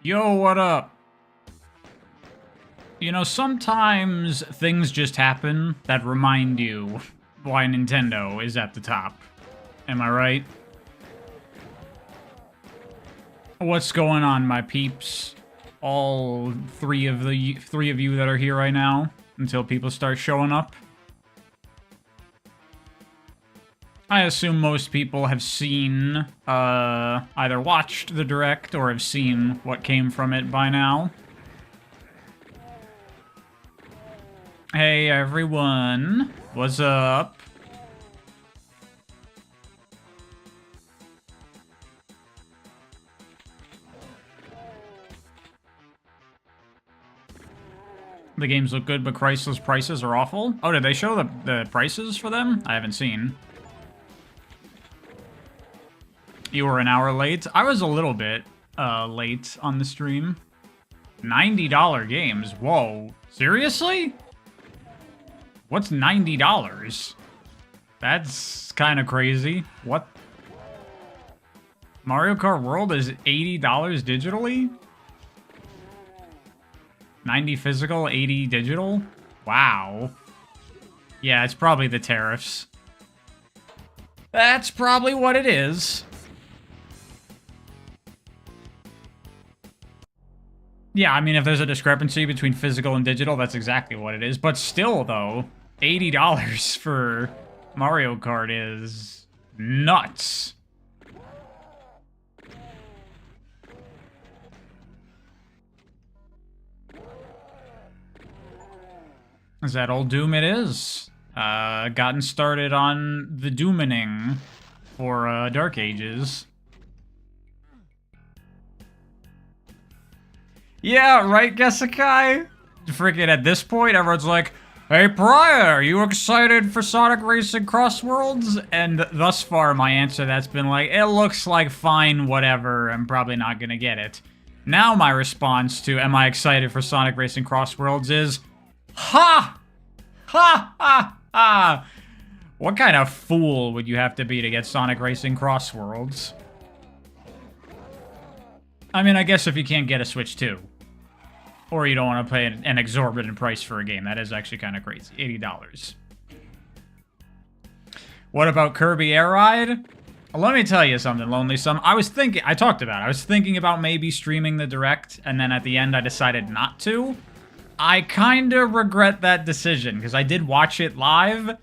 Yo, what up? You know, sometimes things just happen that remind you why Nintendo is at the top. Am I right? What's going on, my peeps? All three of you that are here right now, until people start showing up. I assume most people have seen, either watched the Direct or have seen what came from it by now. Hey everyone, what's up? The games look good, but Chrysler's prices are awful. Oh, did they show the prices for them? I haven't seen. You were an hour late? I was a little bit late on the stream. $90 games. Whoa. Seriously? What's $90? That's kind of crazy. What? Mario Kart World is $80 digitally? 90 physical, 80 digital? Wow. Yeah, it's probably the tariffs. That's probably what it is. Yeah, I mean, if there's a discrepancy between physical and digital, that's exactly what it is. But still, though, $80 for Mario Kart is nuts. Is that old Doom? It is. Gotten started on the Doomining for Dark Ages. Yeah, right, Gesekai? Freaking at this point, everyone's like, hey, Prior, are you excited for Sonic Racing Cross Worlds? And thus far, my answer that's been like, it looks like fine, whatever, I'm probably not gonna get it. Now my response to, am I excited for Sonic Racing Cross Worlds is, ha! Ha ha ha! What kind of fool would you have to be to get Sonic Racing Cross Worlds? I mean, I guess if you can't get a Switch 2. Or you don't want to pay an exorbitant price for a game. That is actually kind of crazy. $80. What about Kirby Air Ride? Let me tell you something, Lonely Some. I was thinking about maybe streaming the Direct, and then at the end I decided not to. I kind of regret that decision, because I did watch it live,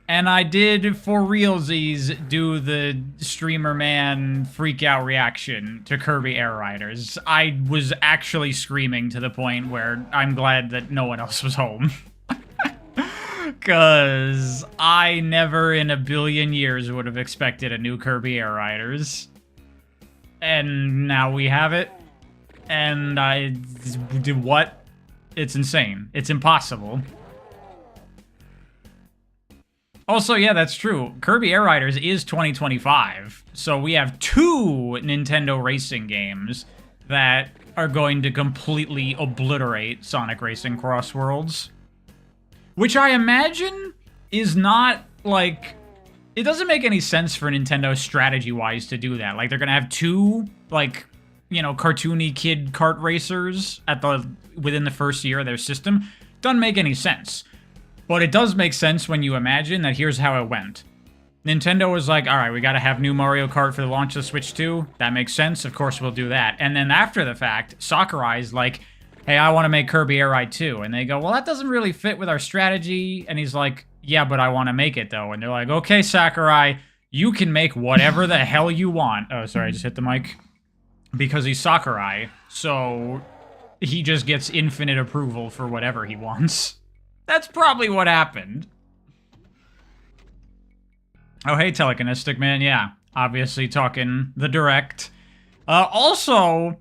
and I did, for realsies, do the streamer man freak out reaction to Kirby Air Riders. I was actually screaming to the point where I'm glad that no one else was home. Because I never in a billion years would have expected a new Kirby Air Riders. And now we have it. And I did what? It's insane. It's impossible. Also, yeah, that's true. Kirby Air Riders is 2025, so we have two Nintendo racing games that are going to completely obliterate Sonic Racing Cross Worlds. Which I imagine is not, like... It doesn't make any sense for Nintendo strategy-wise to do that. Like, they're gonna have two, like, you know, cartoony kid kart racers within the first year of their system. Doesn't make any sense. But it does make sense when you imagine that here's how it went. Nintendo was like, alright, we gotta have new Mario Kart for the launch of Switch 2. That makes sense, of course we'll do that. And then after the fact, Sakurai's like, hey, I want to make Kirby Air Ride 2. And they go, well, that doesn't really fit with our strategy. And he's like, yeah, but I want to make it, though. And they're like, okay, Sakurai, you can make whatever the hell you want. Oh, sorry, I just hit the mic. Because he's Sakurai, so he just gets infinite approval for whatever he wants. That's probably what happened. Oh, hey, Telekinestic Man. Yeah, obviously talking the Direct. Also,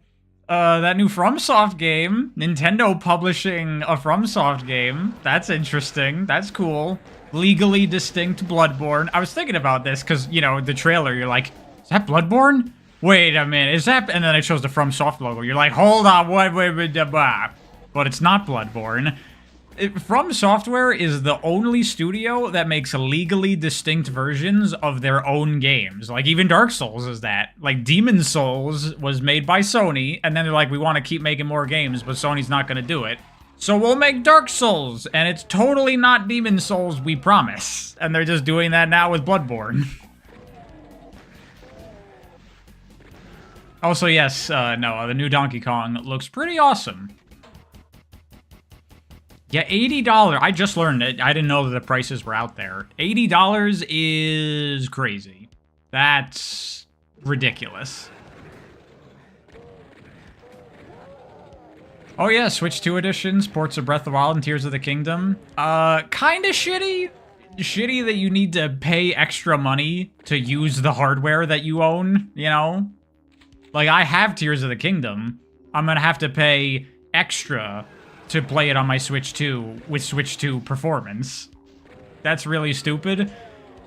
that new FromSoft game. Nintendo publishing a FromSoft game. That's interesting. That's cool. Legally distinct Bloodborne. I was thinking about this because, you know, the trailer, you're like, is that Bloodborne? Wait a minute, is that... And then it shows the FromSoft logo. You're like, hold on, wait, but it's not Bloodborne. From Software is the only studio that makes legally distinct versions of their own games. Like, even Dark Souls is that. Like, Demon Souls was made by Sony, and then they're like, we want to keep making more games, but Sony's not going to do it. So we'll make Dark Souls, and it's totally not Demon Souls, we promise. And they're just doing that now with Bloodborne. Also, yes, no, the new Donkey Kong looks pretty awesome. Yeah, $80. I just learned it. I didn't know that the prices were out there. $80 is crazy. That's ridiculous. Oh yeah, Switch 2 editions, ports of Breath of the Wild and Tears of the Kingdom. Kinda shitty. Shitty that you need to pay extra money to use the hardware that you own, you know? Like, I have Tears of the Kingdom. I'm gonna have to pay extra to play it on my Switch 2 with Switch 2 performance. That's really stupid.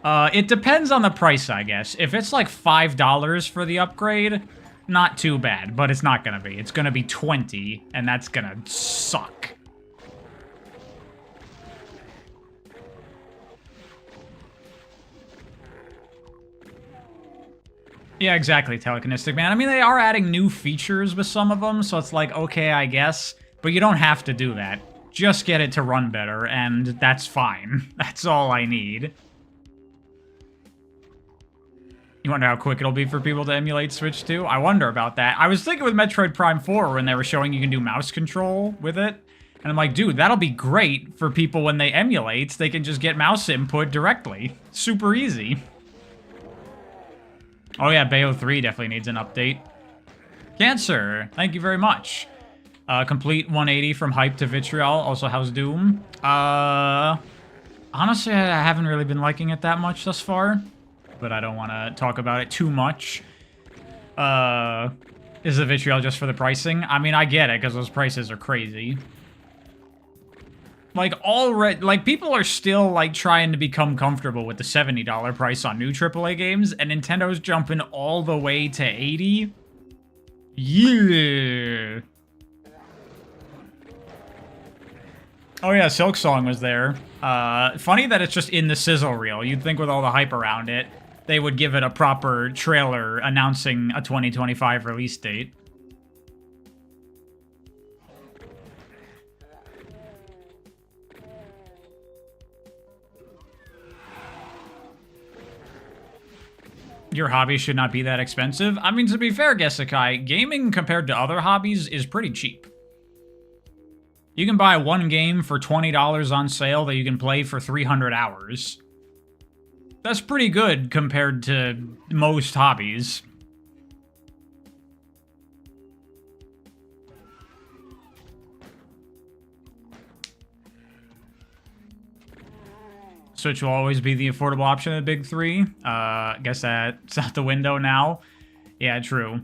It depends on the price, I guess. If it's like $5 for the upgrade, not too bad, but it's not gonna be. It's gonna be $20, and that's gonna suck. Yeah, exactly, Telekinetic Man. I mean, they are adding new features with some of them, so it's like, okay, I guess. But you don't have to do that. Just get it to run better, and that's fine. That's all I need. You wonder how quick it'll be for people to emulate Switch 2? I wonder about that. I was thinking with Metroid Prime 4 when they were showing you can do mouse control with it. And I'm like, dude, that'll be great for people when they emulate. They can just get mouse input directly. Super easy. Oh yeah, Bayo 3 definitely needs an update. Cancer, thank you very much. Complete 180 from Hype to Vitriol. Also, how's Doom? Honestly, I haven't really been liking it that much thus far. But I don't want to talk about it too much. Is the Vitriol just for the pricing? I mean, I get it, because those prices are crazy. Like, already, like, people are still, like, trying to become comfortable with the $70 price on new AAA games, and Nintendo's jumping all the way to $80. Yeah. Oh yeah, Silk Song was there. Funny that it's just in the sizzle reel. You'd think with all the hype around it, they would give it a proper trailer announcing a 2025 release date. Your hobby should not be that expensive. I mean, to be fair, Gesekai, gaming compared to other hobbies is pretty cheap. You can buy one game for $20 on sale that you can play for 300 hours. That's pretty good compared to most hobbies. Switch will always be the affordable option of the big three. Guess that's out the window now. Yeah, true.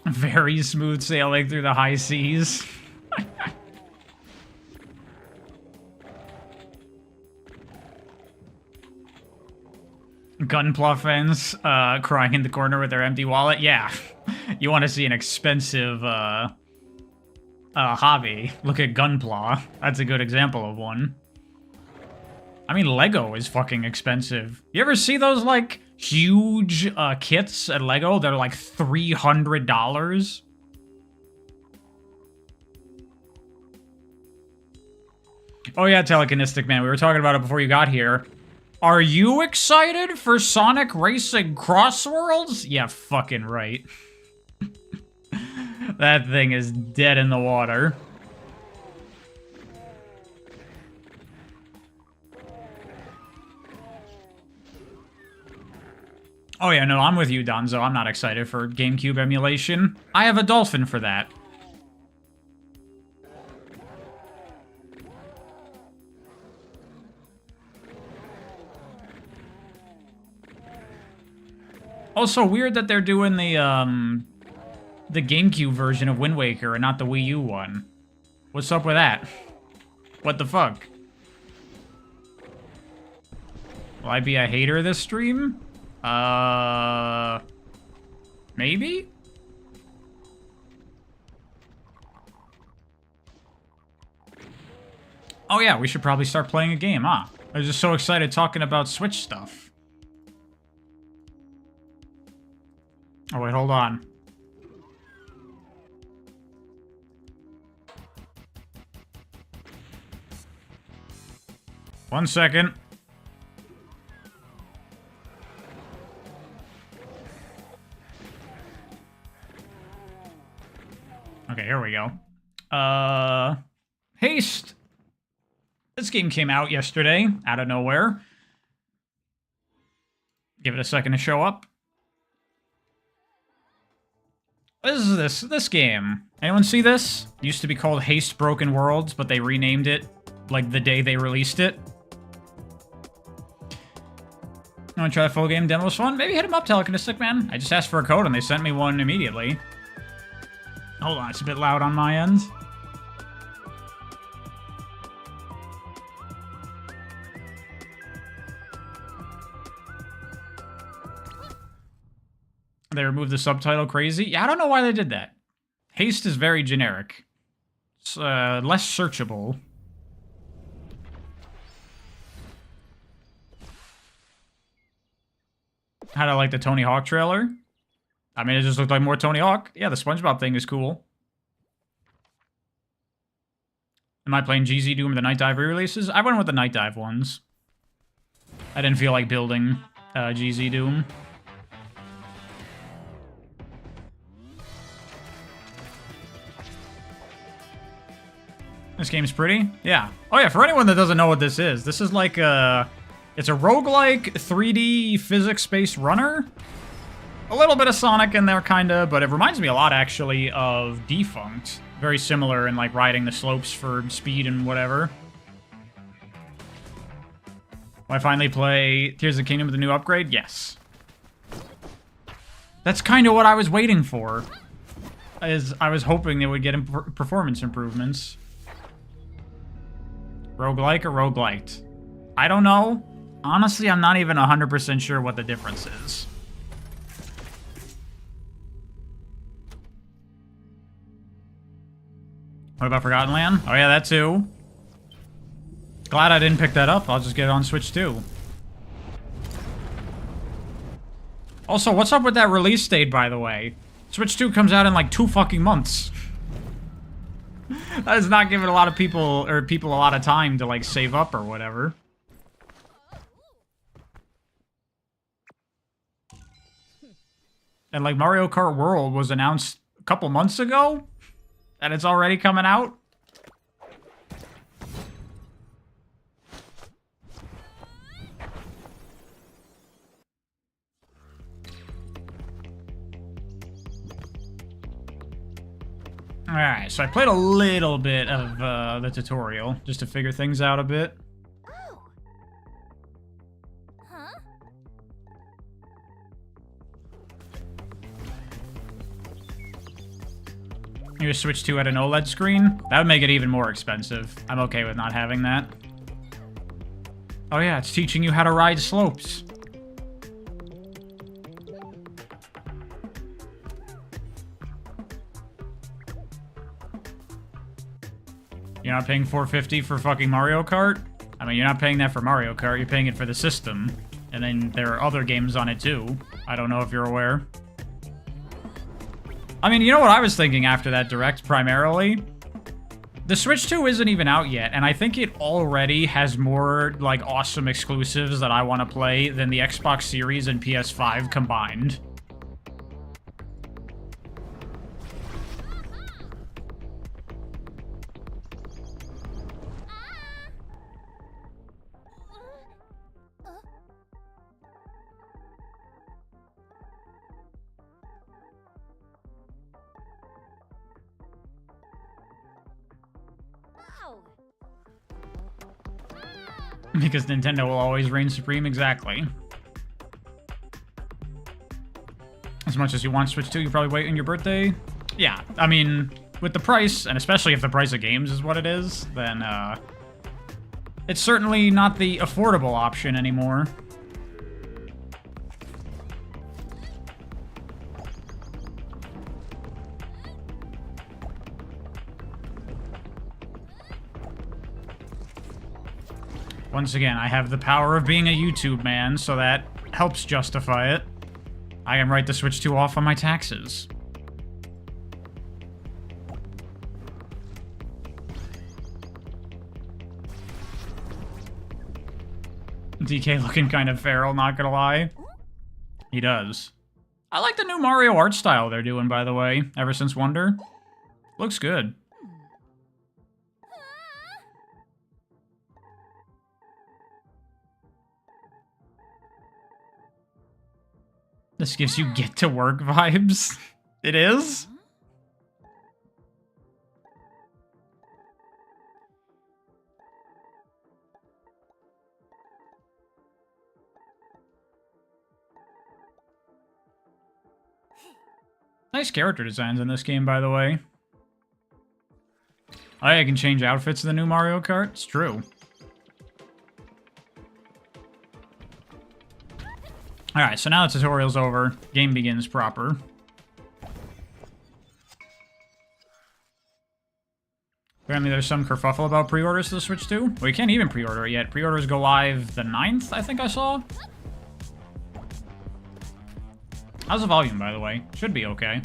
Very smooth sailing through the high seas. Gunpla fans crying in the corner with their empty wallet. Yeah, you want to see an expensive hobby. Look at Gunpla. That's a good example of one. I mean, Lego is fucking expensive. You ever see those, like, huge kits at Lego? They're like $300. Oh yeah, Telekinetic Man. We were talking about it before you got here. Are you excited for Sonic Racing Cross Worlds? Yeah, fucking right. That thing is dead in the water. Oh yeah, no, I'm with you, Donzo. I'm not excited for GameCube emulation. I have a dolphin for that. Also, weird that they're doing the GameCube version of Wind Waker and not the Wii U one. What's up with that? What the fuck? Will I be a hater this stream? Maybe? Oh yeah, we should probably start playing a game, huh? I was just so excited talking about Switch stuff. Oh wait, hold on. One second. Okay, here we go. Haste. This game came out yesterday, out of nowhere. Give it a second to show up. What is this game? Anyone see this? It used to be called Haste Broken Worlds, but they renamed it like the day they released it. You want to try the full game? Demo was fun? Maybe hit him up, Telekinetic Man. I just asked for a code and they sent me one immediately. Hold on, it's a bit loud on my end. They removed the subtitle crazy. Yeah, I don't know why they did that. Haste is very generic. It's less searchable. How'd I like the Tony Hawk trailer? I mean, it just looked like more Tony Hawk. Yeah, the SpongeBob thing is cool. Am I playing GZ Doom or the Night Dive re-releases? I went with the Night Dive ones. I didn't feel like building GZ Doom. This game's pretty? Yeah. Oh yeah, for anyone that doesn't know what this is like a... It's a roguelike 3D physics-based runner. A little bit of Sonic in there, kinda, but it reminds me a lot, actually, of Defunct. Very similar in, like, riding the slopes for speed and whatever. Will I finally play Tears of the Kingdom with the new upgrade? Yes. That's kind of what I was waiting for. I was hoping they would get performance improvements. Roguelike or rogueliked? I don't know. Honestly, I'm not even 100% sure what the difference is. What about Forgotten Land? Oh yeah, that too. Glad I didn't pick that up. I'll just get it on Switch too. Also, what's up with that release date, by the way? Switch 2 comes out in like 2 fucking months. That is not giving a lot of people a lot of time to like save up or whatever. And like Mario Kart World was announced a couple months ago, and it's already coming out. Alright, so I played a little bit of the tutorial, just to figure things out a bit. Oh. Huh? You switch to at an OLED screen? That would make it even more expensive. I'm okay with not having that. Oh yeah, it's teaching you how to ride slopes. You're not paying $450 for fucking Mario Kart? I mean, you're not paying that for Mario Kart, you're paying it for the system. And then there are other games on it too. I don't know if you're aware. I mean, you know what I was thinking after that Direct, primarily? The Switch 2 isn't even out yet, and I think it already has more, like, awesome exclusives that I want to play than the Xbox Series and PS5 combined. Because Nintendo will always reign supreme, exactly. As much as you want Switch 2, you probably wait on your birthday. Yeah, I mean, with the price, and especially if the price of games is what it is, then, it's certainly not the affordable option anymore. Once again, I have the power of being a YouTube man, so that helps justify it. I can write the Switch 2 off on my taxes. DK looking kind of feral, not gonna lie. He does. I like the new Mario art style they're doing, by the way, ever since Wonder. Looks good. This gives you get to work vibes. It is? Nice character designs in this game, by the way. Oh, yeah, I can change outfits in the new Mario Kart? It's true. Alright, so now the tutorial's over. Game begins proper. Apparently there's some kerfuffle about pre-orders to the Switch 2. Well, you can't even pre-order it yet. Pre-orders go live the 9th, I think I saw. How's the volume, by the way? Should be okay.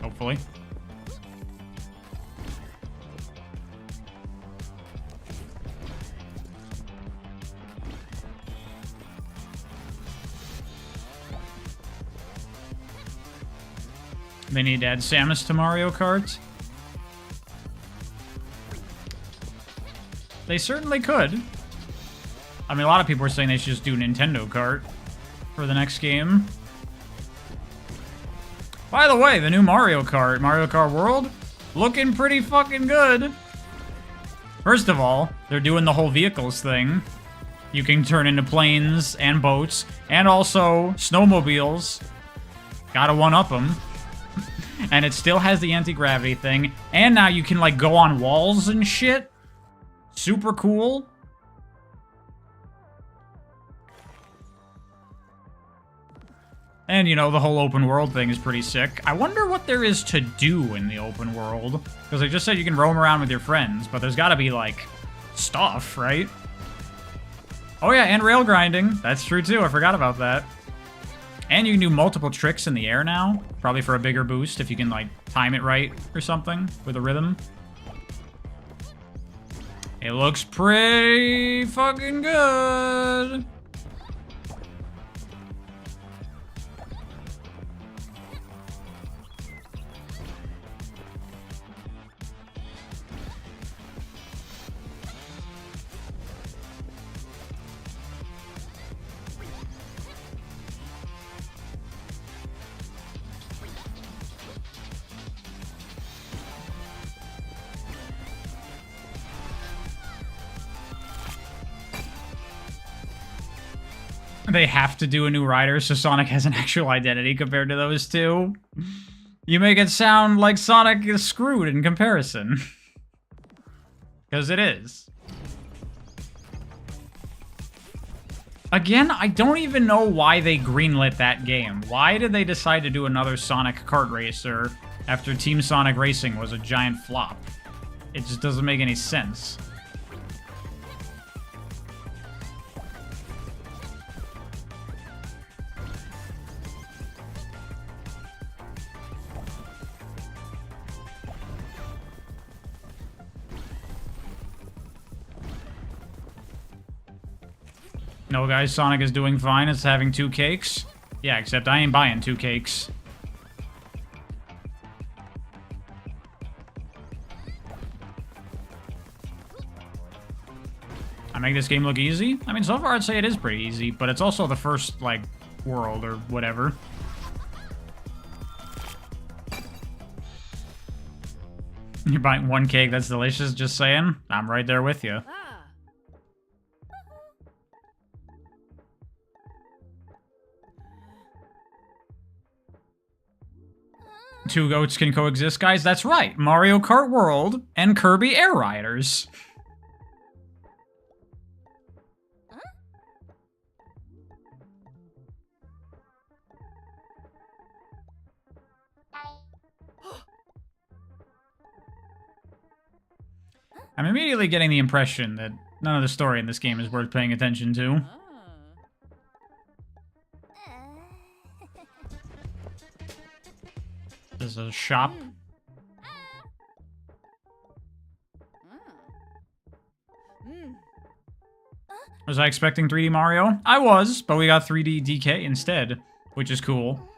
Hopefully. They need to add Samus to Mario Kart. They certainly could. I mean, a lot of people are saying they should just do Nintendo Kart for the next game. By the way, the new Mario Kart World, looking pretty fucking good. First of all, they're doing the whole vehicles thing. You can turn into planes and boats, and also snowmobiles. Gotta one-up them. And it still has the anti-gravity thing, and now you can, like, go on walls and shit. Super cool. And, you know, the whole open world thing is pretty sick. I wonder what there is to do in the open world. Because they just said you can roam around with your friends, but there's gotta be, like, stuff, right? Oh yeah, and rail grinding. That's true too, I forgot about that. And you can do multiple tricks in the air now. Probably for a bigger boost if you can, like, time it right or something with a rhythm. It looks pretty fucking good. They have to do a new rider so Sonic has an actual identity compared to those two. You make it sound like Sonic is screwed in comparison. Because it is. Again, I don't even know why they greenlit that game. Why did they decide to do another Sonic kart racer after Team Sonic Racing was a giant flop? It just doesn't make any sense. No, guys, Sonic is doing fine. It's having 2 cakes. Yeah, except I ain't buying 2 cakes. I make this game look easy? I mean, so far I'd say it is pretty easy, but it's also the first, like, world or whatever. You're buying 1 cake, that's delicious, just saying. I'm right there with you. 2 goats can coexist, guys. That's right. Mario Kart World and Kirby Air Riders. I'm immediately getting the impression that None of the story in this game is worth paying attention to. There's a shop. Was I expecting 3D Mario? I was, but we got 3D DK instead, which is cool.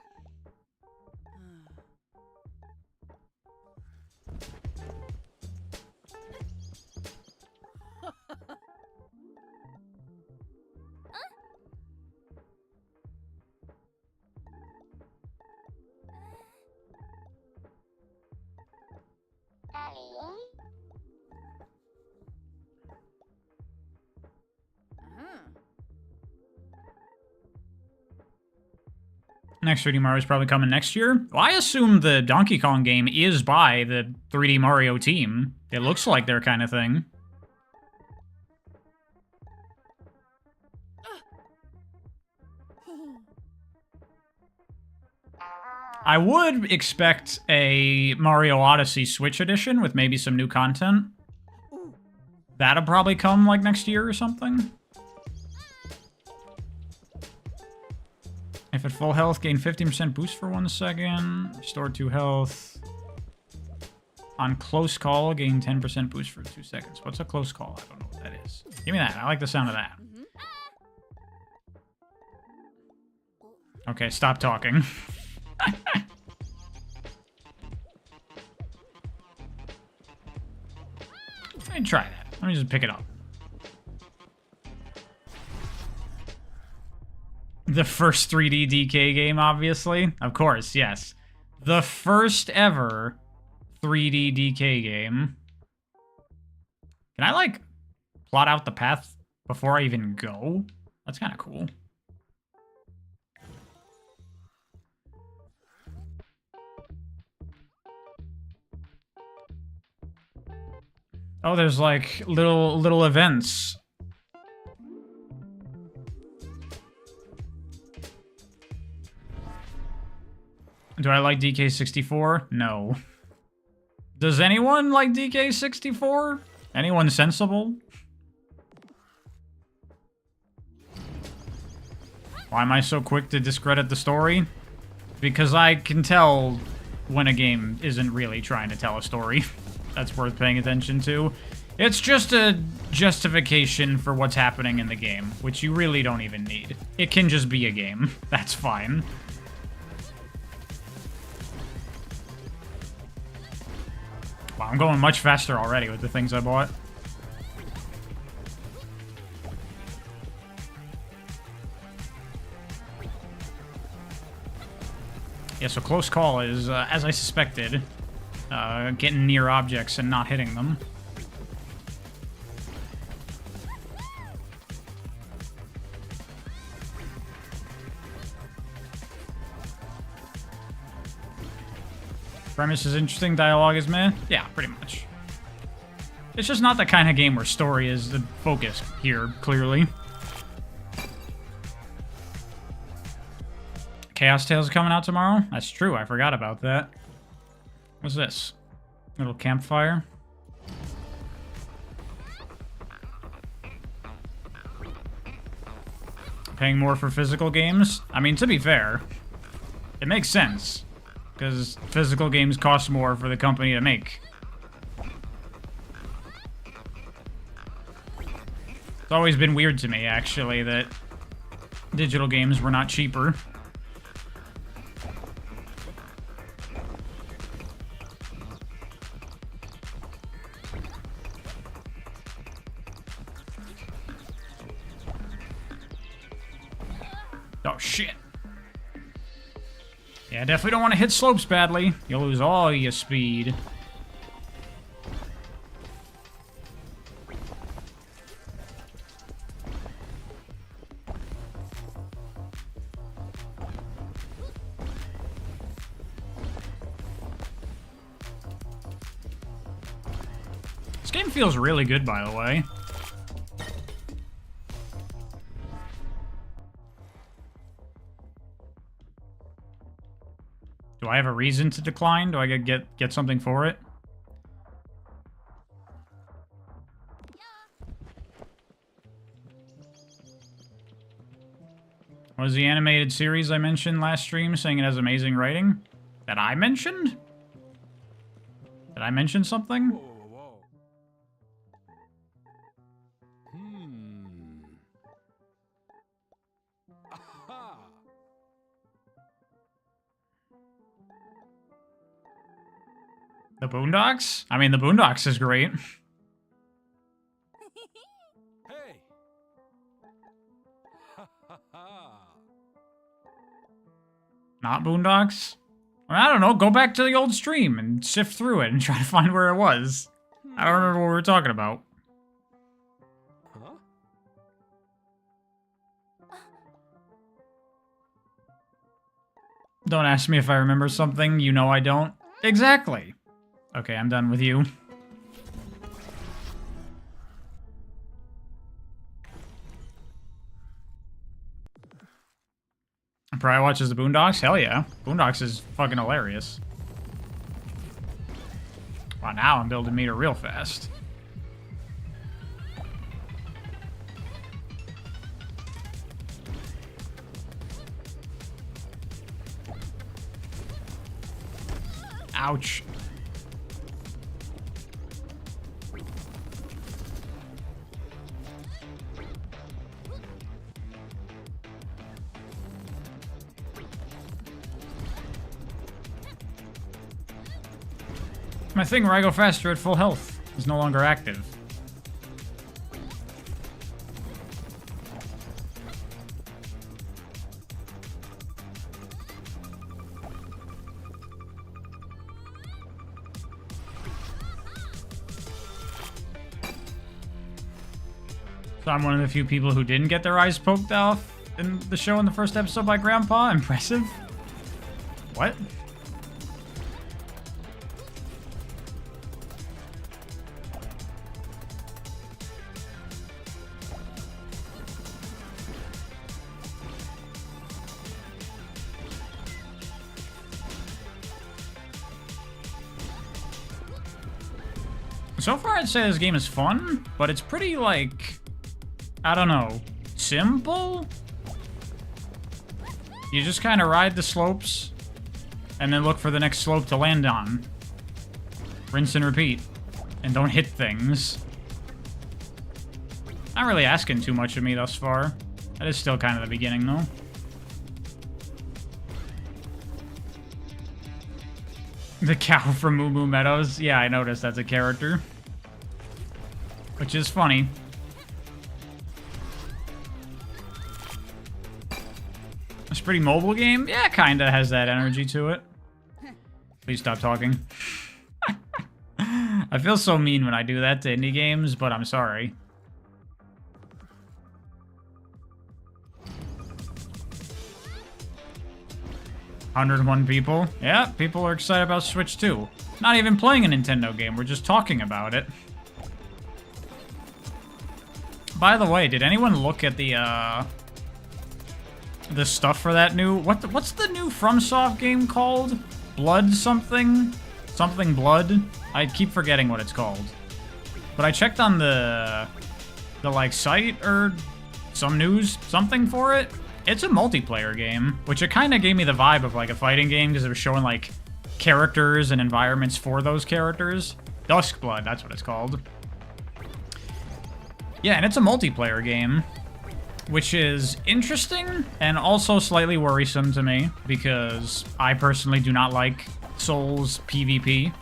Next 3D Mario is probably coming next year. Well, I assume the Donkey Kong game is by the 3D Mario team. It looks like their kind of thing. I would expect a Mario Odyssey Switch edition with maybe some new content. That'll probably come like next year or something. If at full health, gain 15% boost for 1 second. Restore 2 health. On close call, gain 10% boost for 2 seconds. What's a close call? I don't know what that is. Give me that. I like the sound of that. Okay, stop talking. Let me try that. Let me just pick it up. The first 3D DK game, obviously. Of course, yes. The first ever 3D DK game. Can I, like, plot out the path before I even go? That's kind of cool. Oh, there's, like, little events. Do I like DK64? No. Does anyone like DK64? Anyone sensible? Why am I so quick to discredit the story? Because I can tell when a game isn't really trying to tell a story that's worth paying attention to. It's just a justification for what's happening in the game, which you really don't even need. It can just be a game. That's fine. Wow, I'm going much faster already with the things I bought. Yeah, so close call is, as I suspected, getting near objects and not hitting them. Premise is interesting, dialogue is meh. Yeah, pretty much. It's just not the kind of game where story is the focus here, clearly. Chaos Tales coming out tomorrow? That's true, I forgot about that. What's this? Little campfire. Paying more for physical games? I mean, to be fair, it makes sense. Because physical games cost more for the company to make. It's always been weird to me, actually, that digital games were not cheaper. Oh, shit. Yeah, definitely don't want to hit slopes badly. You'll lose all your speed. This game feels really good, by the way. Do I have a reason to decline? Do I get something for it? What was the animated series I mentioned last stream saying it has amazing writing? That I mentioned? Did I mention something? Whoa, whoa, whoa. Aha. The Boondocks? I mean, the Boondocks is great. Hey. Ha ha ha. Not Boondocks? I don't know, go back to the old stream and sift through it and try to find where it was. I don't remember what we were talking about. Huh? Don't ask me if I remember something, you know I don't. Exactly. Okay, I'm done with you. Probably watches the Boondocks? Hell yeah. Boondocks is fucking hilarious. Wow, now I'm building meter real fast. Ouch. My thing where I go faster at full health is no longer active. So I'm one of the few people who didn't get their eyes poked off in the show in the first episode by Grandpa. Impressive. What? So far, I'd say this game is fun, but it's pretty, like, I don't know, simple? You just kind of ride the slopes, and then look for the next slope to land on. Rinse and repeat. And don't hit things. Not really asking too much of me thus far. That is still kind of the beginning, though. The cow from Moo Moo Meadows. Yeah, I noticed that's a character. Which is funny. It's a pretty mobile game. Yeah, kinda has that energy to it. Please stop talking. I feel so mean when I do that to indie games, but I'm sorry. "101 people. Yeah, people are excited about Switch 2. Not even playing a Nintendo game, we're just talking about it. By the way, did anyone look at the stuff for that new... What's the new FromSoft game called? Blood something? Something Blood? I keep forgetting what it's called. But I checked on the like, site or some news, something for it. It's a multiplayer game, which it kind of gave me the vibe of, like, a fighting game because it was showing, like, characters and environments for those characters. Duskblood, that's what it's called. Yeah, and it's a multiplayer game, which is interesting and also slightly worrisome to me because I personally do not like Souls PvP.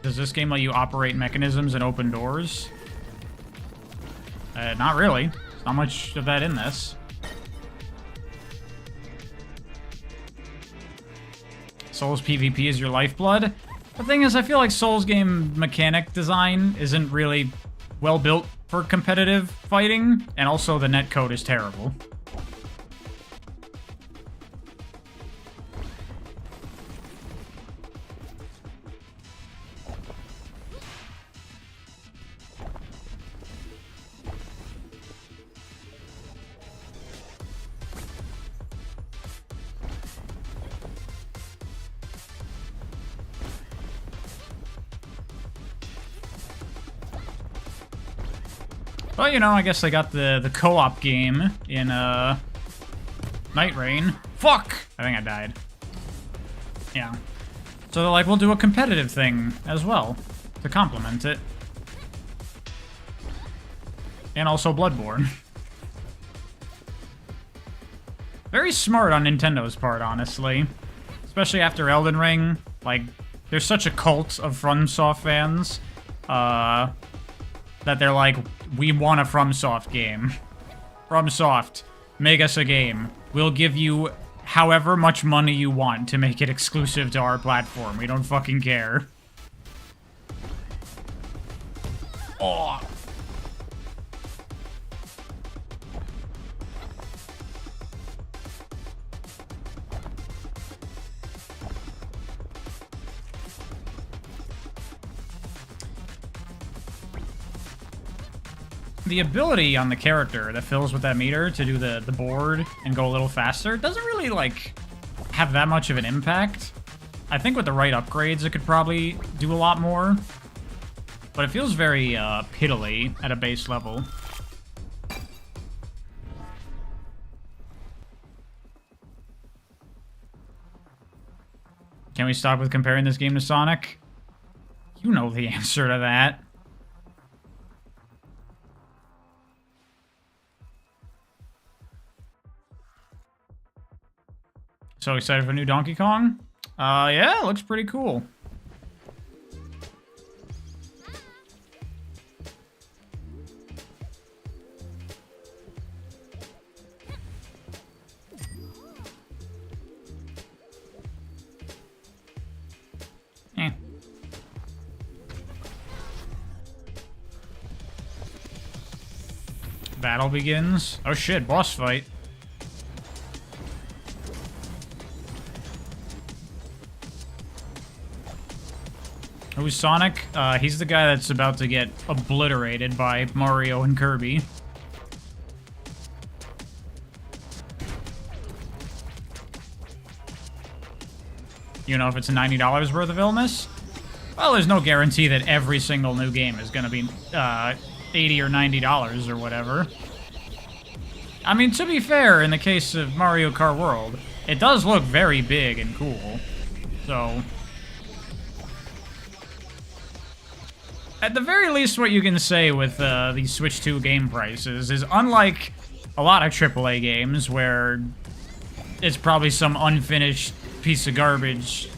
Does this game let you operate mechanisms and open doors? Not really. There's not much of that in this. Souls PvP is your lifeblood. The thing is, I feel like Souls game mechanic design isn't really well built for competitive fighting, and also the netcode is terrible. Well, you know, I guess they got the co-op game in Night Rain. Fuck! I think I died. Yeah. So they're like, we'll do a competitive thing as well to complement it. And also Bloodborne. Very smart on Nintendo's part, honestly. Especially after Elden Ring. Like, there's such a cult of FromSoft fans. That they're like, we want a FromSoft game. FromSoft, make us a game. We'll give you however much money you want to make it exclusive to our platform. We don't fucking care. Oh. The ability on the character that fills with that meter to do the board and go a little faster doesn't really, like, have that much of an impact. I think with the right upgrades, it could probably do a lot more. But it feels very piddly at a base level. Can we stop with comparing this game to Sonic? You know the answer to that. So excited for new Donkey Kong? Yeah, it looks pretty cool. Eh. Battle begins. Oh shit, boss fight. Who's Sonic? He's the guy that's about to get obliterated by Mario and Kirby. You know if it's $90 worth of illness? Well, there's no guarantee that every single new game is gonna be $80 or $90 or whatever. I mean, to be fair, in the case of Mario Kart World, it does look very big and cool. So... at the very least, what you can say with these Switch 2 game prices is, unlike a lot of AAA games where it's probably some unfinished piece of garbage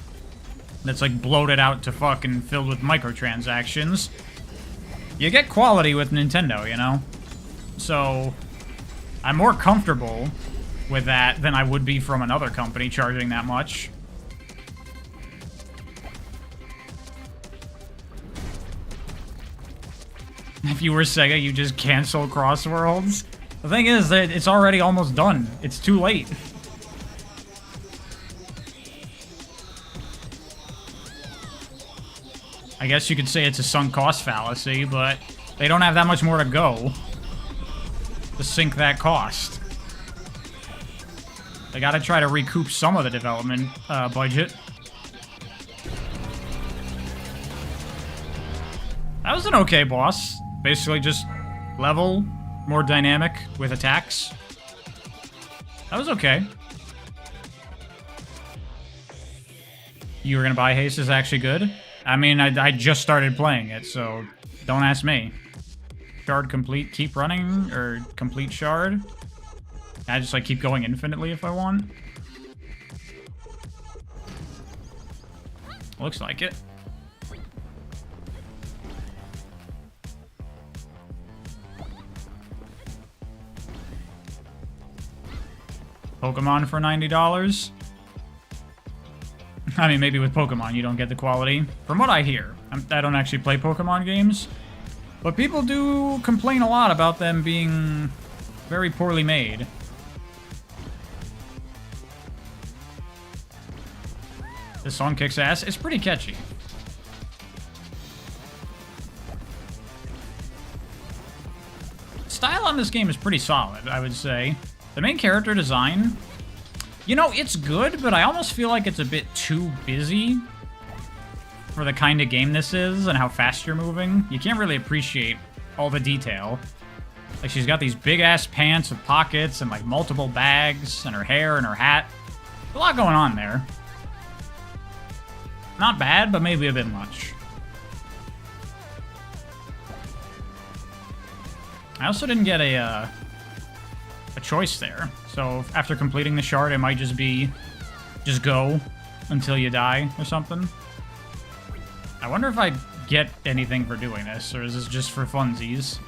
that's like bloated out to fucking filled with microtransactions, you get quality with Nintendo, you know? So I'm more comfortable with that than I would be from another company charging that much. If you were Sega, you just cancel Crossworlds. The thing is that it's already almost done. It's too late. I guess you could say it's a sunk cost fallacy, but they don't have that much more to go to sink that cost. They gotta try to recoup some of the development budget. That was an okay boss. Basically just level, more dynamic with attacks. That was okay. You were gonna buy Haste is actually good? I mean, I just started playing it, so don't ask me. Shard complete, keep running, or complete shard. I just like keep going infinitely if I want. Looks like it. Pokemon for $90? I mean, maybe with Pokemon you don't get the quality. From what I hear, I don't actually play Pokemon games, but people do complain a lot about them being very poorly made. This song kicks ass. It's pretty catchy. Style on this game is pretty solid, I would say. The main character design, you know, it's good, but I almost feel like it's a bit too busy for the kind of game this is and how fast you're moving. You can't really appreciate all the detail. Like, she's got these big-ass pants with pockets and, like, multiple bags, and her hair and her hat. A lot going on there. Not bad, but maybe a bit much. I also didn't get a choice there. So after completing the shard, it might just be just go until you die or something. I wonder if I get anything for doing this, or is this just for funsies?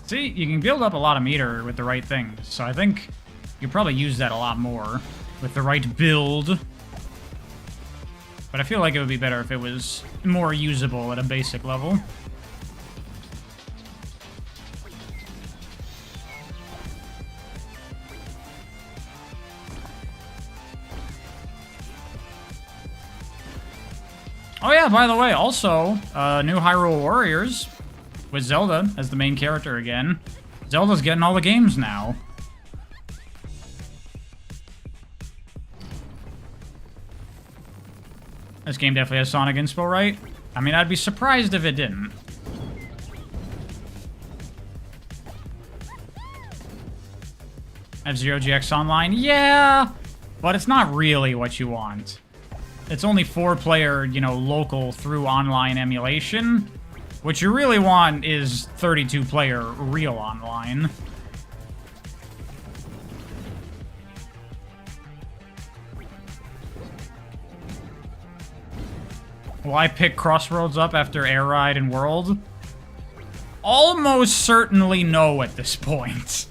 See, you can build up a lot of meter with the right things, so I think you probably use that a lot more with the right build. But I feel like it would be better if it was more usable at a basic level. Oh yeah, by the way, also, new Hyrule Warriors with Zelda as the main character again. Zelda's getting all the games now. This game definitely has Sonic inspo, right? I mean, I'd be surprised if it didn't. F-Zero GX Online? Yeah! But it's not really what you want. It's only 4-player, you know, local through online emulation. What you really want is 32-player real online. Will I pick Crossroads up after Air Ride and World? Almost certainly no at this point.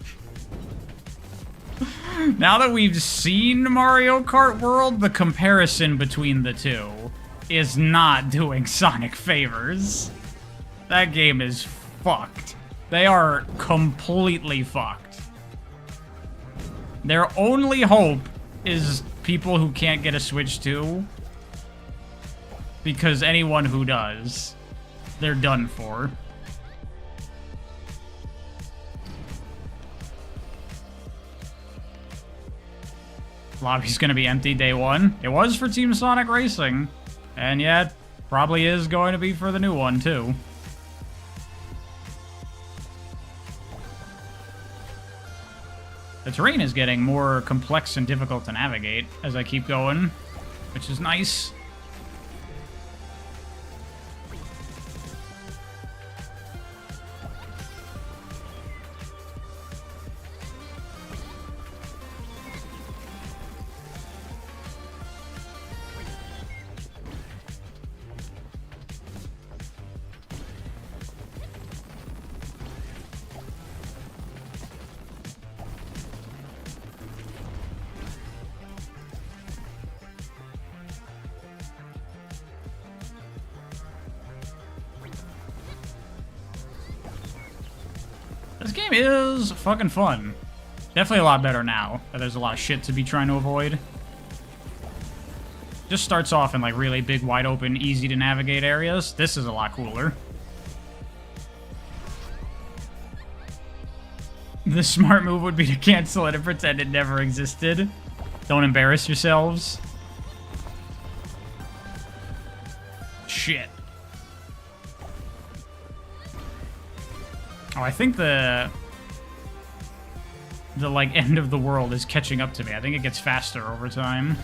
Now that we've seen Mario Kart World, the comparison between the two is not doing Sonic favors. That game is fucked. They are completely fucked. Their only hope is people who can't get a Switch 2. Because anyone who does, they're done for. Lobby's gonna be empty day one. It was for Team Sonic Racing. And yet, probably is going to be for the new one, too. The terrain is getting more complex and difficult to navigate as I keep going, which is nice. This game is fucking fun. Definitely a lot better now that there's a lot of shit to be trying to avoid. Just starts off in like really big, wide open, easy to navigate areas. This is a lot cooler. The smart move would be to cancel it and pretend it never existed. Don't embarrass yourselves. Shit. Oh, I think the like end of the world is catching up to me. I think it gets faster over time.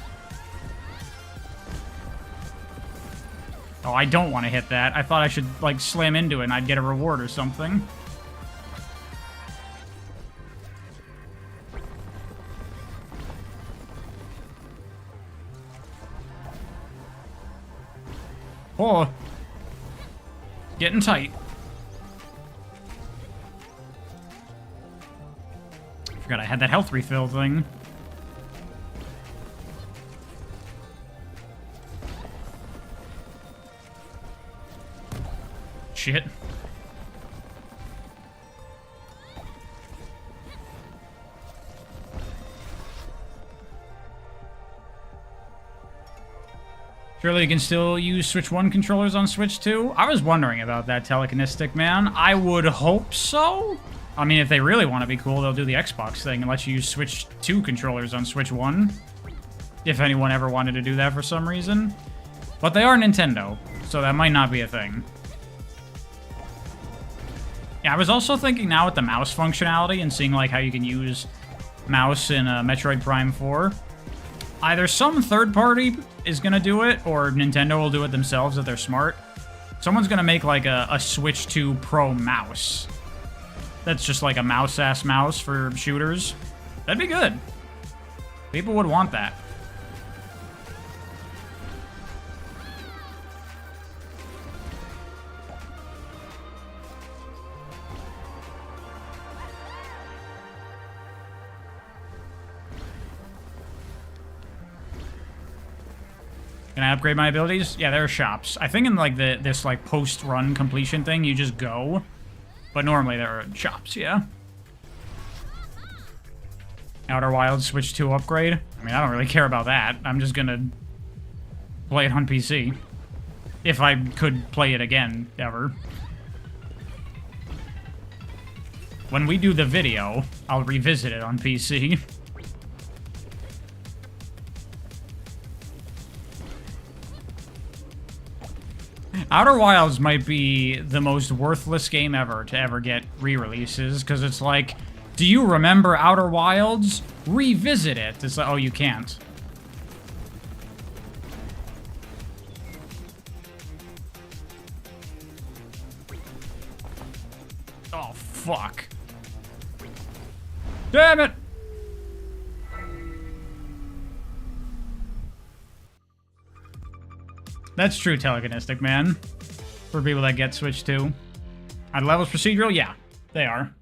Oh, I don't want to hit that. I thought I should like slam into it and I'd get a reward or something. Oh, getting tight. Forgot I had that health refill thing. Shit. Surely you can still use Switch 1 controllers on Switch 2? I was wondering about that, Telekinestic Man. I would hope so. I mean, if they really want to be cool, they'll do the Xbox thing and let you use Switch 2 controllers on Switch 1. If anyone ever wanted to do that for some reason. But they are Nintendo, so that might not be a thing. Yeah, I was also thinking now with the mouse functionality and seeing like how you can use mouse in Metroid Prime 4. Either some third party is going to do it, or Nintendo will do it themselves if they're smart. Someone's going to make like a Switch 2 Pro mouse. That's just like a mouse-ass mouse for shooters. That'd be good. People would want that. Can I upgrade my abilities? Yeah, there are shops. I think in like this like post-run completion thing, you just go. But normally there are shops, yeah. Outer Wilds Switch 2 upgrade. I mean, I don't really care about that. I'm just gonna play it on PC. If I could play it again, ever. When we do the video, I'll revisit it on PC. Outer Wilds might be the most worthless game ever to ever get re-releases, because it's like, do you remember Outer Wilds? Revisit it. It's like, oh, you can't. Oh, fuck. Damn it! That's true, Telekinestic Man. For people that get Switch 2. Are the levels procedural? Yeah, they are.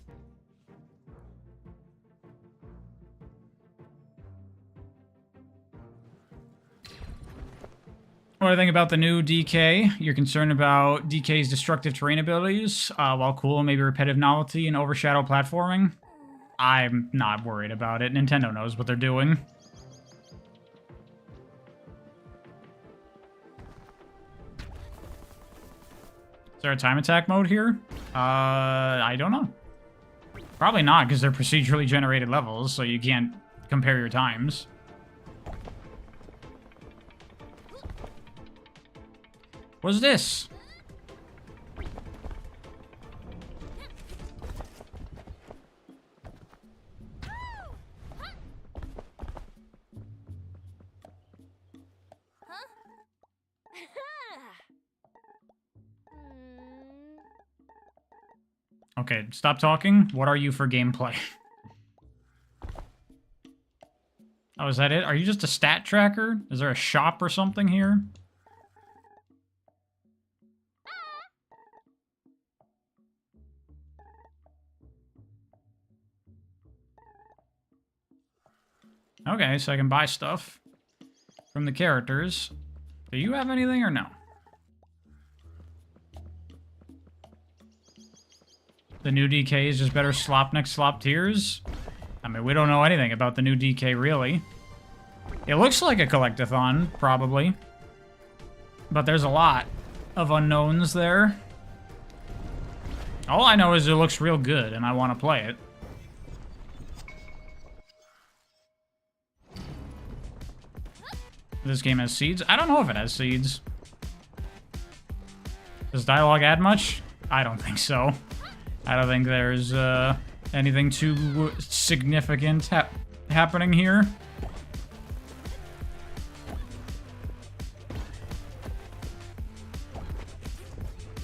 What do I think about the new DK? You're concerned about DK's destructive terrain abilities, while cool, maybe repetitive novelty and overshadow platforming? I'm not worried about it. Nintendo knows what they're doing. Is there a time attack mode here? I don't know. Probably not, because they're procedurally generated levels, so you can't compare your times. What's this? Okay, stop talking. What are you for gameplay? Oh, is that it? Are you just a stat tracker? Is there a shop or something here? Okay, so I can buy stuff from the characters. Do you have anything or no? The new DK is just better slop next slop tiers? I mean, we don't know anything about the new DK, really. It looks like a collectathon, probably. But there's a lot of unknowns there. All I know is it looks real good, and I want to play it. This game has seeds? I don't know if it has seeds. Does dialogue add much? I don't think so. I don't think there's anything too significant happening here.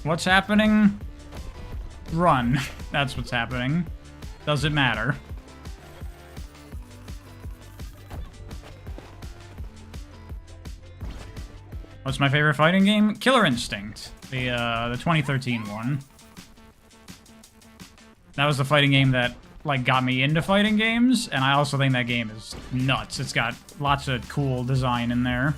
What's happening? Run. That's what's happening. Doesn't matter. What's my favorite fighting game? Killer Instinct. The 2013 one. That was the fighting game that, like, got me into fighting games, and I also think that game is nuts. It's got lots of cool design in there.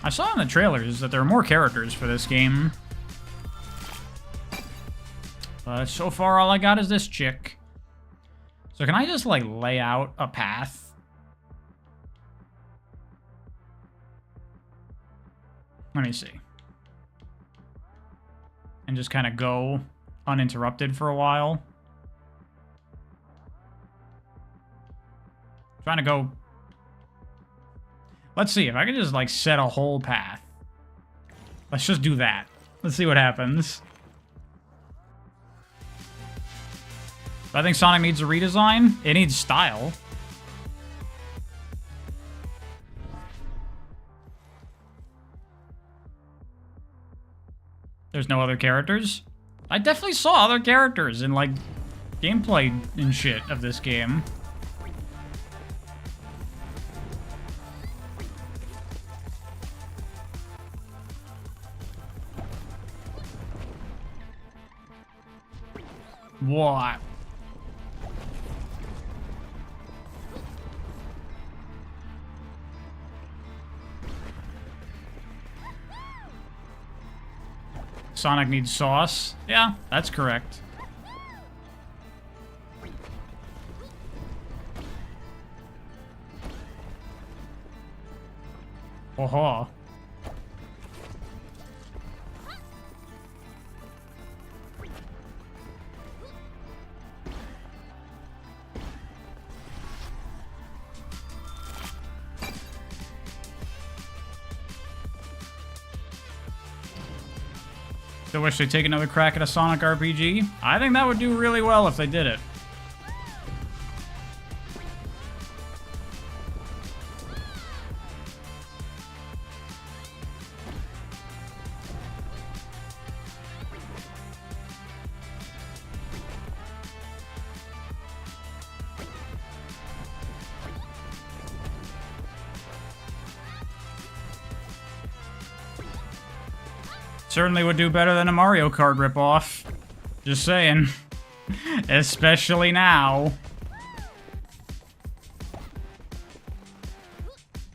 I saw in the trailers that there are more characters for this game. But so far, all I got is this chick. So can I just, like, lay out a path? Let me see. And just kind of go uninterrupted for a while. Trying to go... Let's see if I can just, like, set a whole path. Let's just do that. Let's see what happens. I think Sonic needs a redesign. It needs style. There's no other characters? I definitely saw other characters in, like, gameplay and shit of this game. What? Sonic needs sauce. Yeah, that's correct. Oh-ho. I wish they'd take another crack at a Sonic RPG. I think that would do really well if they did it. Certainly would do better than a Mario Kart ripoff. Just saying. Especially now.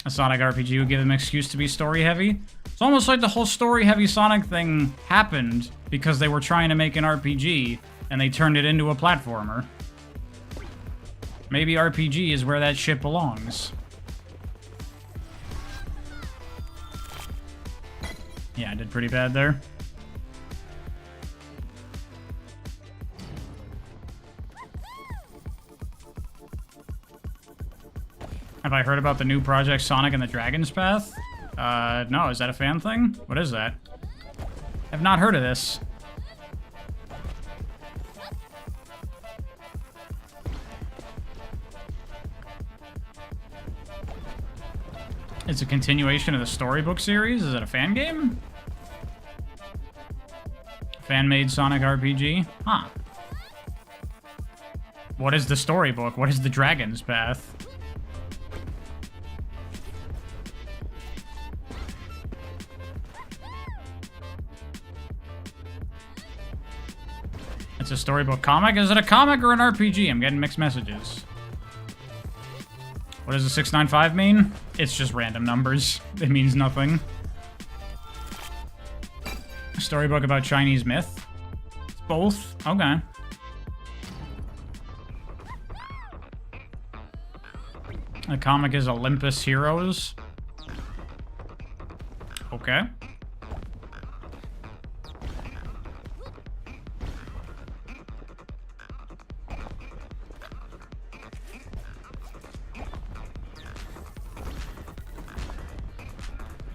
A Sonic RPG would give them an excuse to be story-heavy. It's almost like the whole story-heavy Sonic thing happened because they were trying to make an RPG, and they turned it into a platformer. Maybe RPG is where that shit belongs. Yeah, I did pretty bad there. Have I heard about the new project Sonic and the Dragon's Path? No, is that a fan thing? What is that? I've not heard of this. It's a continuation of the storybook series? Is it a fan game? Fan-made Sonic RPG? Huh. What is the storybook? What is the Dragon's Path? It's a storybook comic? Is it a comic or an RPG? I'm getting mixed messages. What does the 695 mean? It's just random numbers. It means nothing. A storybook about Chinese myth? It's both? Okay. The comic is Olympus Heroes. Okay.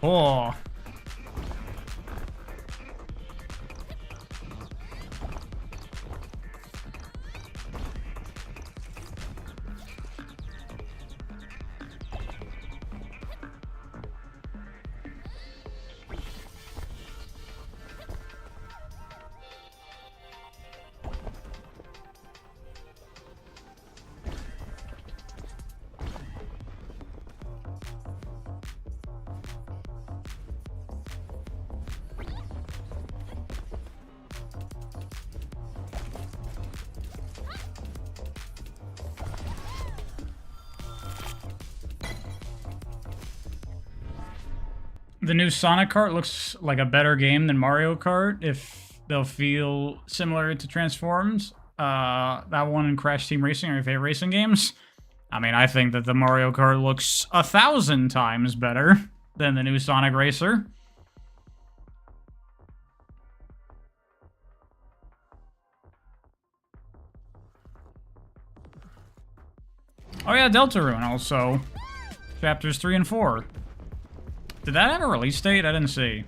Oh. The new Sonic Kart looks like a better game than Mario Kart if they'll feel similar to Transformed. That one and Crash Team Racing are your favorite racing games. I mean, I think that the Mario Kart looks 1,000 times better than the new Sonic Racer. Oh yeah, Deltarune also. Chapters 3 and 4. Did that have a release date? I didn't see.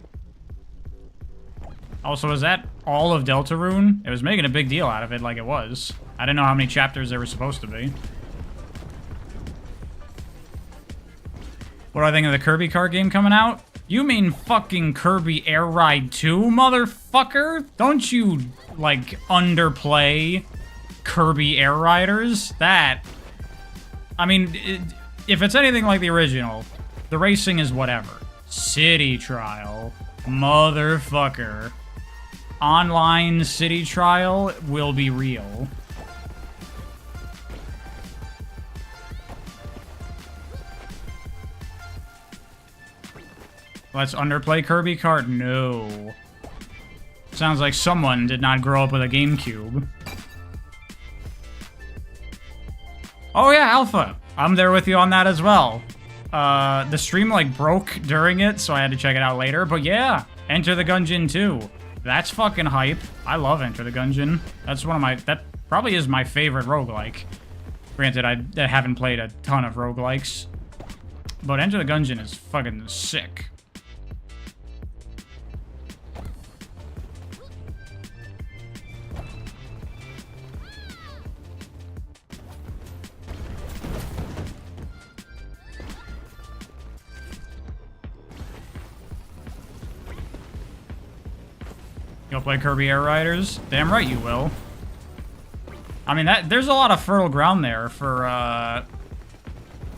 Also, is that all of Deltarune? It was making a big deal out of it like it was. I didn't know how many chapters there were supposed to be. What do I think of the Kirby cart game coming out? You mean fucking Kirby Air Ride 2, motherfucker? Don't you, like, underplay Kirby Air Riders? That... I mean, if it's anything like the original, the racing is whatever. City Trial. Motherfucker. Online City Trial will be real. Let's underplay Kirby Kart? No. Sounds like someone did not grow up with a GameCube. Oh yeah, Alpha. I'm there with you on that as well. The stream like broke during it, so I had to check it out later. But yeah, Enter the Gungeon 2. That's fucking hype. I love Enter the Gungeon. That's one of my... That probably is my favorite roguelike. Granted, I haven't played a ton of roguelikes. But Enter the Gungeon is fucking sick. You'll play Kirby Air Riders? Damn right you will. I mean, there's a lot of fertile ground there for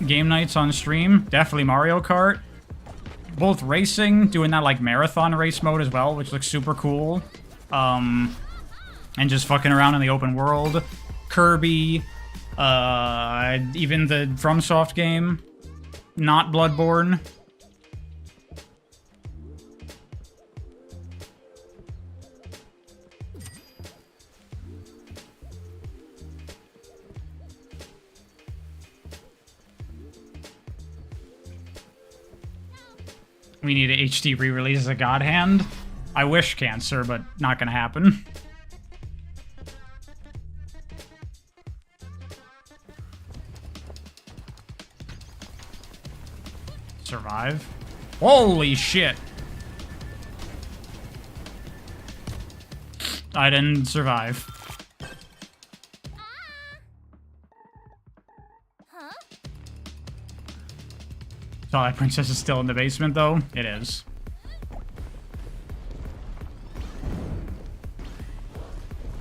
game nights on stream. Definitely Mario Kart. Both racing, doing that like marathon race mode as well, which looks super cool. And just fucking around in the open world. Kirby, even the FromSoft game, not Bloodborne. We need an HD re-release of God Hand. I wish, Cancer, but not gonna happen. Survive. Holy shit! I didn't survive. Twilight Princess is still in the basement, though. It is.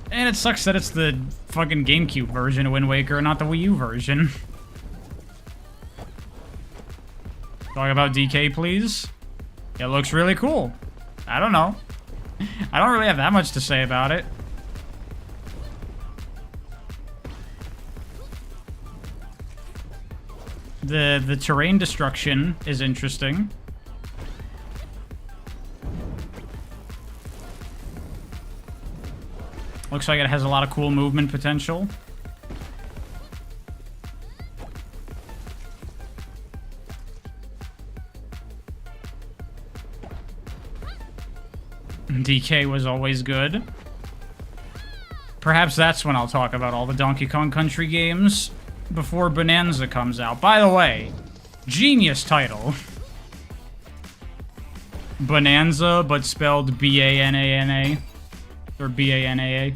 And it sucks that it's the fucking GameCube version of Wind Waker, not the Wii U version. Talk about DK, please. It looks really cool. I don't know. I don't really have that much to say about it. The terrain destruction is interesting. Looks like it has a lot of cool movement potential. DK was always good. Perhaps that's when I'll talk about all the Donkey Kong Country games before Bonanza comes out. By the way, genius title. Bonanza, but spelled B-A-N-A-N-A. Or B-A-N-A-A.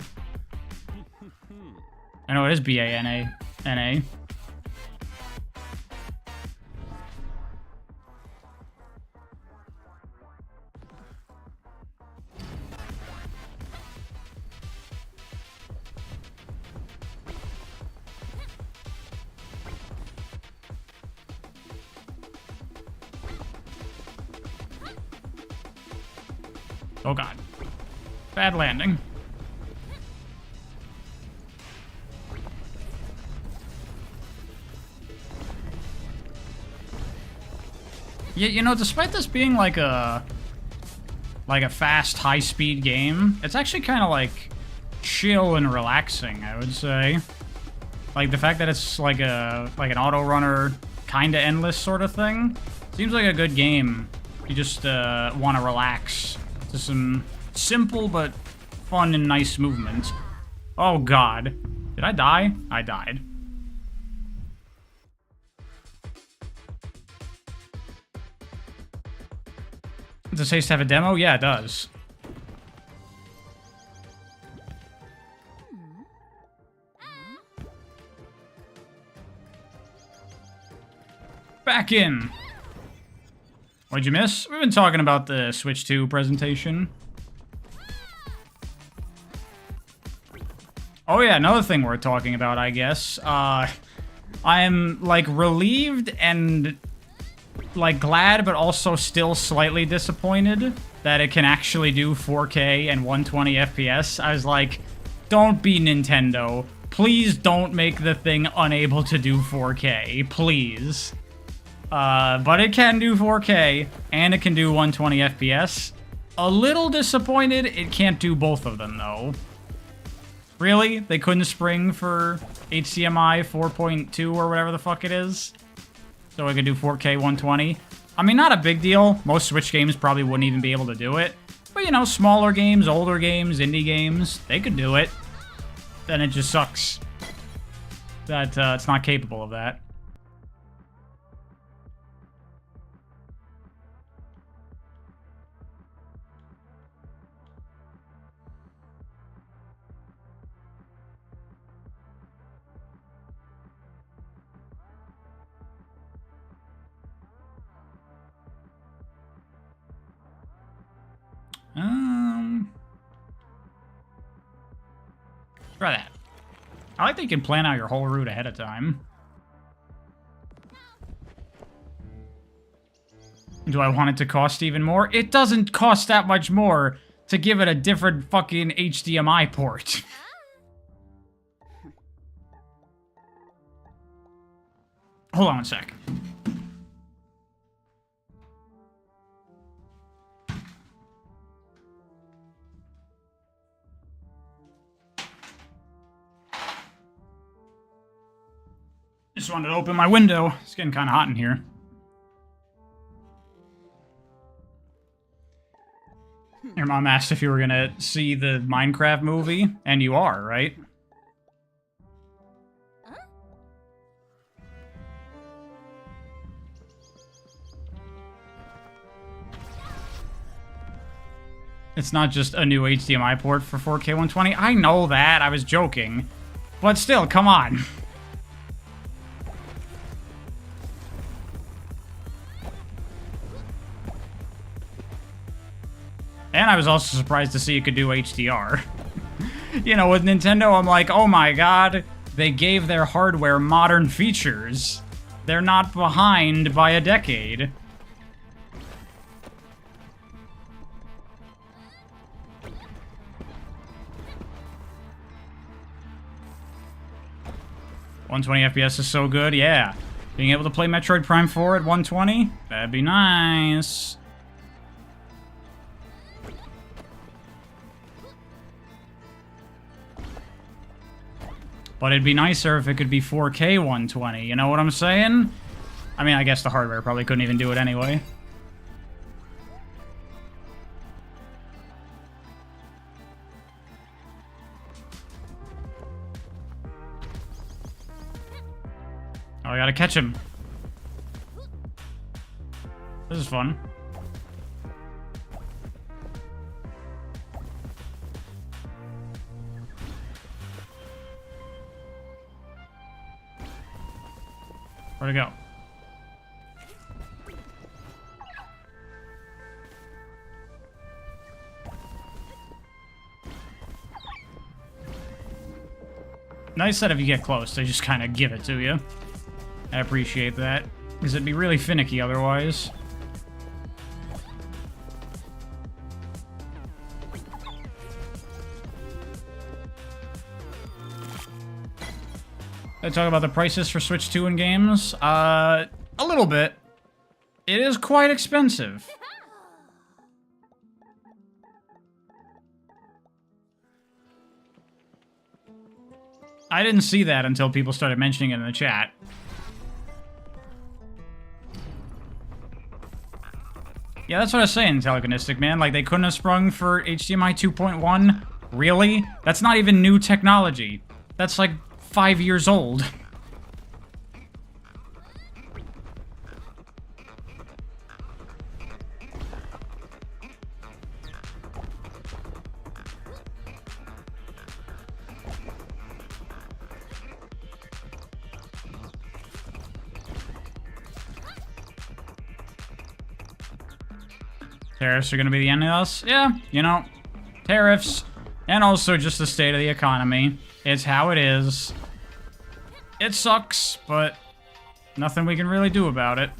I know it is B-A-N-A-N-A. Oh god. Bad landing. Yeah, you know, despite this being like a fast, high-speed game, it's actually kind of like chill and relaxing, I would say. Like the fact that it's like an auto runner, kind of endless sort of thing, seems like a good game. You just want to relax to some simple but fun and nice movement. Oh god. Did I die? I died. Does Haste have a demo? Yeah, it does. Back in. What'd you miss? We've been talking about the Switch 2 presentation. Oh yeah, another thing we're talking about, I guess. I'm, like, relieved and, like, glad, but also still slightly disappointed that it can actually do 4K and 120 FPS. I was like, don't be Nintendo. Please don't make the thing unable to do 4K. Please. But it can do 4K, and it can do 120 FPS. A little disappointed it can't do both of them, though. Really? They couldn't spring for HDMI 4.2 or whatever the fuck it is? So it could do 4K 120? I mean, not a big deal. Most Switch games probably wouldn't even be able to do it. But, you know, smaller games, older games, indie games, they could do it. Then it just sucks that it's not capable of that. Try that. I like that you can plan out your whole route ahead of time. Do I want it to cost even more? It doesn't cost that much more to give it a different fucking HDMI port. Hold on a sec. Just wanted to open my window. It's getting kind of hot in here. Your mom asked if you were gonna see the Minecraft movie, and you are, right? It's not just a new HDMI port for 4K 120. I know that. I was joking. But still, come on. And I was also surprised to see it could do HDR. You know, with Nintendo, I'm like, oh my god, they gave their hardware modern features. They're not behind by a decade. FPS is so good, yeah. Being able to play Metroid Prime 4 at 120? That'd be nice. But it'd be nicer if it could be 4K 120, you know what I'm saying? I mean, I guess the hardware probably couldn't even do it anyway. Oh, I gotta catch him. This is fun. Where'd it go? Nice that if you get close, they just kind of give it to you. I appreciate that, because it'd be really finicky otherwise. Did I talk about the prices for Switch 2 in games? A little bit. It is quite expensive. I didn't see that until people started mentioning it in the chat. Yeah, that's what I was saying, Telekinestic Man. Like, they couldn't have sprung for HDMI 2.1? Really? That's not even new technology. That's like 5 years old. Tariffs are going to be the end of us? Yeah, you know, tariffs, and also just the state of the economy. It's how it is. It sucks, but nothing we can really do about it.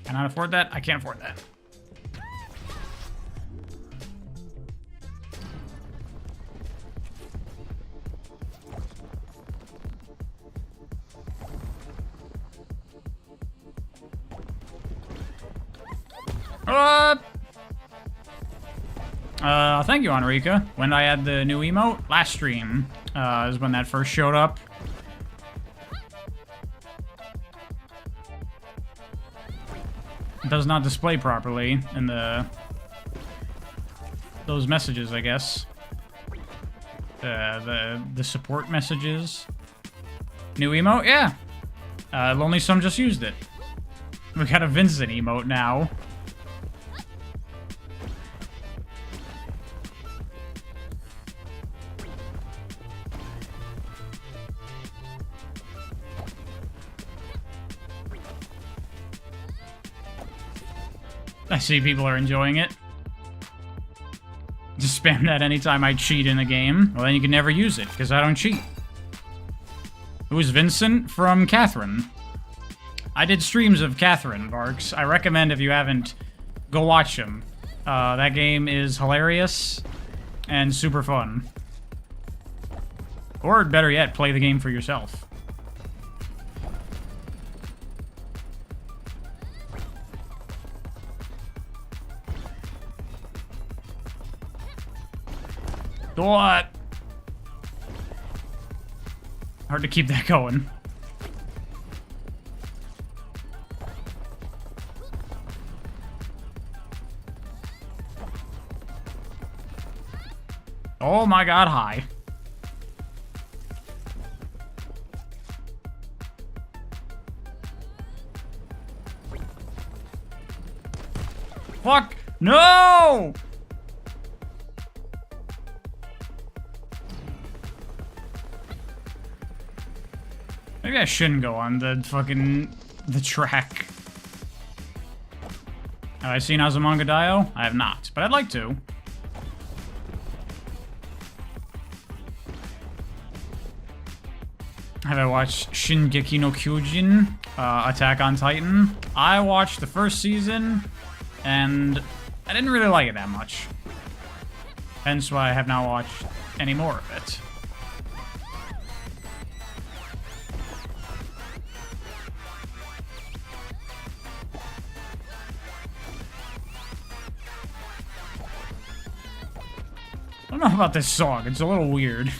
Can I afford that? I can't afford that. Thank you, Enrica. When I had the new emote, last stream, is when that first showed up. It does not display properly in those messages, I guess. The support messages. New emote? Yeah. Lonely Some just used it. We got a Vincent emote now. I see people are enjoying it. Just spam that anytime I cheat in a game. Well, then you can never use it, because I don't cheat. Who's Vincent? From Catherine. I did streams of Catherine, Barks. I recommend, if you haven't, go watch them. That game is hilarious and super fun. Or, better yet, play the game for yourself. What? Hard to keep that going. Oh my god, hi. Fuck! No! Maybe I shouldn't go on the track. Have I seen Azumanga Daioh? I have not, but I'd like to. Have I watched Shingeki no Kyojin, Attack on Titan? I watched the first season, and I didn't really like it that much. Hence why I have not watched any more of it. I don't know about this song. It's a little weird.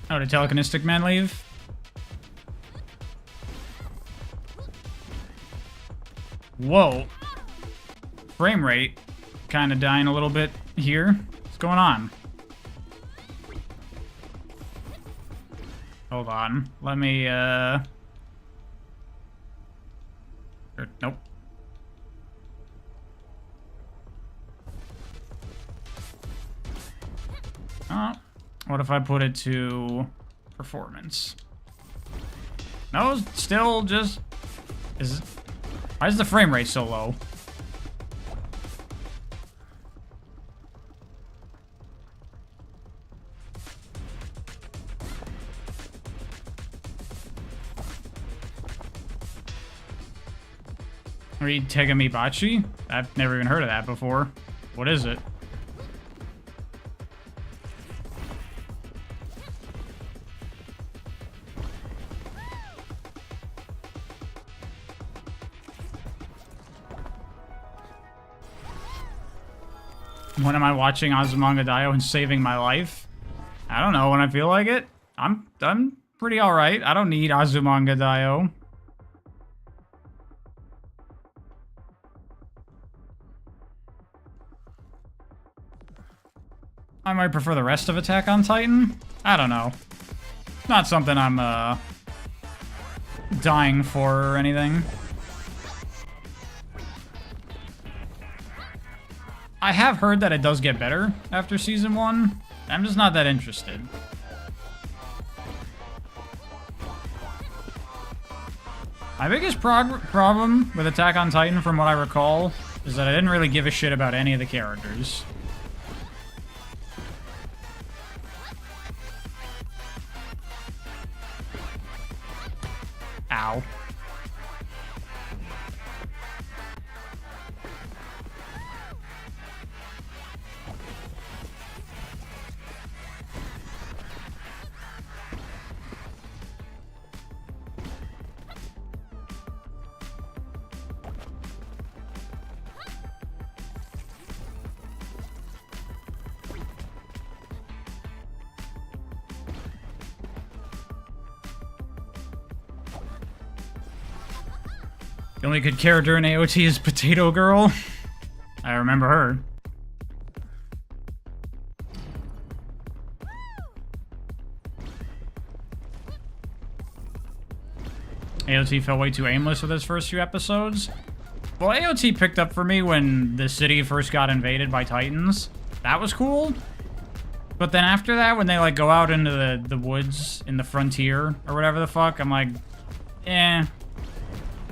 Oh, did Telekinestic Man leave? Whoa. Frame rate kind of dying a little bit here. What's going on? Hold on. Let me, nope. Oh. What if I put it to performance? No, still just... Why is the frame rate so low? Read Tegamibachi? I've never even heard of that before. What is it? When am I watching Azumanga Daioh and saving my life? I don't know, when I feel like it. I'm pretty alright. I don't need Azumanga Daioh. I might prefer the rest of Attack on Titan. I don't know. Not something I'm dying for or anything. I have heard that it does get better after season 1. I'm just not that interested. My biggest problem with Attack on Titan, from what I recall, is that I didn't really give a shit about any of the characters. Ow. The only good character in AOT is Potato Girl. I remember her. AOT felt way too aimless with his first few episodes. Well, AOT picked up for me when the city first got invaded by Titans. That was cool. But then after that, when they like go out into the woods in the frontier or whatever the fuck, I'm like, eh.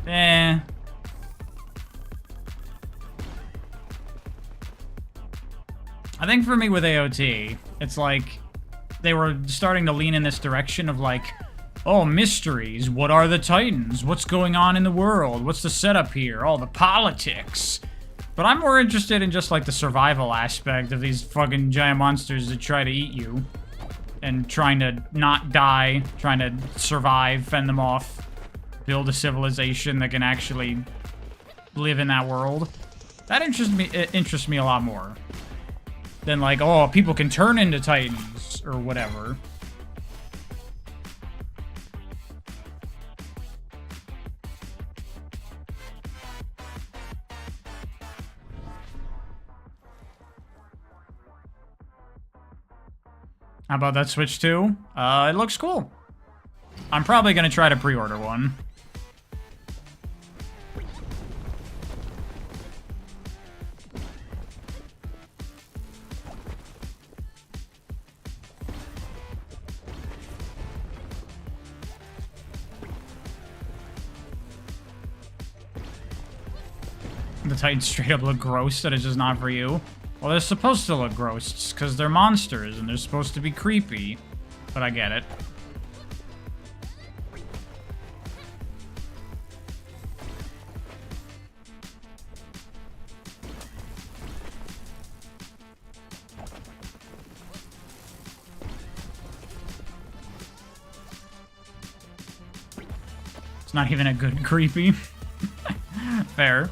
I think for me with AOT, it's like they were starting to lean in this direction of like, oh, mysteries. What are the Titans? What's going on in the world? What's the setup here? All the politics. But I'm more interested in just like the survival aspect of these fucking giant monsters that try to eat you. And trying to not die, trying to survive, fend them off. Build a civilization that can actually live in that world. That interests me a lot more than like, oh, people can turn into Titans or whatever. How about that Switch 2? It looks cool. I'm probably gonna try to pre-order one. The Titans straight up look gross, that it's just not for you. Well, they're supposed to look gross, because they're monsters, and they're supposed to be creepy. But I get it. It's not even a good creepy. Fair.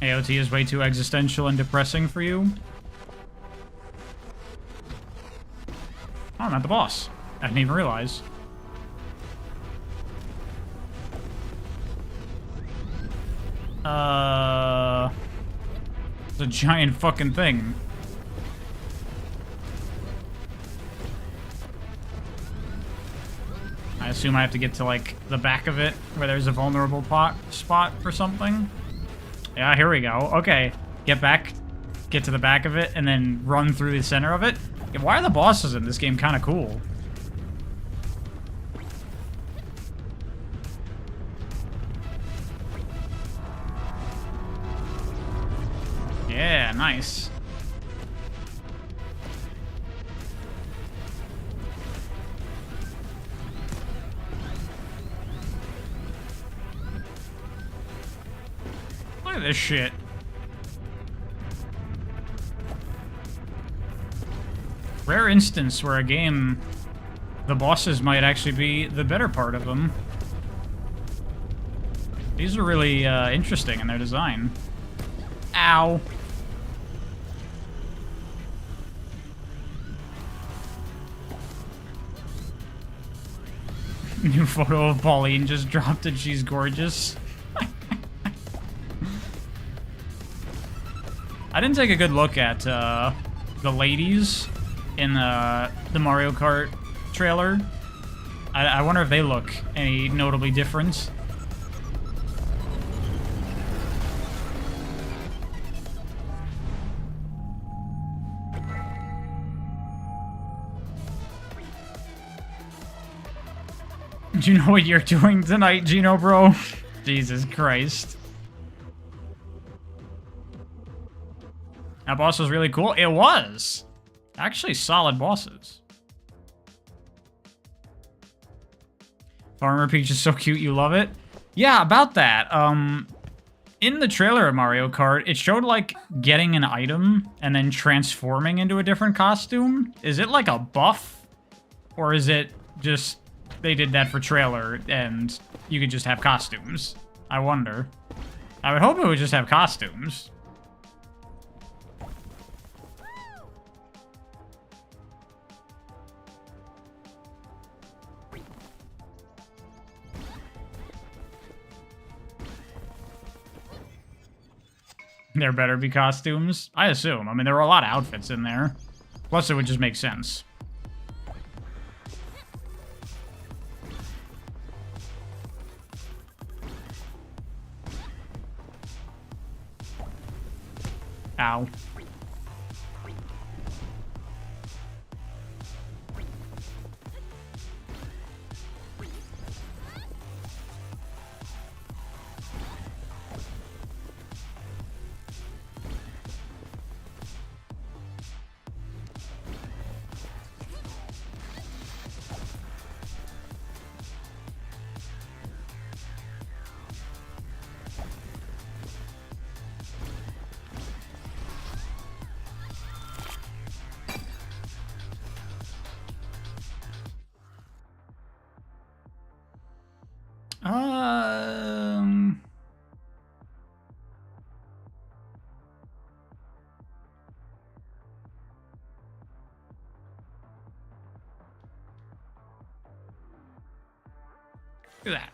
AOT is way too existential and depressing for you. Oh, I'm at the boss. I didn't even realize. It's a giant fucking thing. I assume I have to get to, like, the back of it, where there's a vulnerable spot or something. Yeah, here we go. Okay, get back, get to the back of it, and then run through the center of it. Yeah, why are the bosses in this game kind of cool? Yeah, nice. at this shit. Rare instance where a game, the bosses might actually be the better part of them. These are really interesting in their design. Ow. New photo of Pauline just dropped and she's gorgeous. I didn't take a good look at the ladies in the Mario Kart trailer. I wonder if they look any notably different. Do you know what you're doing tonight, Gino, bro? Jesus Christ. That boss was really cool. It was. Actually, solid bosses. Farmer Peach is so cute, you love it? Yeah, about that. In the trailer of Mario Kart, it showed, like, getting an item and then transforming into a different costume. Is it, like, a buff? Or is it just they did that for trailer and you could just have costumes? I wonder. I would hope it would just have costumes. There better be costumes, I assume. I mean, there were a lot of outfits in there. Plus, it would just make sense. Ow. Look at that.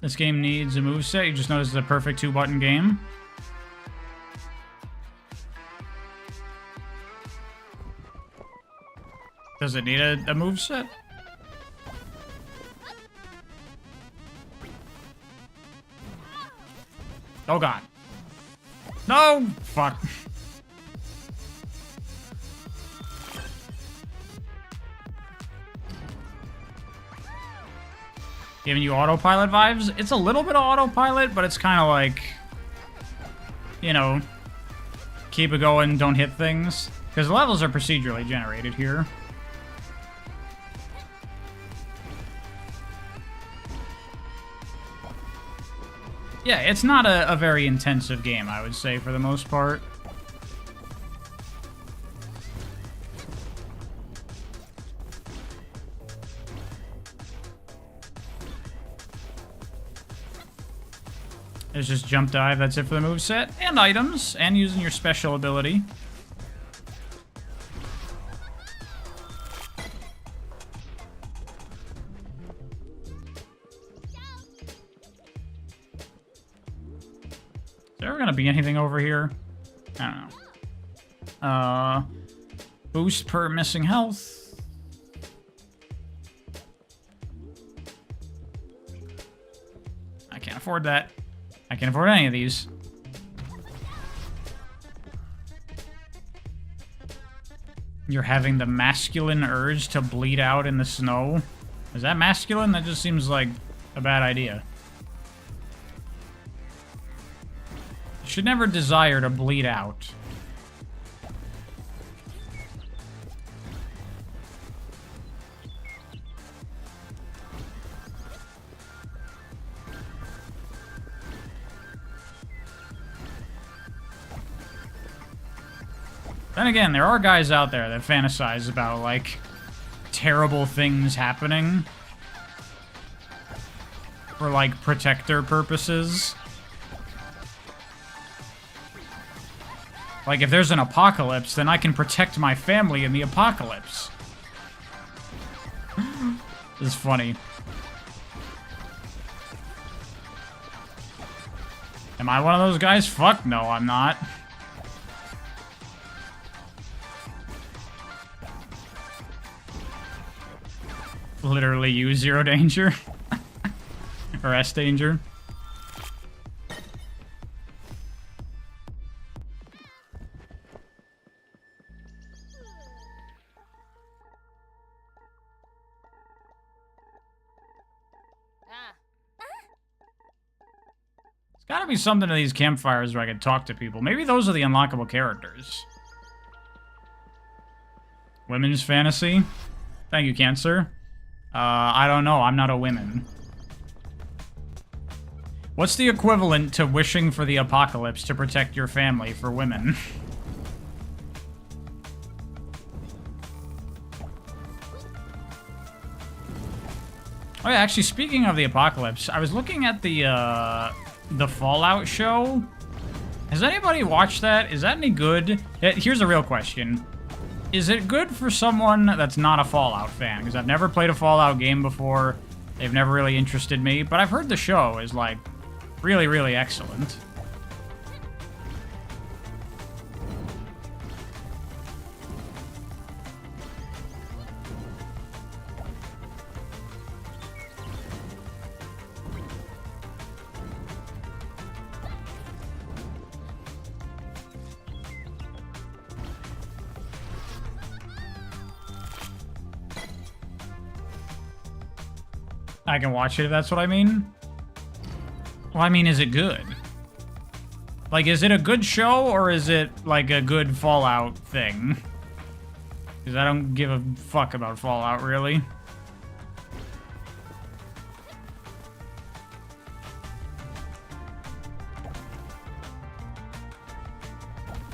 This game needs a moveset. You just noticed it's a perfect 2-button game. Does it need a moveset? Oh god. No! Fuck. Giving you autopilot vibes? It's a little bit of autopilot, but it's kind of like, you know, keep it going, don't hit things. Because the levels are procedurally generated here. Yeah, it's not a very intensive game, I would say, for the most part. There's just jump dive, that's it for the moveset. And items, and using your special ability. Is there gonna be anything over here? I don't know. Boost per missing health. I can't afford that. I can't afford any of these. You're having the masculine urge to bleed out in the snow? Is that masculine? That just seems like a bad idea. You should never desire to bleed out. Then again, there are guys out there that fantasize about, like, terrible things happening for, like, protector purposes. Like, if there's an apocalypse, then I can protect my family in the apocalypse. This is funny. Am I one of those guys? Fuck no, I'm not. Literally use zero danger. Or S danger. There's gotta be something to these campfires where I can talk to people. Maybe those are the unlockable characters. Women's fantasy? Thank you, Cancer. I don't know. I'm not a woman. What's the equivalent to wishing for the apocalypse to protect your family for women? Oh yeah, actually, speaking of the apocalypse, I was looking at the Fallout show. Has anybody watched that? Is that any good? Here's a real question. Is it good for someone that's not a Fallout fan? Because I've never played a Fallout game before. They've never really interested me. But I've heard the show is, like, really, really excellent. I can watch it if that's what I mean. Well, I mean, is it good? Like, is it a good show, or is it, like, a good Fallout thing? Because I don't give a fuck about Fallout, really.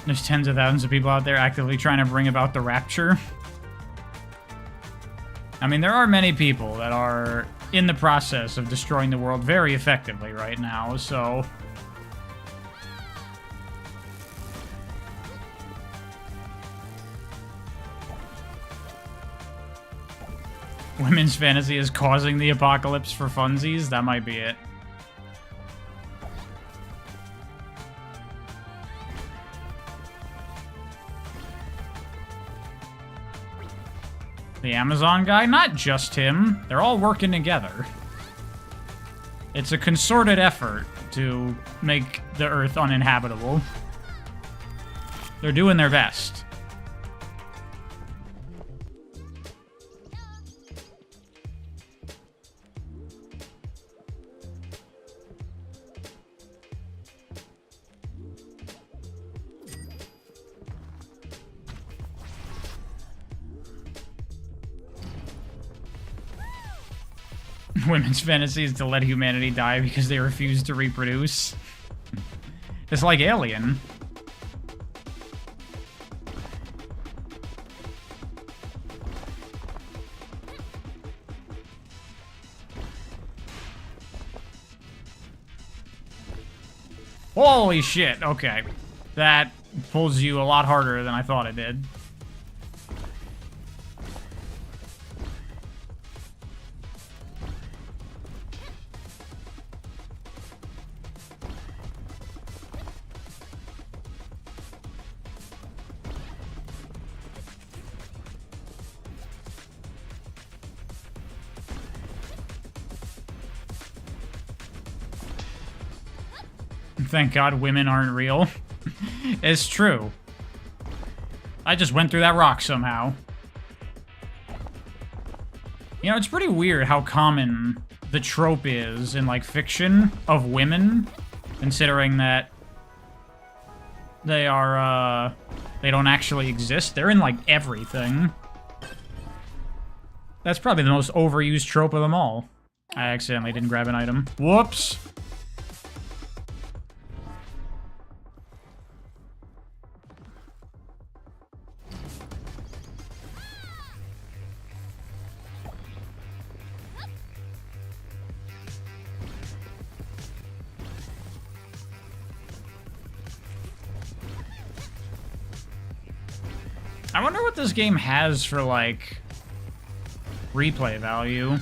There's tens of thousands of people out there actively trying to bring about the rapture. I mean, there are many people that are in the process of destroying the world very effectively right now, so... Women's fantasy is causing the apocalypse for funsies? That might be it. The Amazon guy? Not just him. They're all working together. It's a concerted effort to make the Earth uninhabitable. They're doing their best. Women's fantasy is to let humanity die because they refuse to reproduce. It's like Alien. Holy shit, okay. That pulls you a lot harder than I thought it did. Thank God women aren't real. It's true. I just went through that rock somehow. You know, it's pretty weird how common the trope is in, like, fiction of women, considering that they are, they don't actually exist. They're in, like, everything. That's probably the most overused trope of them all. I accidentally didn't grab an item. Whoops! I wonder what this game has for, like, replay value.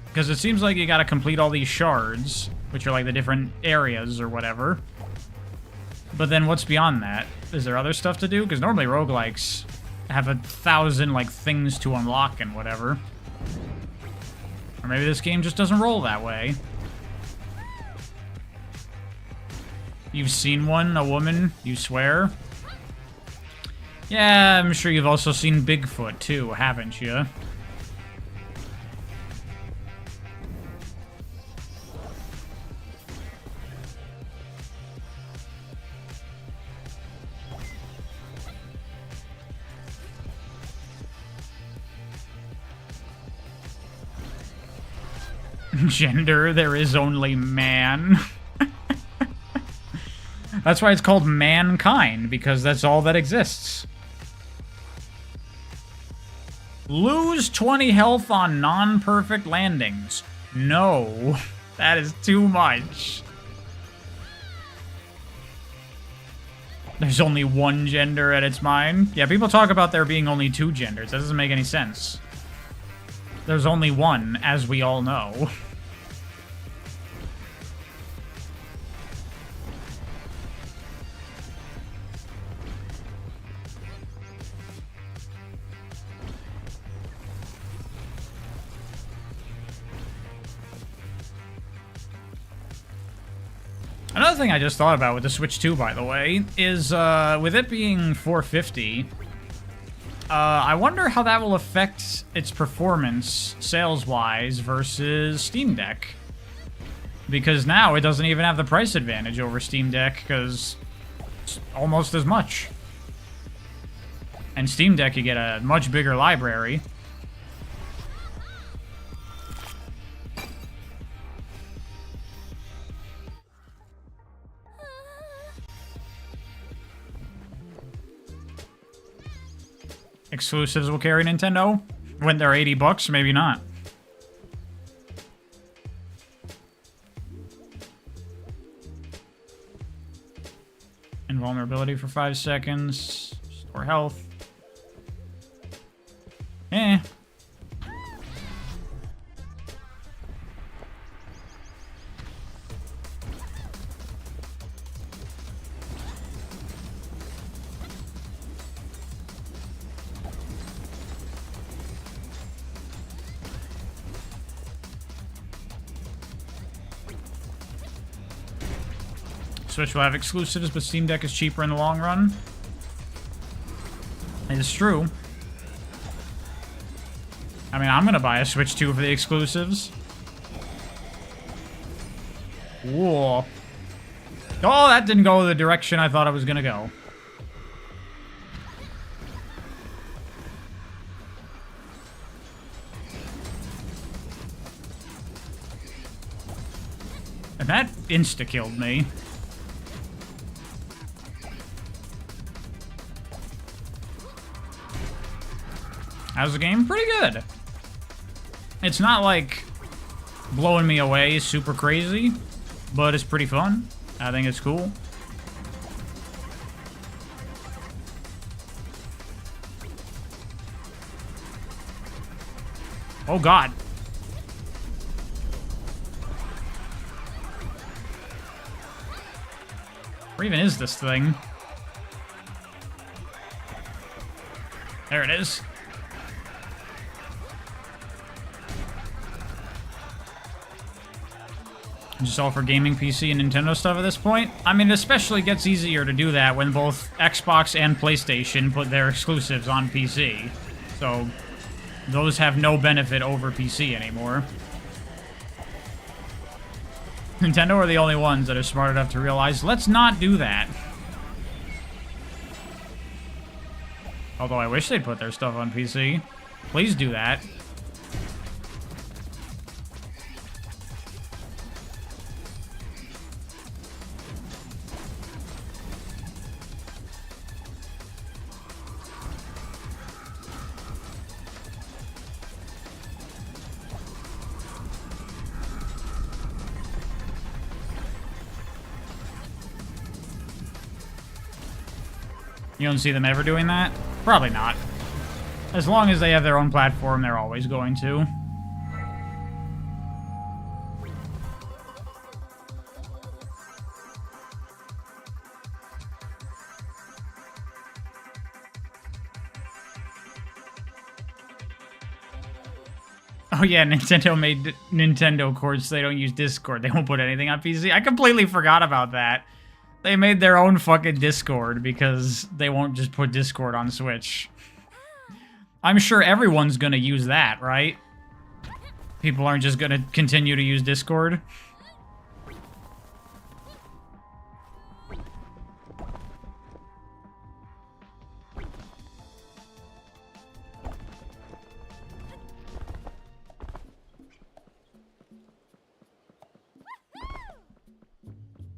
Because it seems like you gotta complete all these shards, which are, like, the different areas or whatever. But then what's beyond that? Is there other stuff to do? Because normally roguelikes have 1,000, like, things to unlock and whatever. Or maybe this game just doesn't roll that way. You've seen one, a woman, you swear? Yeah, I'm sure you've also seen Bigfoot, too, haven't you? Gender, there is only man. That's why it's called mankind, because that's all that exists. Lose 20 health on non-perfect landings. No, that is too much. There's only one gender at its mind. Yeah, people talk about there being only 2 genders. That doesn't make any sense. There's only one, as we all know. Another thing I just thought about with the Switch 2, by the way, is with it being 450, I wonder how that will affect its performance sales-wise versus Steam Deck. Because now it doesn't even have the price advantage over Steam Deck, because it's almost as much. And Steam Deck, you get a much bigger library. Exclusives will carry Nintendo? When they're 80 bucks, maybe not. Invulnerability for 5 seconds. Store health. Eh. Switch will have exclusives, but Steam Deck is cheaper in the long run. It is true. I mean, I'm gonna buy a Switch 2 for the exclusives. Whoa. Oh, that didn't go the direction I thought it was gonna go. And that insta-killed me. How's the game? Pretty good. It's not, like, blowing me away super crazy, but it's pretty fun. I think it's cool. Oh, God. Where even is this thing? There it is. Just all for gaming PC and Nintendo stuff at this point. I mean, it especially gets easier to do that when both Xbox and PlayStation put their exclusives on PC. So, those have no benefit over PC anymore. Nintendo are the only ones that are smart enough to realize, let's not do that. Although I wish they'd put their stuff on PC. Please do that. You don't see them ever doing that? Probably not. As long as they have their own platform, they're always going to. Oh yeah, Nintendo made Nintendo Court so they don't use Discord. They won't put anything on PC. I completely forgot about that. They made their own fucking Discord because they won't just put Discord on Switch. I'm sure everyone's gonna use that, right? People aren't just gonna continue to use Discord.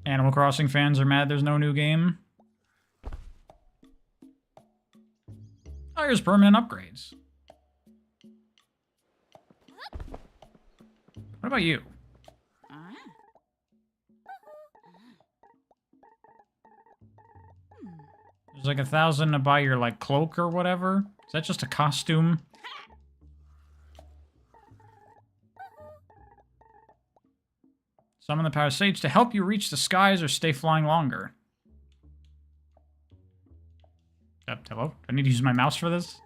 Animal Crossing fans are mad there's no new game. Oh, here's permanent upgrades. What about you? There's like 1,000 to buy your like cloak or whatever. Is that just a costume? Summon the Power Sage to help you reach the skies or stay flying longer. Hello? Do I need to use my mouse for this?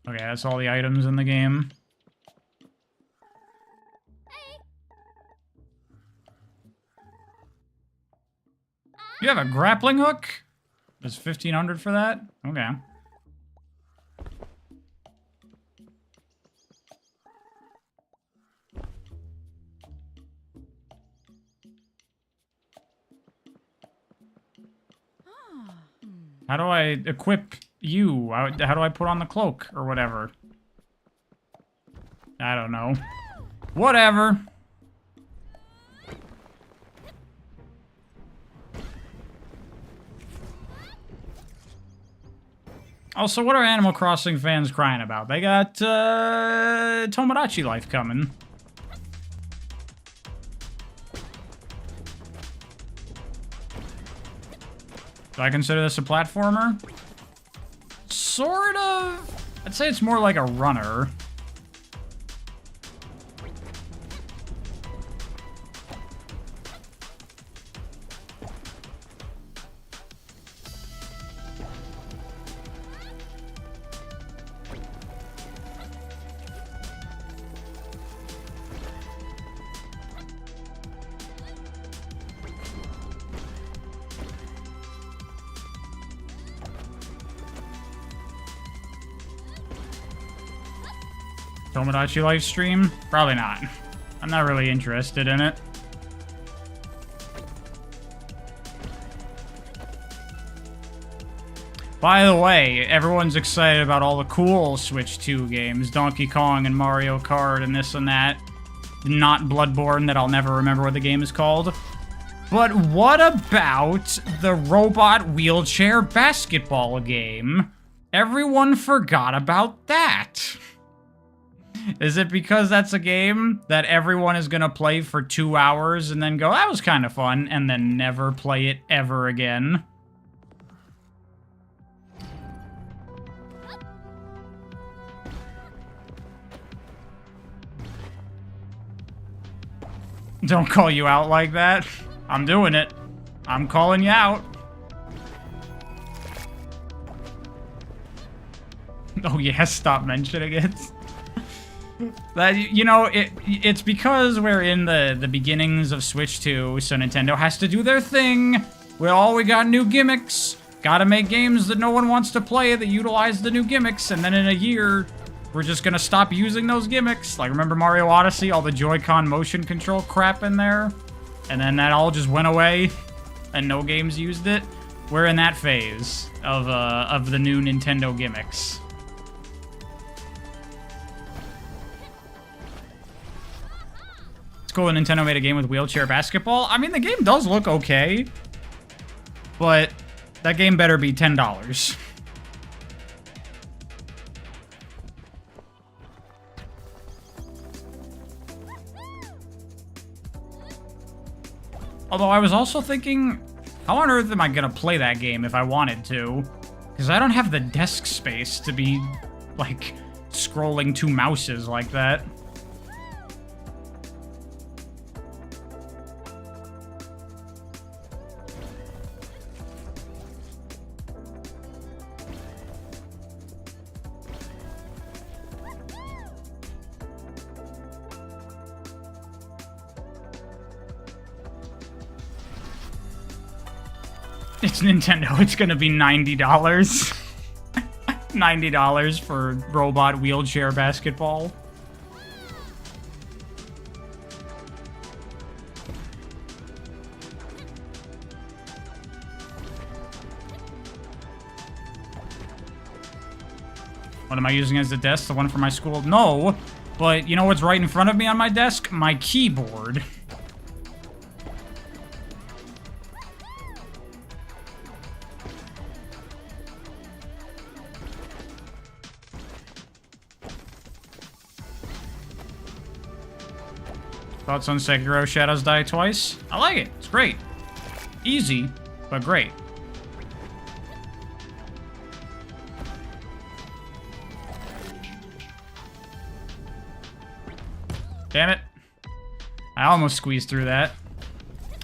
Okay, that's all the items in the game. You have a grappling hook? There's 1,500 for that? Okay. How do I equip you? How do I put on the cloak or whatever? I don't know. Whatever. Also, what are Animal Crossing fans crying about? They got Tomodachi Life coming. Do I consider this a platformer? Sort of. I'd say it's more like a runner. Tomodachi live stream? Probably not. I'm not really interested in it. By the way, everyone's excited about all the cool Switch 2 games. Donkey Kong and Mario Kart and this and that. Not Bloodborne, that I'll never remember what the game is called. But what about the robot wheelchair basketball game? Everyone forgot about that. Is it because that's a game that everyone is going to play for 2 hours and then go, that was kind of fun, and then never play it ever again? Don't call you out like that. I'm doing it. I'm calling you out. Oh yeah, stop mentioning it. That, you know, it's because we're in the beginnings of Switch 2, so Nintendo has to do their thing. We got new gimmicks. Gotta make games that no one wants to play that utilize the new gimmicks, and then in a year, we're just gonna stop using those gimmicks. Like, remember Mario Odyssey? All the Joy-Con motion control crap in there? And then that all just went away, and no games used it? We're in that phase of the new Nintendo gimmicks. It's cool that Nintendo made a game with wheelchair basketball. I mean, the game does look okay, but that game better be $10. Although I was also thinking, how on earth am I gonna play that game if I wanted to? Because I don't have the desk space to be, like, scrolling two mouses like that. It's Nintendo. It's gonna be $90. $90 for robot wheelchair basketball. What am I using as the desk? The one for my school? No, but you know what's right in front of me on my desk? My keyboard. Thoughts on Sekiro Shadows Die Twice? I like it. It's great. Easy, but great. Damn it. I almost squeezed through that.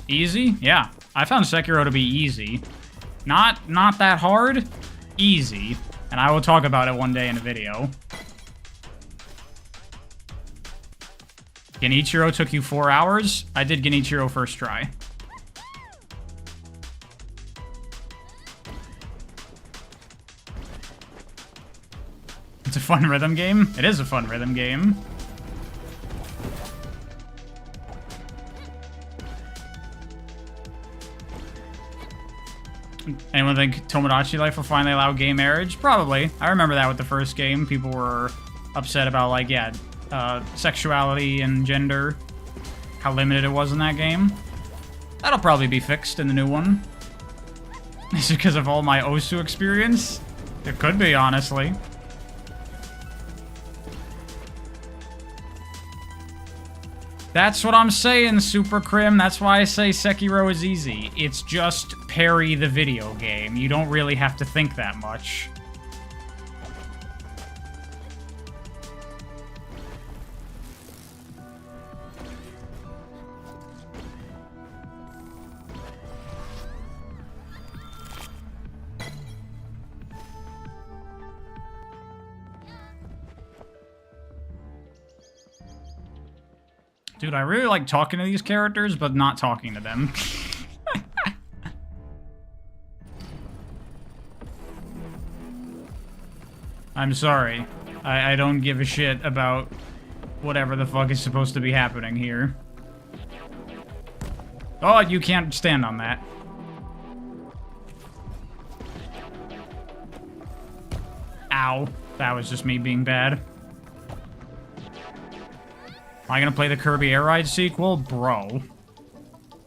Easy? Yeah. I found Sekiro to be easy. Not that hard. Easy. And I will talk about it one day in a video. Genichiro took you 4 hours? I did Genichiro first try. It's a fun rhythm game? It is a fun rhythm game. Anyone think Tomodachi Life will finally allow gay marriage? Probably. I remember that with the first game. People were upset about, like, yeah, sexuality and gender, how limited it was in that game. That'll probably be fixed in the new one. Is it because of all my Osu experience? It could be, honestly. That's what I'm saying, Super Crim. That's why I say Sekiro is easy. It's just parry the video game. You don't really have to think that much. Dude, I really like talking to these characters, but not talking to them. I'm sorry. I don't give a shit about whatever the fuck is supposed to be happening here. Oh, you can't stand on that. Ow. That was just me being bad. Am I gonna play the Kirby Air Ride sequel? Bro.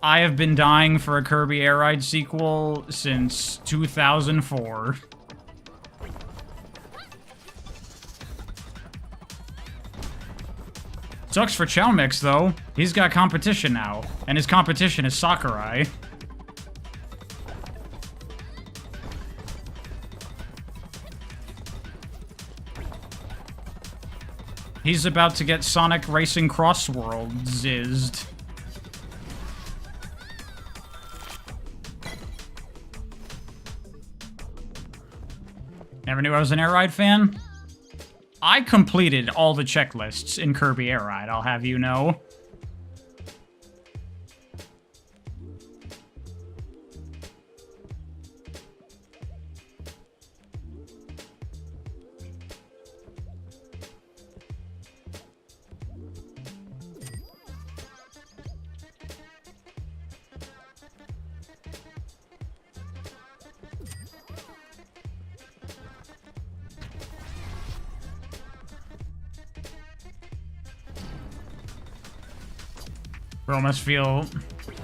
I have been dying for a Kirby Air Ride sequel since 2004. Sucks for Chow Mix, though. He's got competition now, and his competition is Sakurai. He's about to get Sonic Racing Cross Worlds-izzed. Never knew I was an Air Ride fan? I completed all the checklists in Kirby Air Ride, I'll have you know. Bro must feel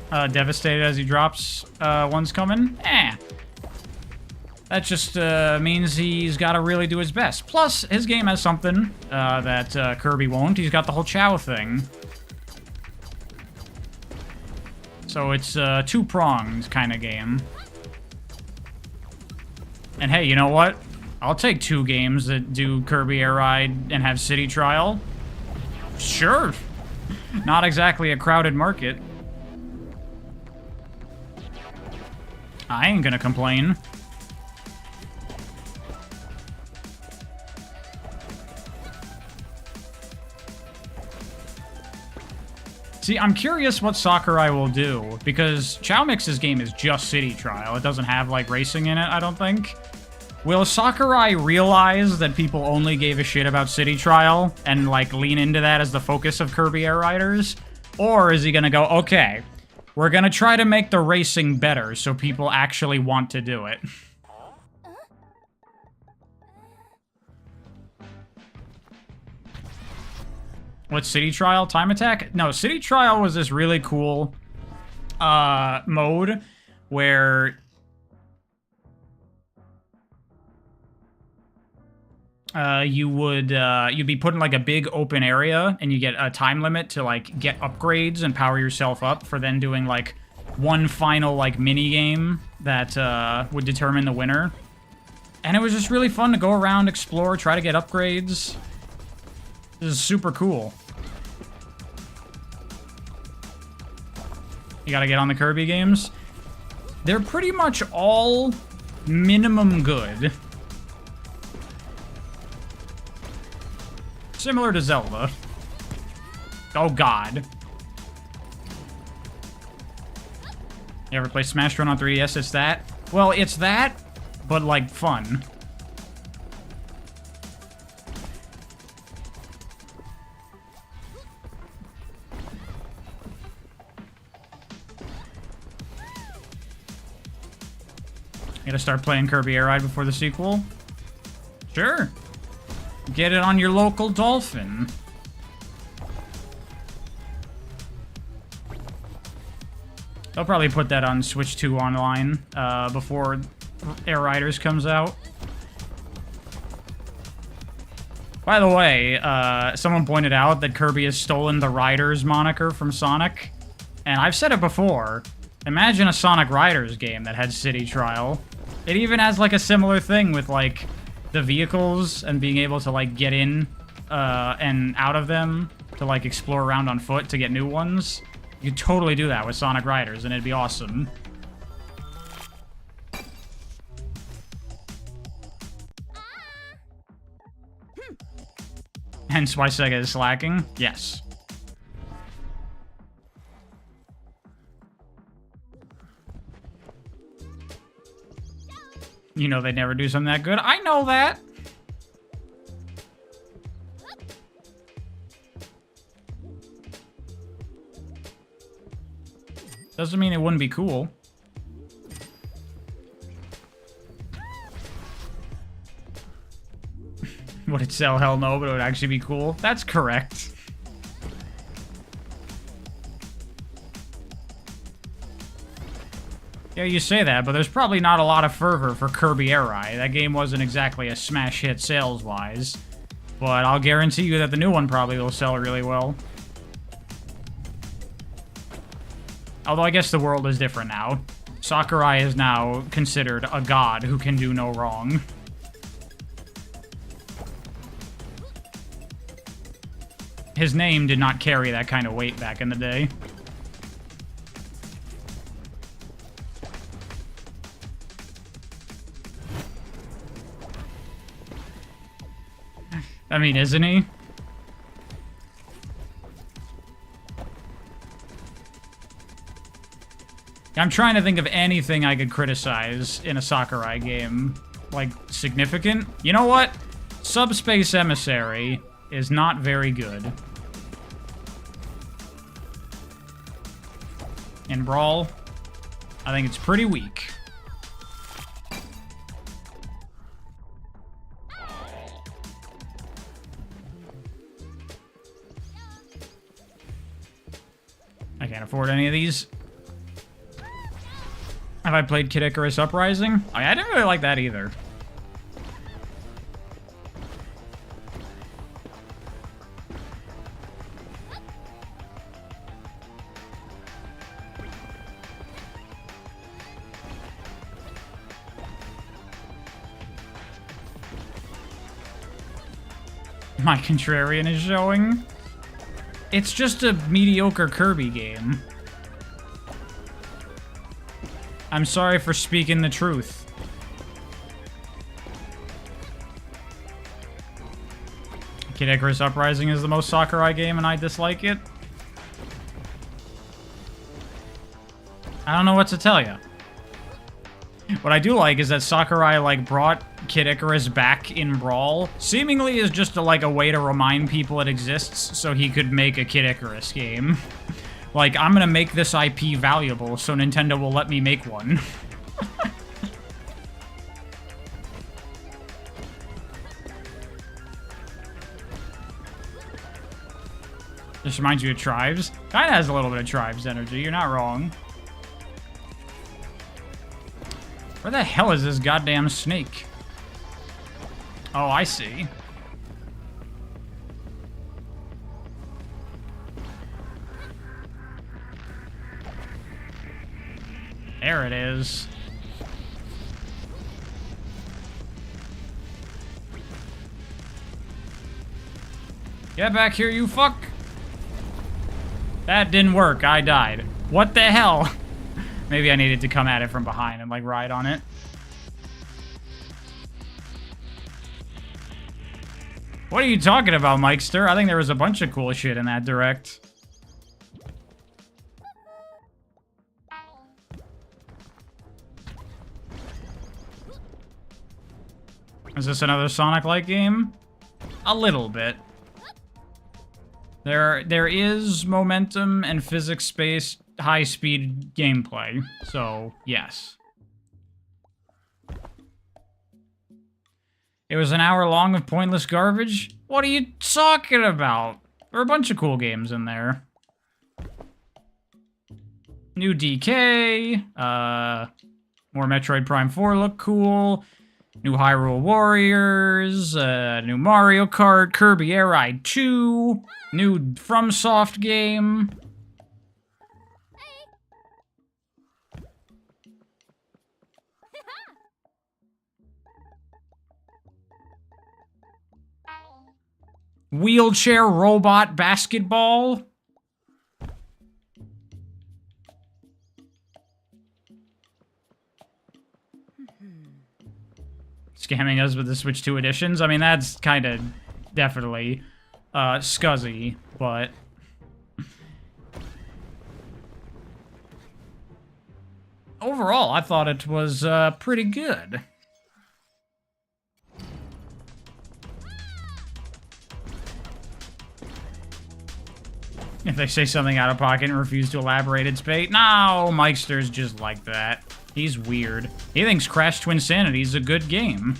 devastated as he drops one's coming. That just means he's got to really do his best. Plus, his game has something that Kirby won't. He's got the whole Chow thing. So it's a two-pronged kind of game. And hey, you know what? I'll take 2 games that do Kirby Air Ride and have City Trial. Sure. Not exactly a crowded market. I ain't gonna complain. See, I'm curious what Sakurai will do, because Chow Mix's game is just City Trial. It doesn't have, like, racing in it, I don't think. Will Sakurai realize that people only gave a shit about City Trial and, like, lean into that as the focus of Kirby Air Riders? Or is he gonna go, okay, we're gonna try to make the racing better so people actually want to do it? What's City Trial? Time Attack? No, City Trial was this really cool mode where you'd be put in like a big open area and you get a time limit to like get upgrades and power yourself up for then doing like one final like mini game that would determine the winner. And it was just really fun to go around, explore, try to get upgrades. This is super cool. You gotta get on the Kirby games. They're pretty much all minimum good. Similar to Zelda. Oh god. You ever play Smash Run on 3DS? It's that? Well, it's that, but like fun. You gotta start playing Kirby Air Ride before the sequel? Sure. Get it on your local Dolphin. They'll probably put that on Switch 2 online before Air Riders comes out. By the way, someone pointed out that Kirby has stolen the Riders moniker from Sonic. And I've said it before. Imagine a Sonic Riders game that had City Trial. It even has, like, a similar thing with, like, the vehicles and being able to, like, get in and out of them to, like, explore around on foot to get new ones. You could totally do that with Sonic Riders, and it'd be awesome. Hence why Sega is slacking? Yes. You know they'd never do something that good. I know that! Doesn't mean it wouldn't be cool. Would it sell? Hell no, but it would actually be cool. That's correct. Yeah, you say that, but there's probably not a lot of fervor for Kirby Air Ride. That game wasn't exactly a smash hit sales-wise. But I'll guarantee you that the new one probably will sell really well. Although I guess the world is different now. Sakurai is now considered a god who can do no wrong. His name did not carry that kind of weight back in the day. I mean, isn't he? I'm trying to think of anything I could criticize in a Sakurai game. Like, significant? You know what? Subspace Emissary is not very good. In Brawl, I think it's pretty weak. I can't afford any of these. Have I played Kid Icarus Uprising? I didn't really like that either. My contrarian is showing. It's just a mediocre Kirby game. I'm sorry for speaking the truth. Kid Icarus Uprising is the most Sakurai game and I dislike it. I don't know what to tell you. What I do like is that Sakurai, like, brought Kid Icarus back in Brawl, seemingly is just a way to remind people it exists so he could make a Kid Icarus game. Like, I'm gonna make this IP valuable so Nintendo will let me make one. This reminds you of Tribes. Kinda has a little bit of Tribes energy, you're not wrong. Where the hell is this goddamn snake? Oh, I see. There it is. Get back here, you fuck! That didn't work, I died. What the hell? Maybe I needed to come at it from behind and, like, ride on it. What are you talking about, Mikester? I think there was a bunch of cool shit in that direct. Is this another Sonic-like game? A little bit. There is momentum and physics-based high-speed gameplay, so yes. It was an hour long of pointless garbage? What are you talking about? There are a bunch of cool games in there. New DK, more Metroid Prime 4 look cool, new Hyrule Warriors, new Mario Kart, Kirby Air Ride 2, new FromSoft game. Wheelchair robot basketball. Scamming us with the Switch 2 editions. I mean, that's kind of definitely scuzzy, but overall, I thought it was pretty good. If they say something out of pocket and refuse to elaborate, it's bait. No, Mikester's just like that. He's weird. He thinks Crash Twinsanity is a good game.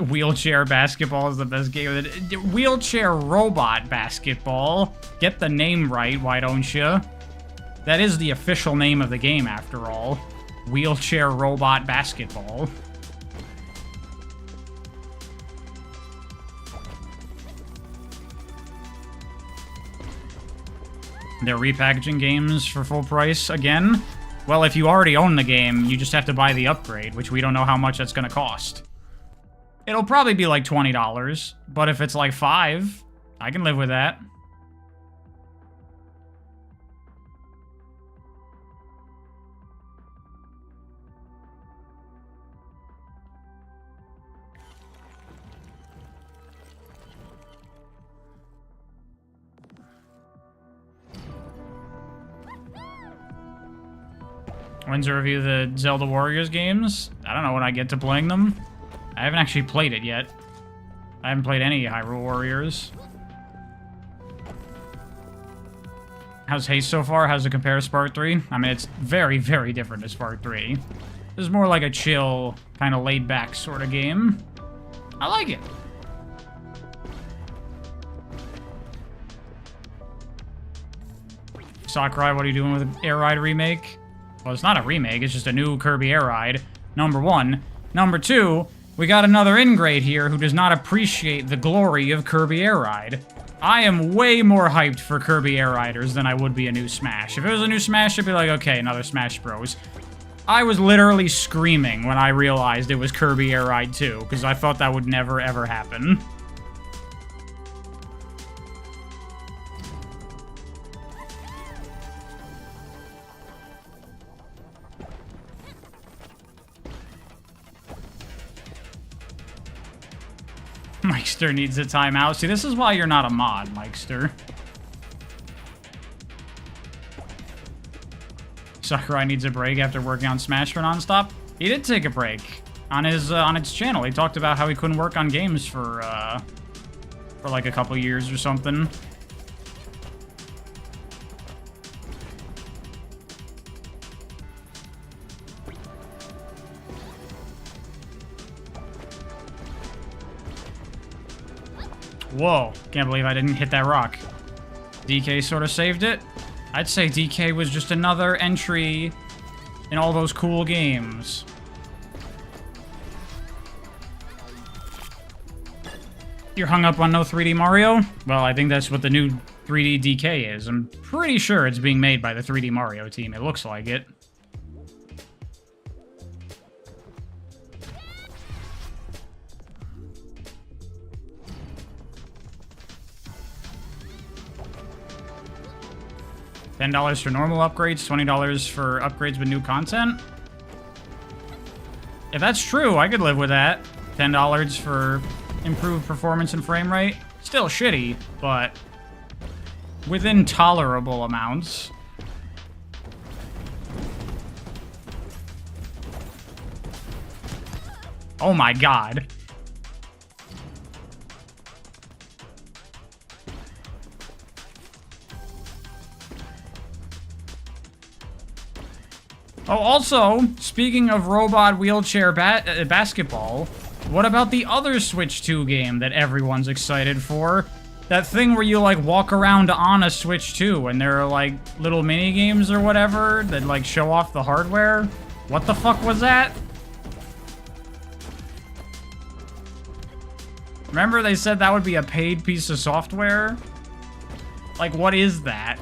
Wheelchair basketball is the best game. Wheelchair robot basketball. Get the name right, why don't you? That is the official name of the game, after all. Wheelchair robot basketball. They're repackaging games for full price again? Well, if you already own the game, you just have to buy the upgrade, which we don't know how much that's gonna cost. It'll probably be like $20, but if it's like $5, I can live with that. When's the review of the Zelda Warriors games? I don't know when I get to playing them. I haven't actually played it yet. I haven't played any Hyrule Warriors. How's Haste so far? How's it compare to Spark 3? I mean, it's very, very different to Spark 3. This is more like a chill, kind of laid-back sort of game. I like it. Sakurai, what are you doing with the Air Ride remake? Well, it's not a remake, it's just a new Kirby Air Ride, number one. Number two, we got another ingrate here who does not appreciate the glory of Kirby Air Ride. I am way more hyped for Kirby Air Riders than I would be a new Smash. If it was a new Smash, I'd be like, okay, another Smash Bros. I was literally screaming when I realized it was Kirby Air Ride 2, because I thought that would never, ever happen. Mikester needs a timeout. See, this is why you're not a mod, Mikester. Sakurai needs a break after working on Smash for nonstop. He did take a break on his channel. He talked about how he couldn't work on games for like a couple years or something. Whoa, can't believe I didn't hit that rock. DK sort of saved it. I'd say DK was just another entry in all those cool games. You're hung up on no 3D Mario? Well, I think that's what the new 3D DK is. I'm pretty sure it's being made by the 3D Mario team. It looks like it. $10 for normal upgrades, $20 for upgrades with new content. If that's true, I could live with that. $10 for improved performance and frame rate. Still shitty, but within tolerable amounts. Oh my god. Oh, also, speaking of robot wheelchair basketball, what about the other Switch 2 game that everyone's excited for? That thing where you, like, walk around on a Switch 2 and there are, like, little mini-games or whatever that, like, show off the hardware? What the fuck was that? Remember they said that would be a paid piece of software? Like, what is that?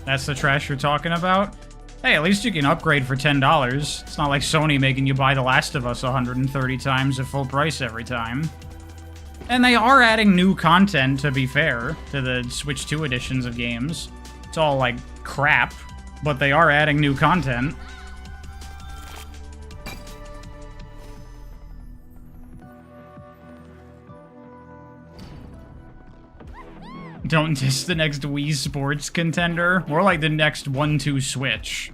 That's the trash you're talking about? Hey, at least you can upgrade for $10. It's not like Sony making you buy The Last of Us 130 times at full price every time. And they are adding new content, to be fair, to the Switch 2 editions of games. It's all, like, crap, but they are adding new content. Don't diss the next Wii Sports contender. More like the next 1-2 Switch.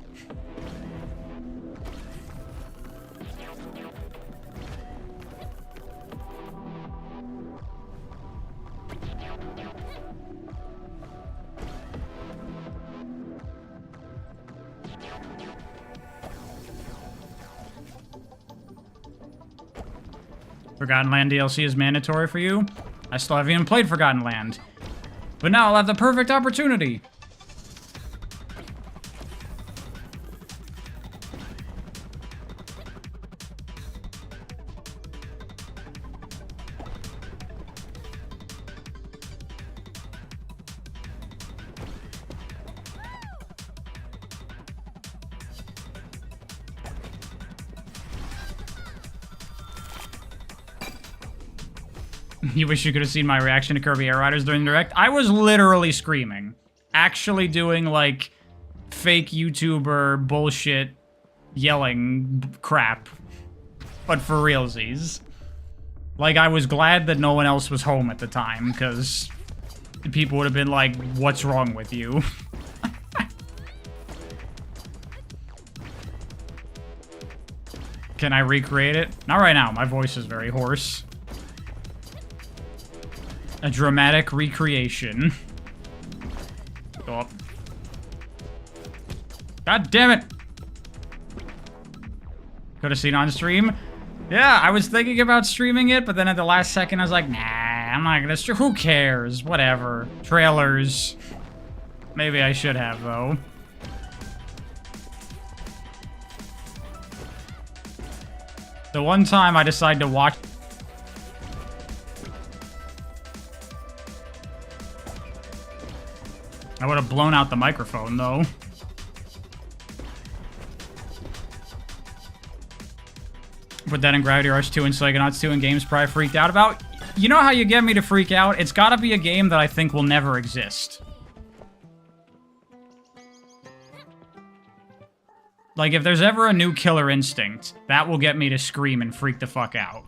Forgotten Land DLC is mandatory for you? I still haven't even played Forgotten Land. But now I'll have the perfect opportunity. You wish you could have seen my reaction to Kirby Air Riders during the Direct? I was literally screaming. Actually doing, like, fake YouTuber bullshit yelling crap. But for realsies. Like, I was glad that no one else was home at the time, because people would have been like, what's wrong with you? Can I recreate it? Not right now. My voice is very hoarse. A dramatic recreation. Go up. God damn it! Could have seen on stream. Yeah, I was thinking about streaming it, but then at the last second I was like, nah, I'm not gonna stream. Who cares? Whatever. Trailers. Maybe I should have, though. The one time I decided to watch... would have blown out the microphone, though. Put that in Gravity Rush 2 and Psychonauts 2 and games probably freaked out about. You know how you get me to freak out? It's gotta be a game that I think will never exist. Like, if there's ever a new Killer Instinct, that will get me to scream and freak the fuck out.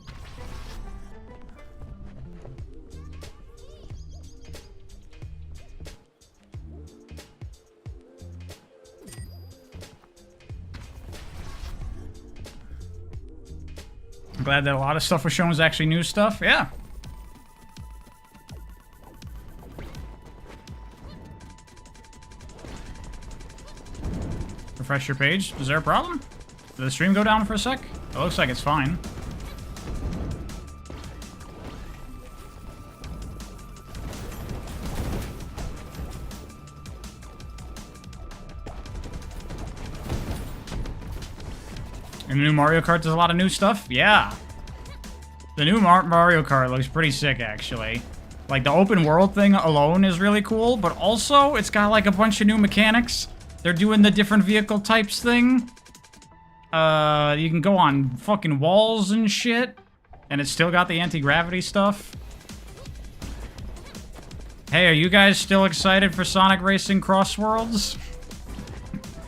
I'm glad that a lot of stuff was shown was actually new stuff. Yeah. Refresh your page. Is there a problem? Did the stream go down for a sec? It looks like it's fine. And the new Mario Kart does a lot of new stuff? Yeah. The new Mario Kart looks pretty sick, actually. Like, the open world thing alone is really cool, but also, it's got, like, a bunch of new mechanics. They're doing the different vehicle types thing. You can go on fucking walls and shit. And it's still got the anti-gravity stuff. Hey, are you guys still excited for Sonic Racing Cross Worlds?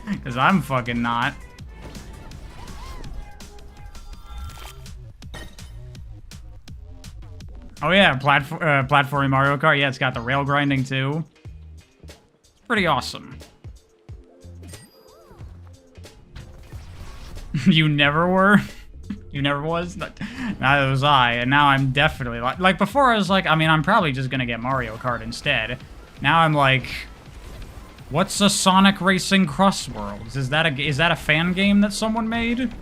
Because I'm fucking not. Oh yeah, platforming Mario Kart. Yeah, it's got the rail grinding too. It's pretty awesome. You never were? You never was? Neither was I, and now I'm definitely like before I was like, I mean, I'm probably just gonna get Mario Kart instead. Now I'm like, what's a Sonic Racing Cross Worlds? Is that a fan game that someone made?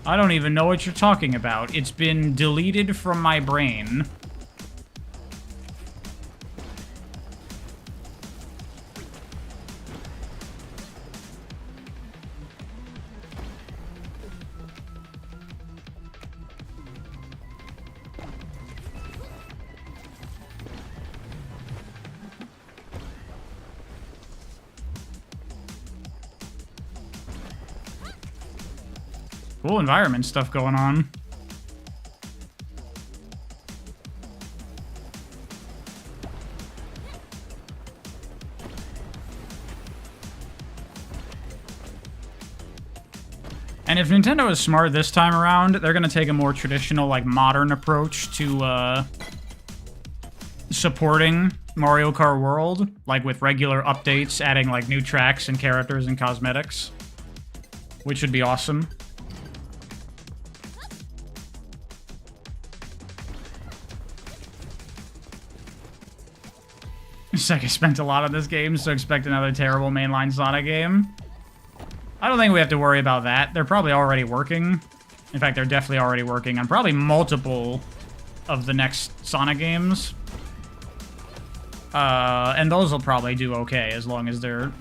I don't even know what you're talking about. It's been deleted from my brain. Cool environment stuff going on. And if Nintendo is smart this time around, they're gonna take a more traditional, like, modern approach to, supporting Mario Kart World, like with regular updates, adding, like, new tracks and characters and cosmetics, which would be awesome. Sega spent a lot on this game, so expect another terrible mainline Sonic game. I don't think we have to worry about that. They're probably already working. In fact, they're definitely already working on probably multiple of the next Sonic games. And those will probably do okay, as long as they're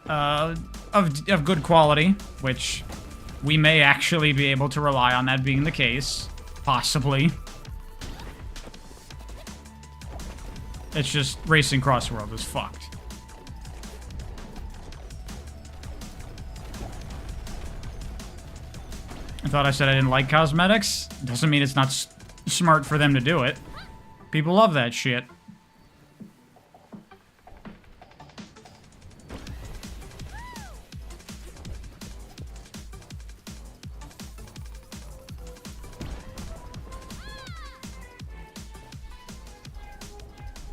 of good quality, which we may actually be able to rely on that being the case. Possibly. It's just Racing Cross World is fucked. I thought I said I didn't like cosmetics. Doesn't mean it's not smart for them to do it. People love that shit.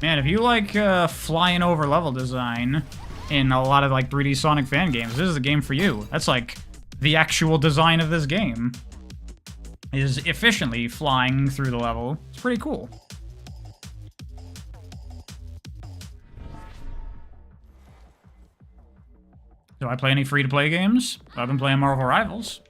Man, if you like flying over level design in a lot of like 3D Sonic fan games, this is the game for you. That's like the actual design of this game. Is efficiently flying through the level. It's pretty cool. Do I play any free-to-play games? I've been playing Marvel Rivals.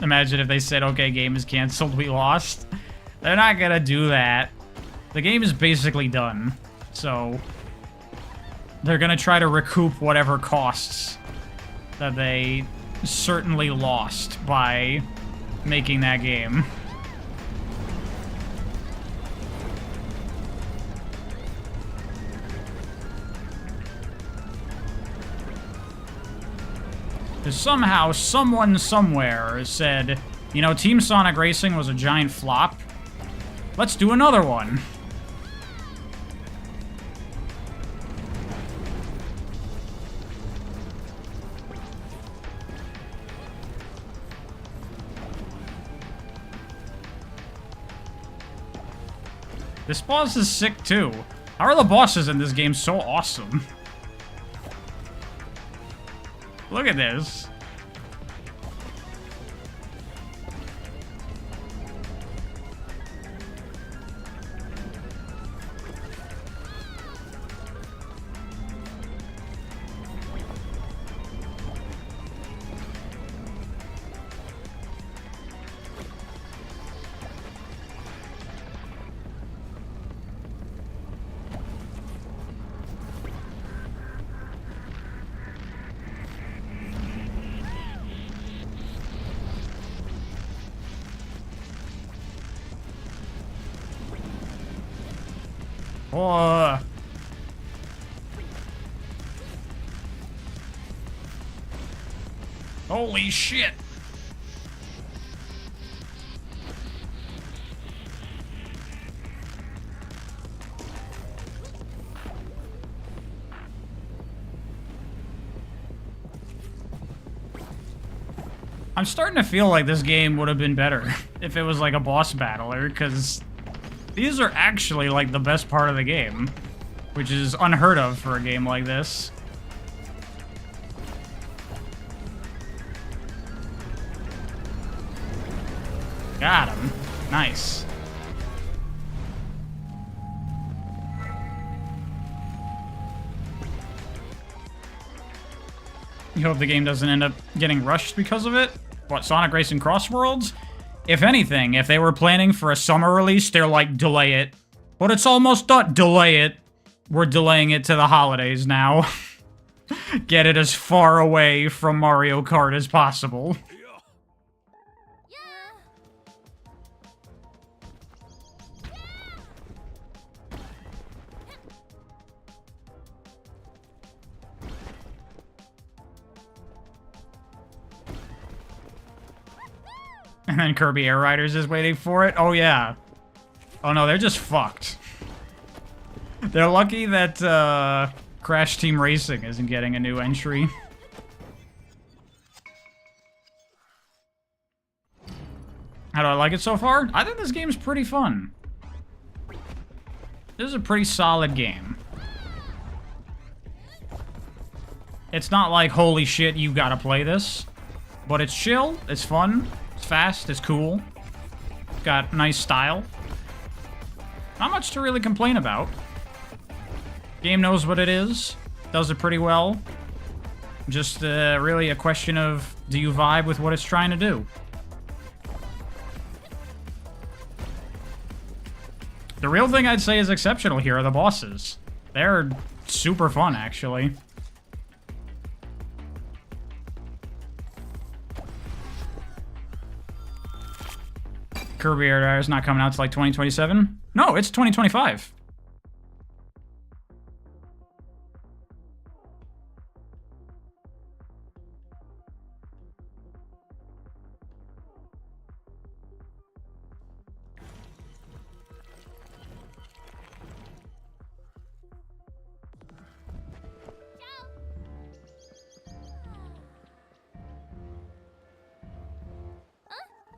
Imagine if they said, okay, game is canceled, we lost. They're not gonna do that. The game is basically done. So, they're gonna try to recoup whatever costs that they certainly lost by making that game. Because somehow, someone somewhere said, you know, Team Sonic Racing was a giant flop. Let's do another one. This boss is sick too. How are the bosses in this game so awesome? Look at this. Oh. Holy shit. I'm starting to feel like this game would have been better if it was like a boss battler, because these are actually, like, the best part of the game, which is unheard of for a game like this. Got him. Nice. You hope the game doesn't end up getting rushed because of it? What, Sonic Racing Cross Worlds? If anything, if they were planning for a summer release, they're like, delay it. But it's almost done. Delay it. We're delaying it to the holidays now. Get it as far away from Mario Kart as possible. And then Kirby Air Riders is waiting for it? Oh, yeah. Oh, no, they're just fucked. They're lucky that Crash Team Racing isn't getting a new entry. How do I like it so far? I think this game's pretty fun. This is a pretty solid game. It's not like, holy shit, you gotta play this. But it's chill, it's fun. It's fast, it's cool. Got nice style. Not much to really complain about. Game knows what it is. Does it pretty well. Just really a question of, do you vibe with what it's trying to do? The real thing I'd say is exceptional here are the bosses. They're super fun, actually. Kirby Air Riders not coming out till like 2027? No, it's 2025.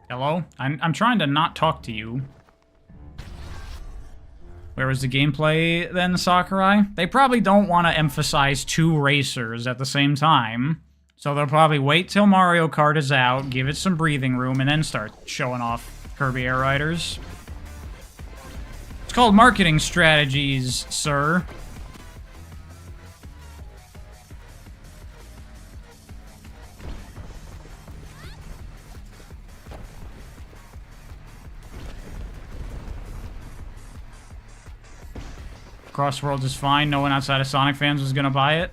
Hello? I'm trying to not talk to you. Where was the gameplay then, Sakurai? They probably don't want to emphasize two racers at the same time. So they'll probably wait till Mario Kart is out, give it some breathing room, and then start showing off Kirby Air Riders. It's called marketing strategies, sir. Crossworlds is fine. No one outside of Sonic fans was gonna buy it.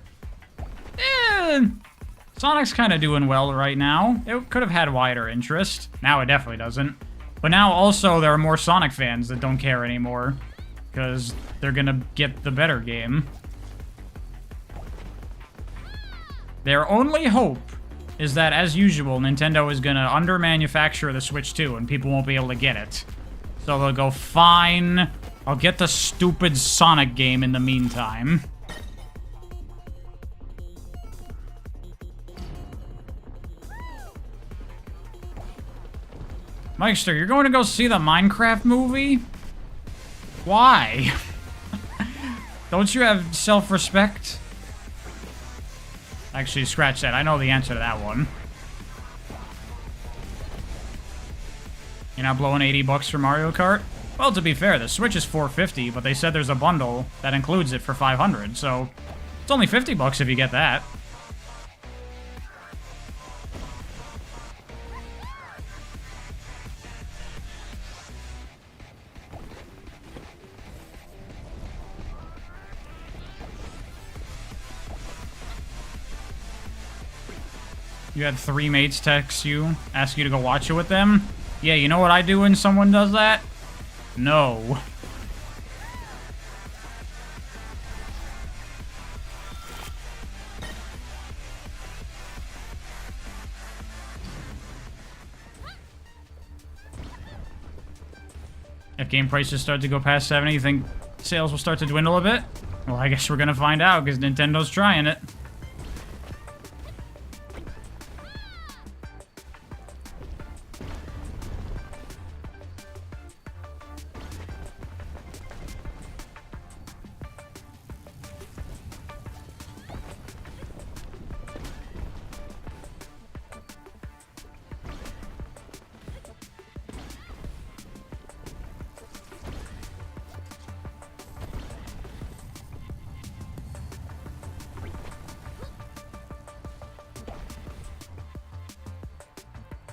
Sonic's kind of doing well right now. It could have had wider interest. Now it definitely doesn't. But now also there are more Sonic fans that don't care anymore. Because they're gonna get the better game. Their only hope is that, as usual, Nintendo is gonna under-manufacture the Switch 2 and people won't be able to get it. So they'll go, fine, I'll get the stupid Sonic game in the meantime. Meister, you're going to go see the Minecraft movie? Why? Don't you have self-respect? Actually, scratch that. I know the answer to that one. You're not blowing 80 bucks for Mario Kart? Well, to be fair, the Switch is $450, but they said there's a bundle that includes it for $500, so it's only 50 bucks if you get that. You had 3 mates text you, ask you to go watch it with them? Yeah, you know what I do when someone does that? No. If game prices start to go past 70, you think sales will start to dwindle a bit? Well, I guess we're gonna find out, because Nintendo's trying it.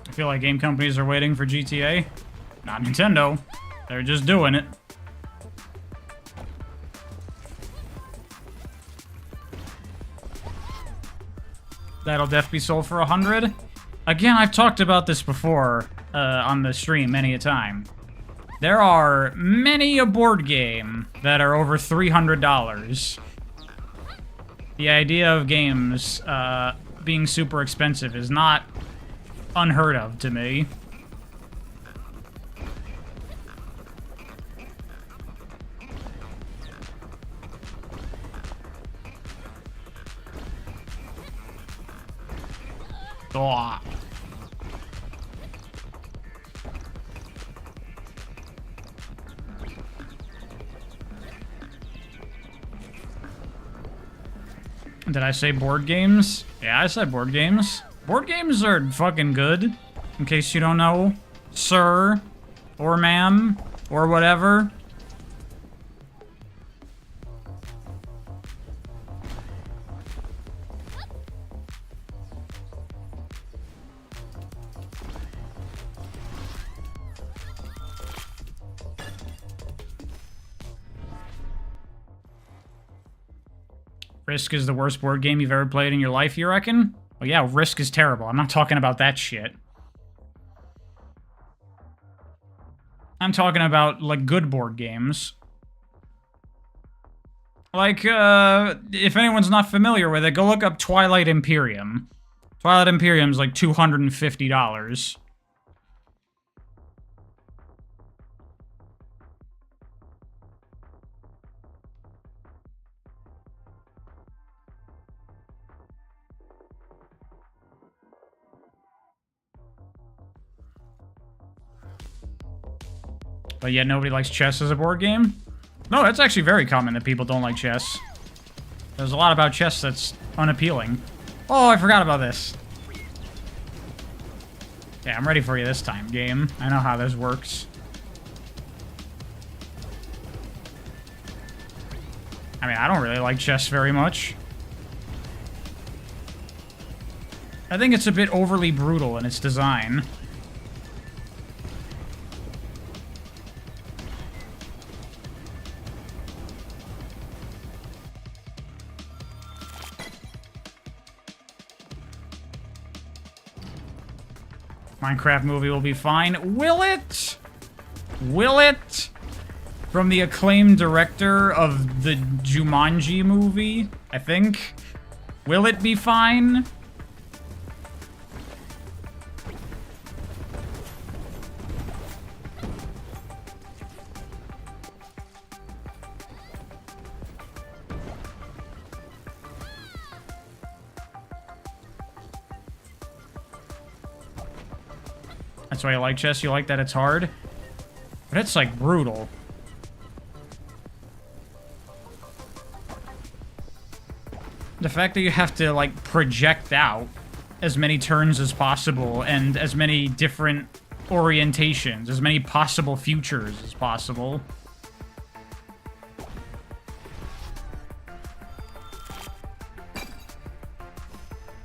I feel like game companies are waiting for GTA. Not Nintendo. They're just doing it. That'll def be sold for 100. Again, I've talked about this before on the stream many a time. There are many a board game that are over $300. The idea of games being super expensive is not unheard of to me. Oh. Did I say board games? Yeah, I said board games. Board games are fucking good, in case you don't know, sir, or ma'am, or whatever. Risk is the worst board game you've ever played in your life, you reckon? Well, yeah, Risk is terrible. I'm not talking about that shit. I'm talking about, like, good board games. Like, if anyone's not familiar with it, go look up Twilight Imperium. Twilight Imperium's like $250. But yet nobody likes chess as a board game? No, that's actually very common that people don't like chess. There's a lot about chess that's unappealing. Oh, I forgot about this. Yeah, I'm ready for you this time, game. I know how this works. I mean, I don't really like chess very much. I think it's a bit overly brutal in its design. Minecraft movie will be fine. Will it? Will it? From the acclaimed director of the Jumanji movie, I think. Will it be fine? That's why you like chess? You like that it's hard? But it's, like, brutal. The fact that you have to, like, project out as many turns as possible and as many different orientations, as many possible futures as possible.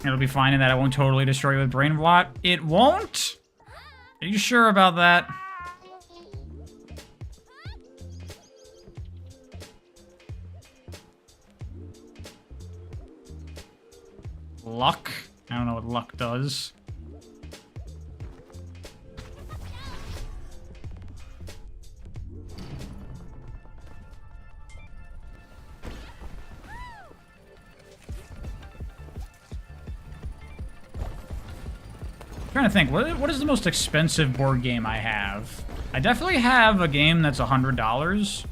It'll be fine in that I won't totally destroy you with brain rot. It won't? Are you sure about that? Luck? I don't know what luck does. I'm trying to think, what is the most expensive board game I have? I definitely have a game that's $100.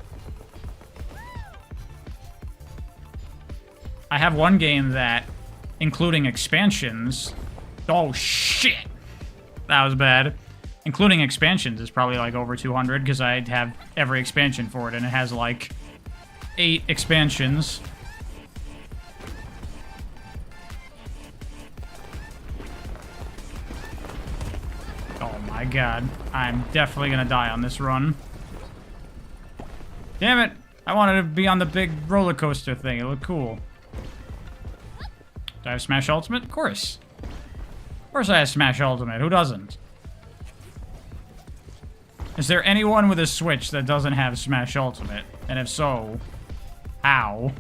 I have one game that, including expansions... Oh, shit! That was bad. Including expansions is probably like over 200 because I have every expansion for it, and it has like 8 expansions. Oh my god. I'm definitely gonna die on this run. Damn it! I wanted to be on the big roller coaster thing. It looked cool. Do I have Smash Ultimate? Of course. Of course I have Smash Ultimate. Who doesn't? Is there anyone with a Switch that doesn't have Smash Ultimate? And if so, how?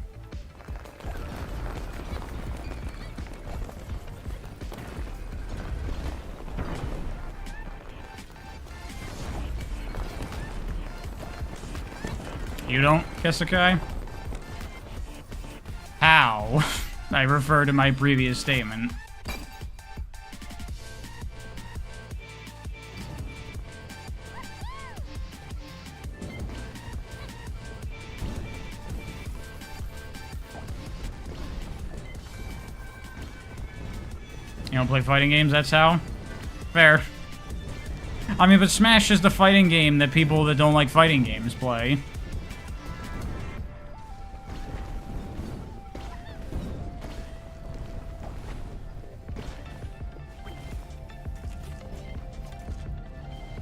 You don't, Kesukai? How? I refer to my previous statement. You don't play fighting games, that's how? Fair. I mean, but Smash is the fighting game that people that don't like fighting games play.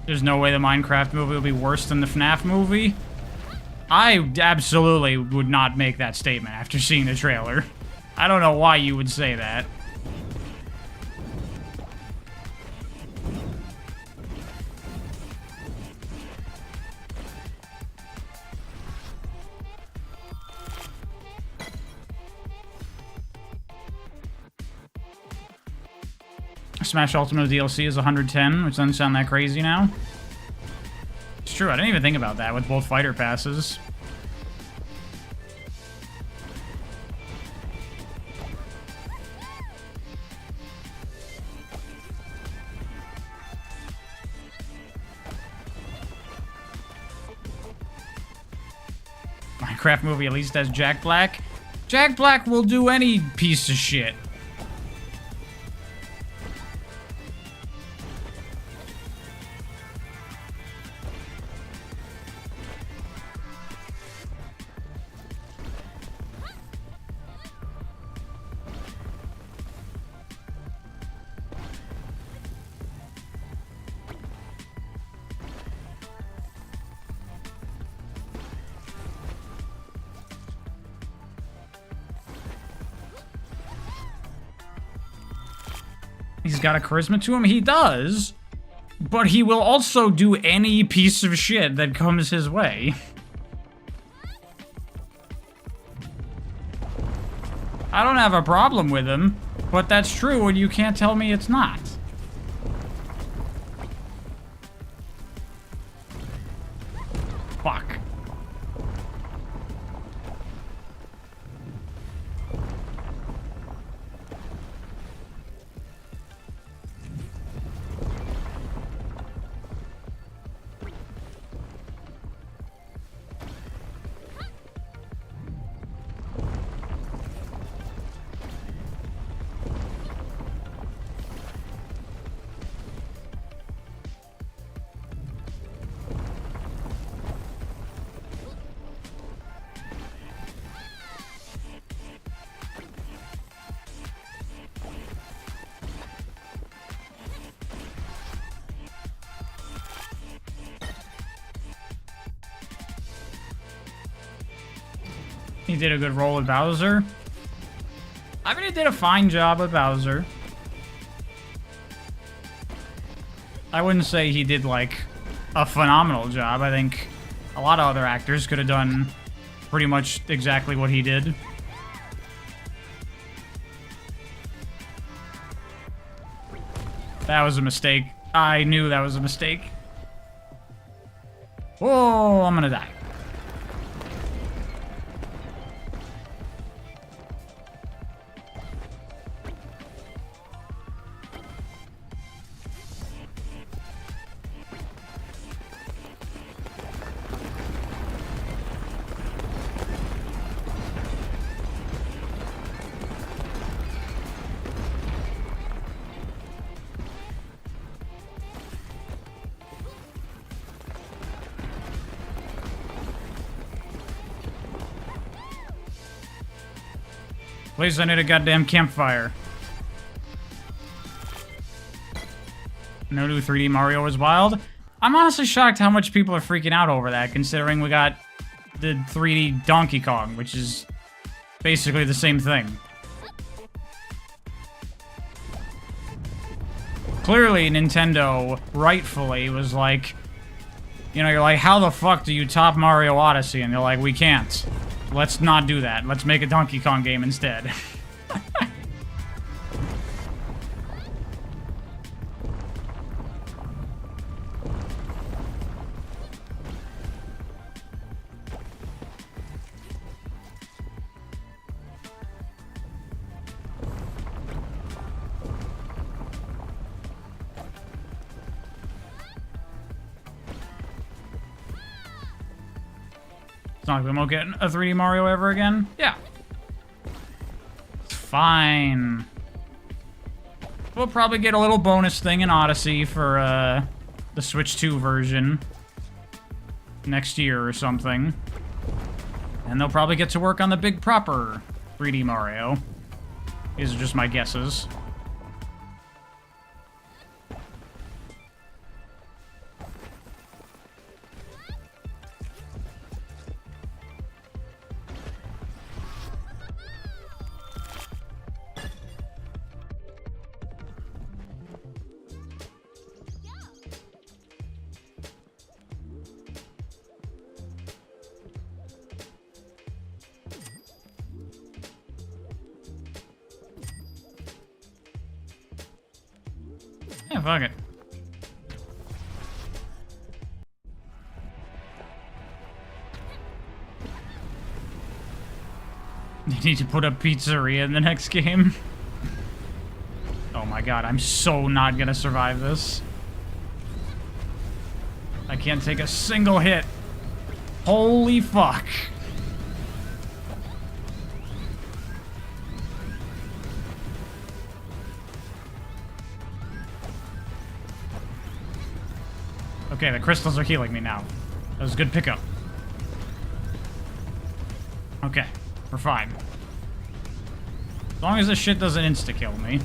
There's no way the Minecraft movie will be worse than the FNAF movie. I absolutely would not make that statement after seeing the trailer. I don't know why you would say that. Smash Ultimate DLC is 110, which doesn't sound that crazy now. It's true, I didn't even think about that with both fighter passes. Minecraft movie at least has Jack Black. Jack Black will do any piece of shit. He's got a charisma to him? He does. But he will also do any piece of shit that comes his way. I don't have a problem with him, but that's true and you can't tell me it's not. He did a good role with Bowser. I mean, he did a fine job with Bowser. I wouldn't say he did, like, a phenomenal job. I think a lot of other actors could have done pretty much exactly what he did. That was a mistake. I knew that was a mistake. Whoa, I'm gonna die. Please, I need a goddamn campfire. No new 3D Mario is wild. I'm honestly shocked how much people are freaking out over that, considering we got the 3D Donkey Kong, which is basically the same thing. Clearly, Nintendo, rightfully, was like, you know, you're like, how the fuck do you top Mario Odyssey? And they're like, we can't. Let's not do that. Let's make a Donkey Kong game instead. It's not like we won't get a 3D Mario ever again. Yeah. It's fine. We'll probably get a little bonus thing in Odyssey for the Switch 2 version next year or something. And they'll probably get to work on the big proper 3D Mario. These are just my guesses. Yeah, fuck it. They need to put a pizzeria in the next game. Oh my god, I'm so not gonna survive this. I can't take a single hit. Holy fuck. Okay, the crystals are healing me now. That was a good pickup. Okay, we're fine. As long as this shit doesn't insta-kill me.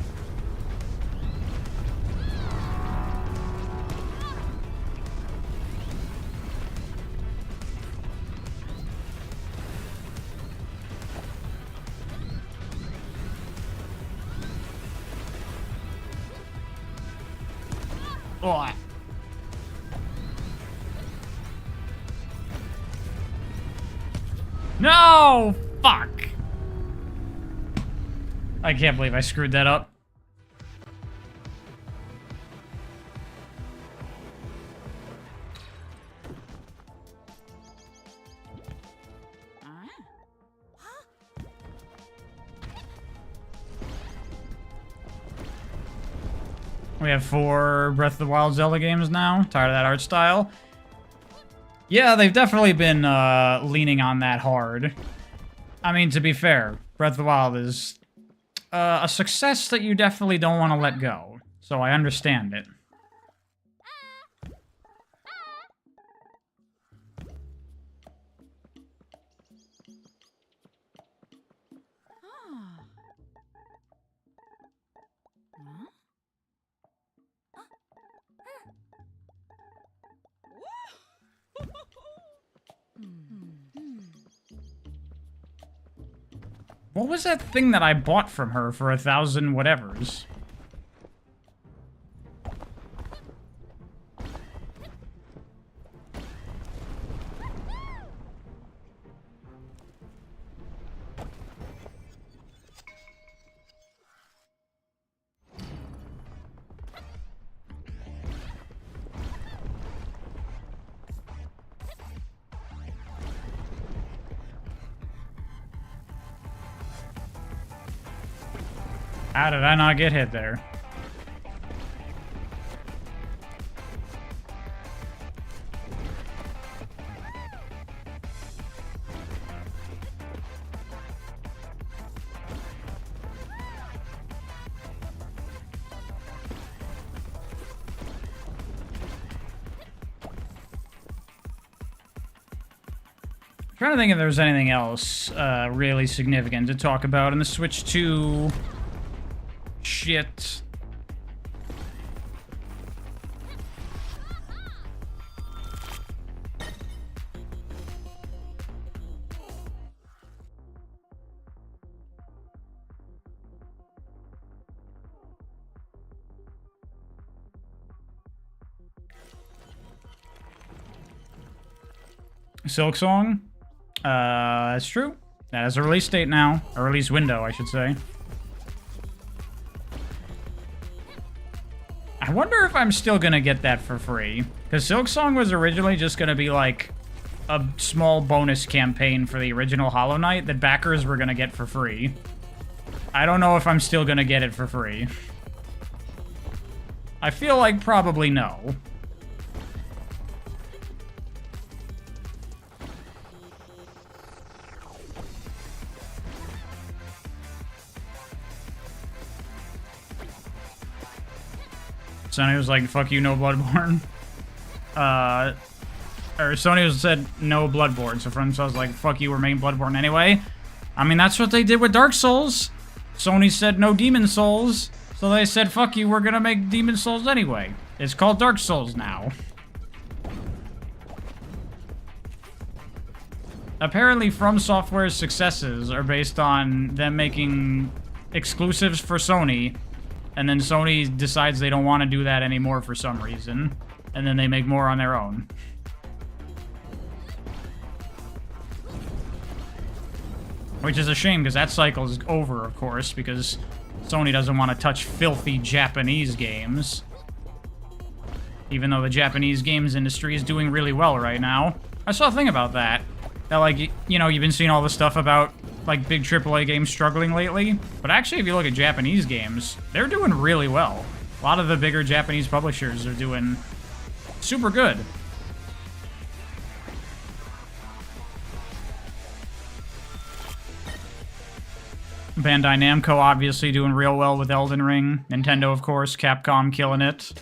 Oh. No! Fuck! I can't believe I screwed that up. We have 4 Breath of the Wild Zelda games now. Tired of that art style. Yeah, they've definitely been leaning on that hard. I mean, to be fair, Breath of the Wild is a success that you definitely don't want to let go. So I understand it. What was that thing that I bought from her for 1,000 whatevers? How did I not get hit there? I'm trying to think if there's anything else really significant to talk about in the Switch 2... shit. Silk Song? That's true. That has a release date now. A release window, I should say. I wonder if I'm still gonna get that for free. Because Silk Song was originally just gonna be like a small bonus campaign for the original Hollow Knight that backers were gonna get for free. I don't know if I'm still gonna get it for free. I feel like probably no. Sony was like, fuck you, no Bloodborne. Or Sony said no Bloodborne, so From was like, fuck you, we're making Bloodborne anyway. I mean, that's what they did with Dark Souls. Sony said no Demon Souls, so they said, fuck you, we're gonna make Demon Souls anyway. It's called Dark Souls now. Apparently, From Software's successes are based on them making exclusives for Sony, and then Sony decides they don't want to do that anymore for some reason, and then they make more on their own. Which is a shame, because that cycle is over, of course, because Sony doesn't want to touch filthy Japanese games. Even though the Japanese games industry is doing really well right now. I saw a thing about that. That, like, you know, you've been seeing all this stuff about, like, big AAA games struggling lately. But actually, if you look at Japanese games, they're doing really well. A lot of the bigger Japanese publishers are doing super good. Bandai Namco obviously doing real well with Elden Ring. Nintendo, of course. Capcom killing it.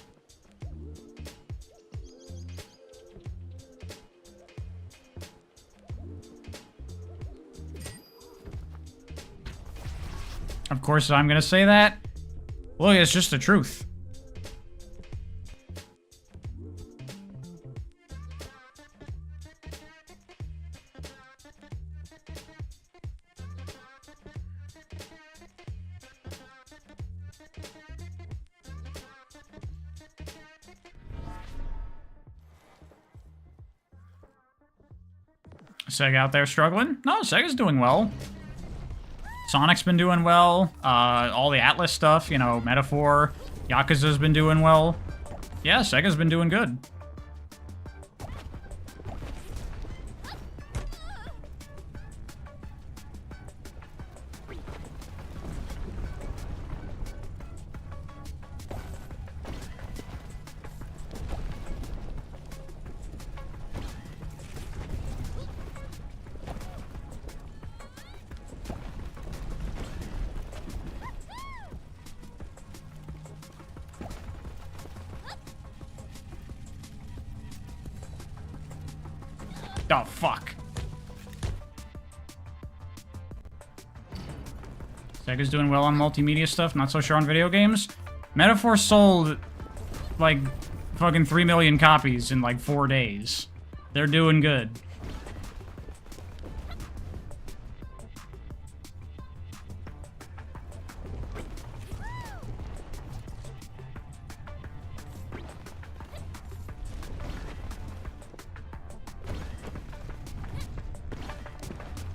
Of course I'm gonna say that. Look, it's just the truth. Sega out there struggling? No, Sega's doing well. Sonic's been doing well. All the Atlas stuff, you know, Metaphor, Yakuza's been doing well. Yeah, Sega's been doing good. Oh, fuck. Sega's doing well on multimedia stuff, not so sure on video games. Metaphor sold, like, fucking 3 million copies in, like, 4 days. They're doing good.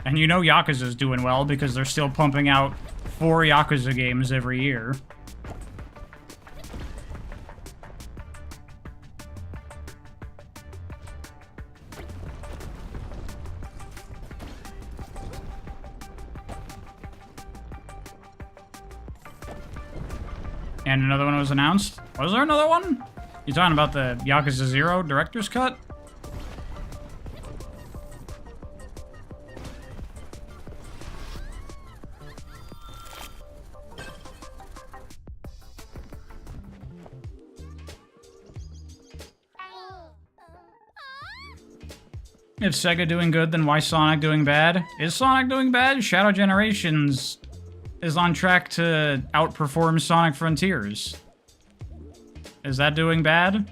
And you know Yakuza's doing well because they're still pumping out 4 Yakuza games every year. And another one was announced. Was there another one? You talking about the Yakuza 0 Director's Cut? If Sega doing good, then why Sonic doing bad? Is Sonic doing bad? Shadow Generations is on track to outperform Sonic Frontiers. Is that doing bad?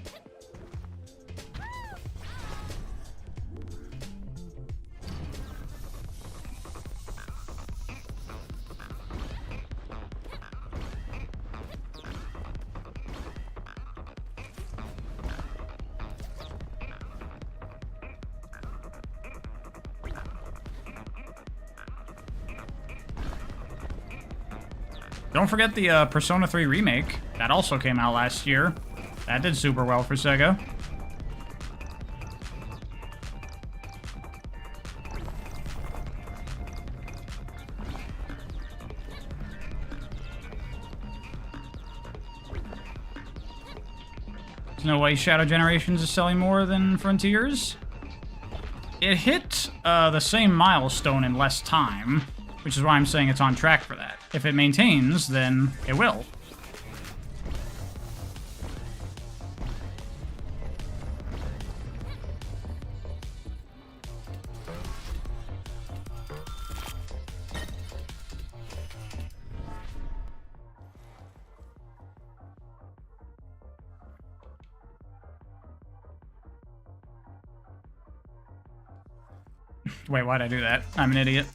Don't forget the Persona 3 remake. That also came out last year. That did super well for Sega. There's no way Shadow Generations is selling more than Frontiers. It hit the same milestone in less time, which is why I'm saying it's on track for that. If it maintains, then it will. Wait, why'd I do that? I'm an idiot.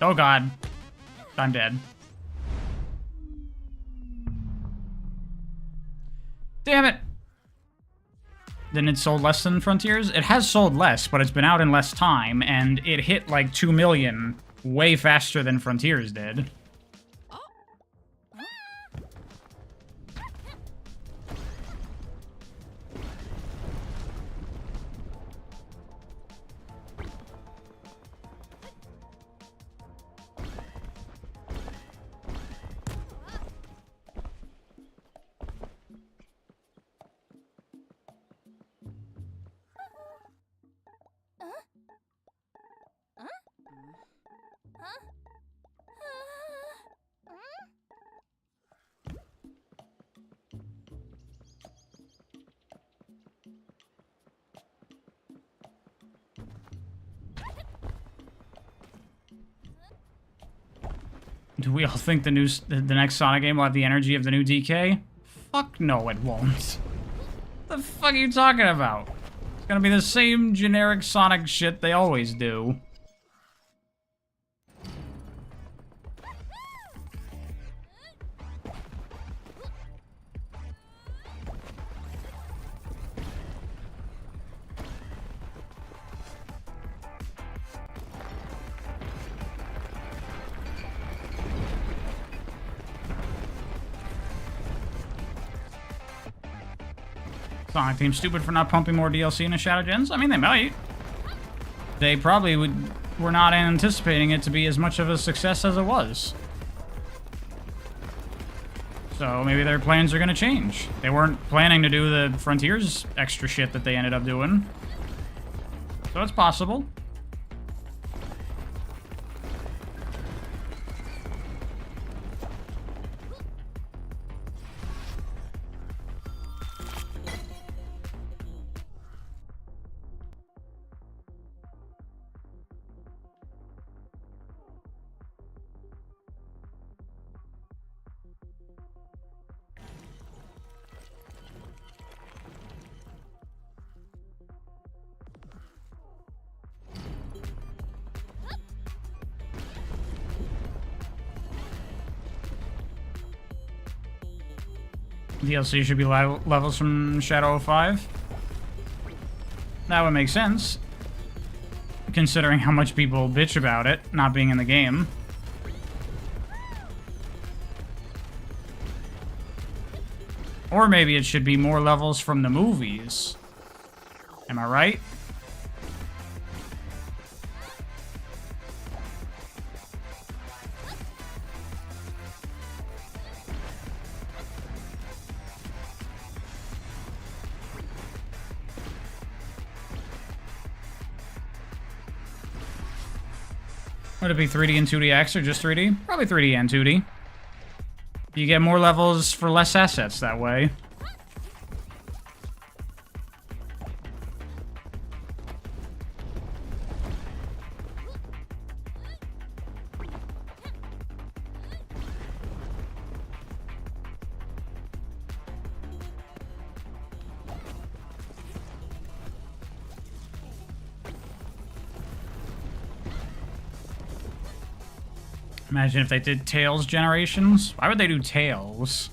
Oh god. I'm dead. Damn it! Then it sold less than Frontiers? It has sold less, but it's been out in less time, and it hit like 2 million way faster than Frontiers did. Do we all think the next Sonic game will have the energy of the new DK? Fuck no, it won't. What the fuck are you talking about? It's gonna be the same generic Sonic shit they always do. Sonic team's stupid for not pumping more DLC into Shadow Gens? I mean, they might. They probably were not anticipating it to be as much of a success as it was. So maybe their plans are going to change. They weren't planning to do the Frontiers extra shit that they ended up doing. So it's possible. DLC should be levels from Shadow of 5. That would make sense, considering how much people bitch about it not being in the game. Or maybe it should be more levels from the movies. Am I right? Would it be 3D and 2DX or just 3D? Probably 3D and 2D. You get more levels for less assets that way. Imagine if they did Tails generations. Why would they do Tails?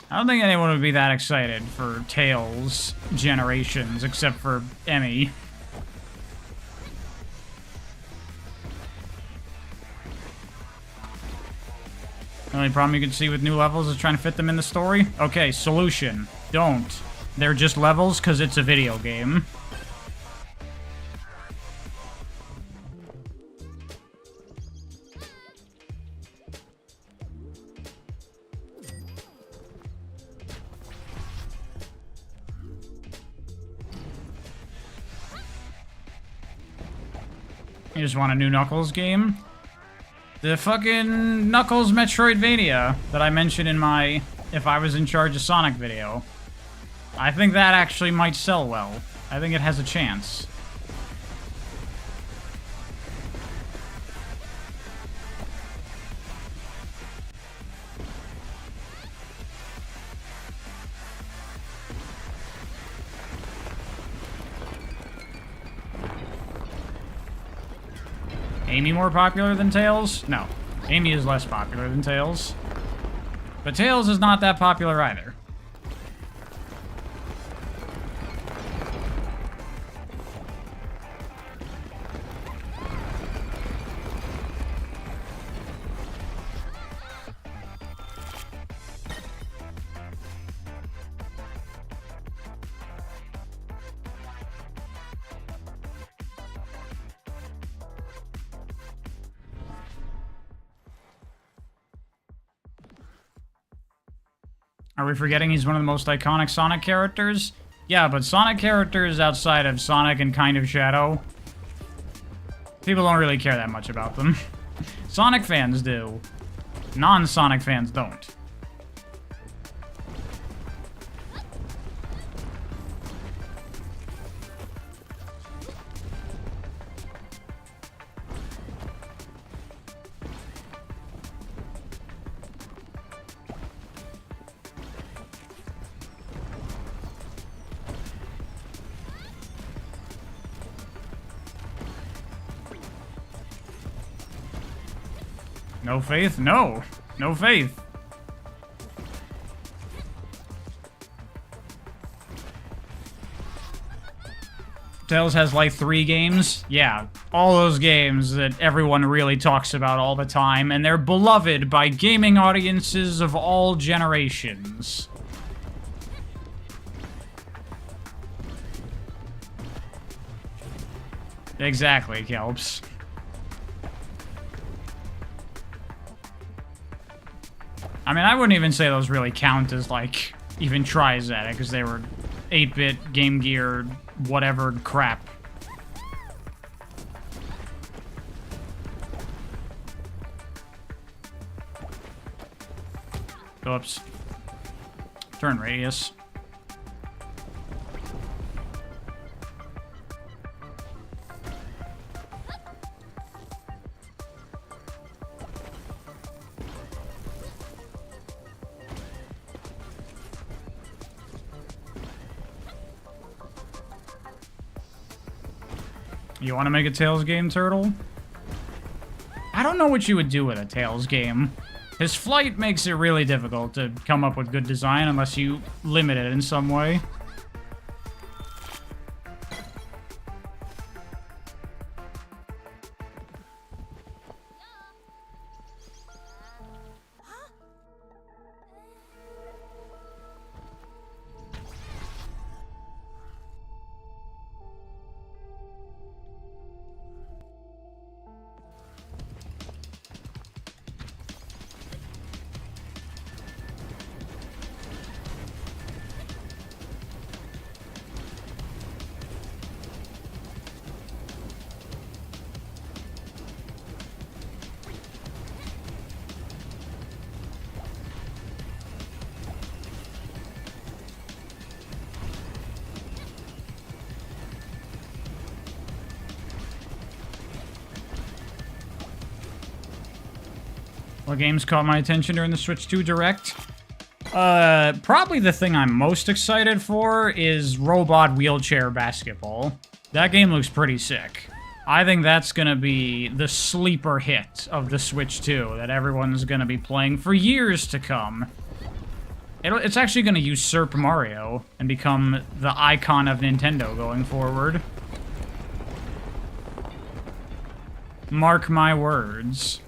I don't think anyone would be that excited for Tails generations, except for Emmy. The only problem you can see with new levels is trying to fit them in the story. Okay, solution. Don't. They're just levels because it's a video game. You just want a new Knuckles game? The fucking Knuckles Metroidvania that I mentioned in my If I Was in Charge of Sonic video. I think that actually might sell well. I think it has a chance. Amy more popular than Tails? No. Amy is less popular than Tails. But Tails is not that popular either. Are we forgetting he's one of the most iconic Sonic characters? Yeah, but Sonic characters outside of Sonic and kind of Shadow, people don't really care that much about them. Sonic fans do. Non-Sonic fans don't. No faith? No. No faith. Tails has like 3 games? Yeah, all those games that everyone really talks about all the time, and they're beloved by gaming audiences of all generations. Exactly, Kelps. I mean, I wouldn't even say those really count as, like, even tries at it, because they were 8-bit, Game Gear, whatever crap. Oops. Turn radius. You want to make a Tails game, Turtle? I don't know what you would do with a Tails game. His flight makes it really difficult to come up with good design unless you limit it in some way. What games caught my attention during the Switch 2 Direct? Probably the thing I'm most excited for is Robot Wheelchair Basketball. That game looks pretty sick. I think that's gonna be the sleeper hit of the Switch 2 that everyone's gonna be playing for years to come. It's actually gonna usurp Mario and become the icon of Nintendo going forward. Mark my words.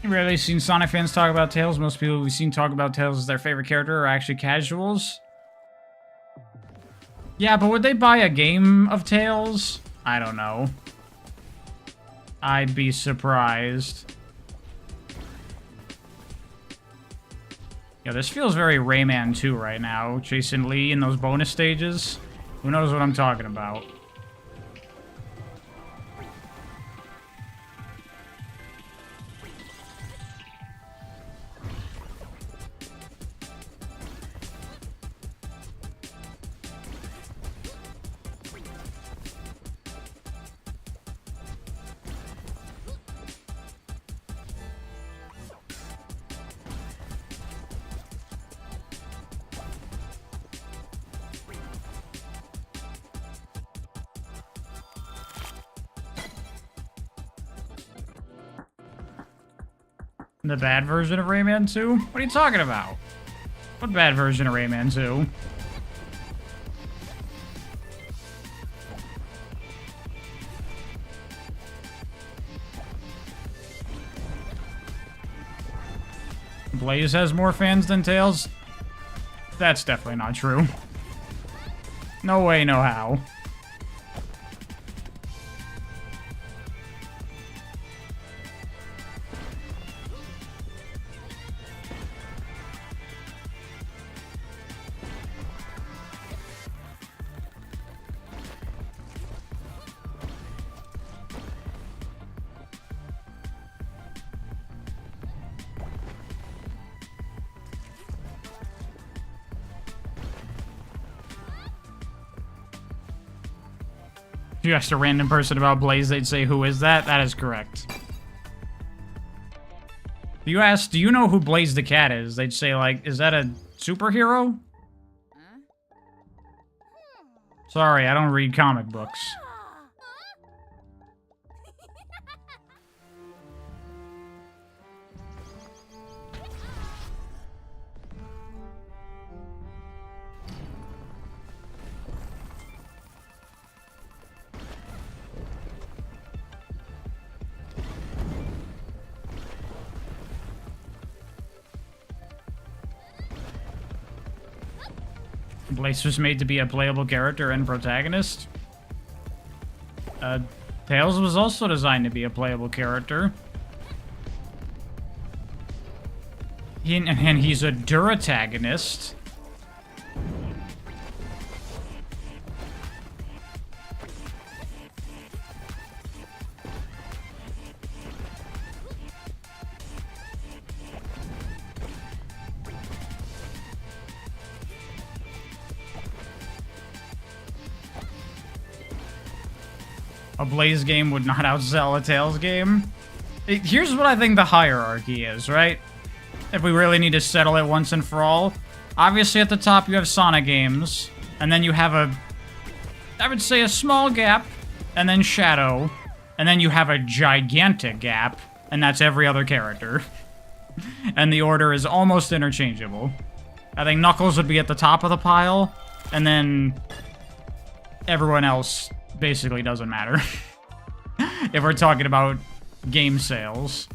Rarely seen Sonic fans talk about Tails. Most people we've seen talk about Tails as their favorite character are actually casuals. Yeah, but would they buy a game of Tails? I don't know. I'd be surprised. Yeah, this feels very Rayman 2 right now. Chasing Lee in those bonus stages. Who knows what I'm talking about? The bad version of Rayman 2? What are you talking about? What bad version of Rayman 2? Blaze has more fans than Tails? That's definitely not true. No way, no how. If you asked a random person about Blaze, they'd say, "Who is that?" That is correct. If you ask, "Do you know who Blaze the Cat is?" They'd say, like, "Is that a superhero?" Sorry, I don't read comic books. Blaze was made to be a playable character and protagonist. Tails was also designed to be a playable character. And he's a Duratagonist. A Blaze game would not outsell a Tails game. Here's what I think the hierarchy is, right? If we really need to settle it once and for all. Obviously at the top you have Sonic games, and then you have I would say a small gap, and then Shadow, and then you have a gigantic gap, and that's every other character. And the order is almost interchangeable. I think Knuckles would be at the top of the pile, and then everyone else basically doesn't matter. If we're talking about game sales.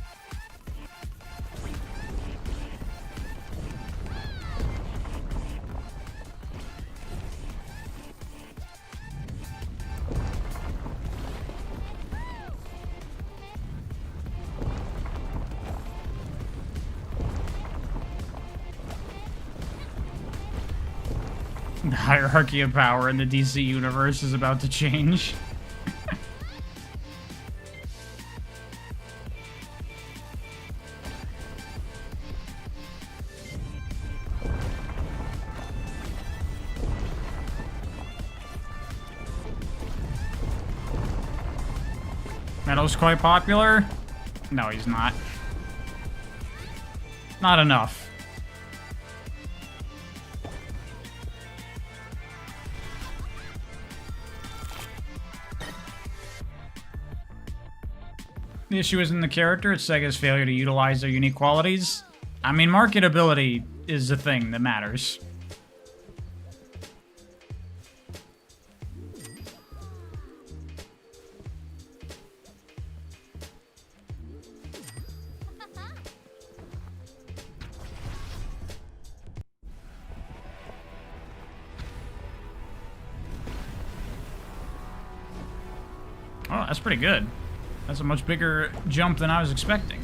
The hierarchy of power in the DC universe is about to change. Metal's quite popular? No, he's not. Not enough. The issue isn't the character, it's Sega's failure to utilize their unique qualities. I mean, marketability is the thing that matters. Oh, that's pretty good. That's a much bigger jump than I was expecting.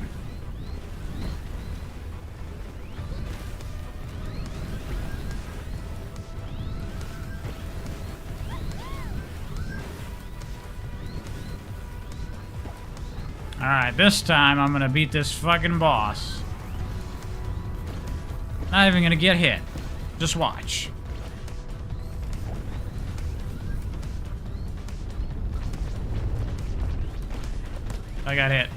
Alright, this time I'm gonna beat this fucking boss. Not even gonna get hit. Just watch. I got hit.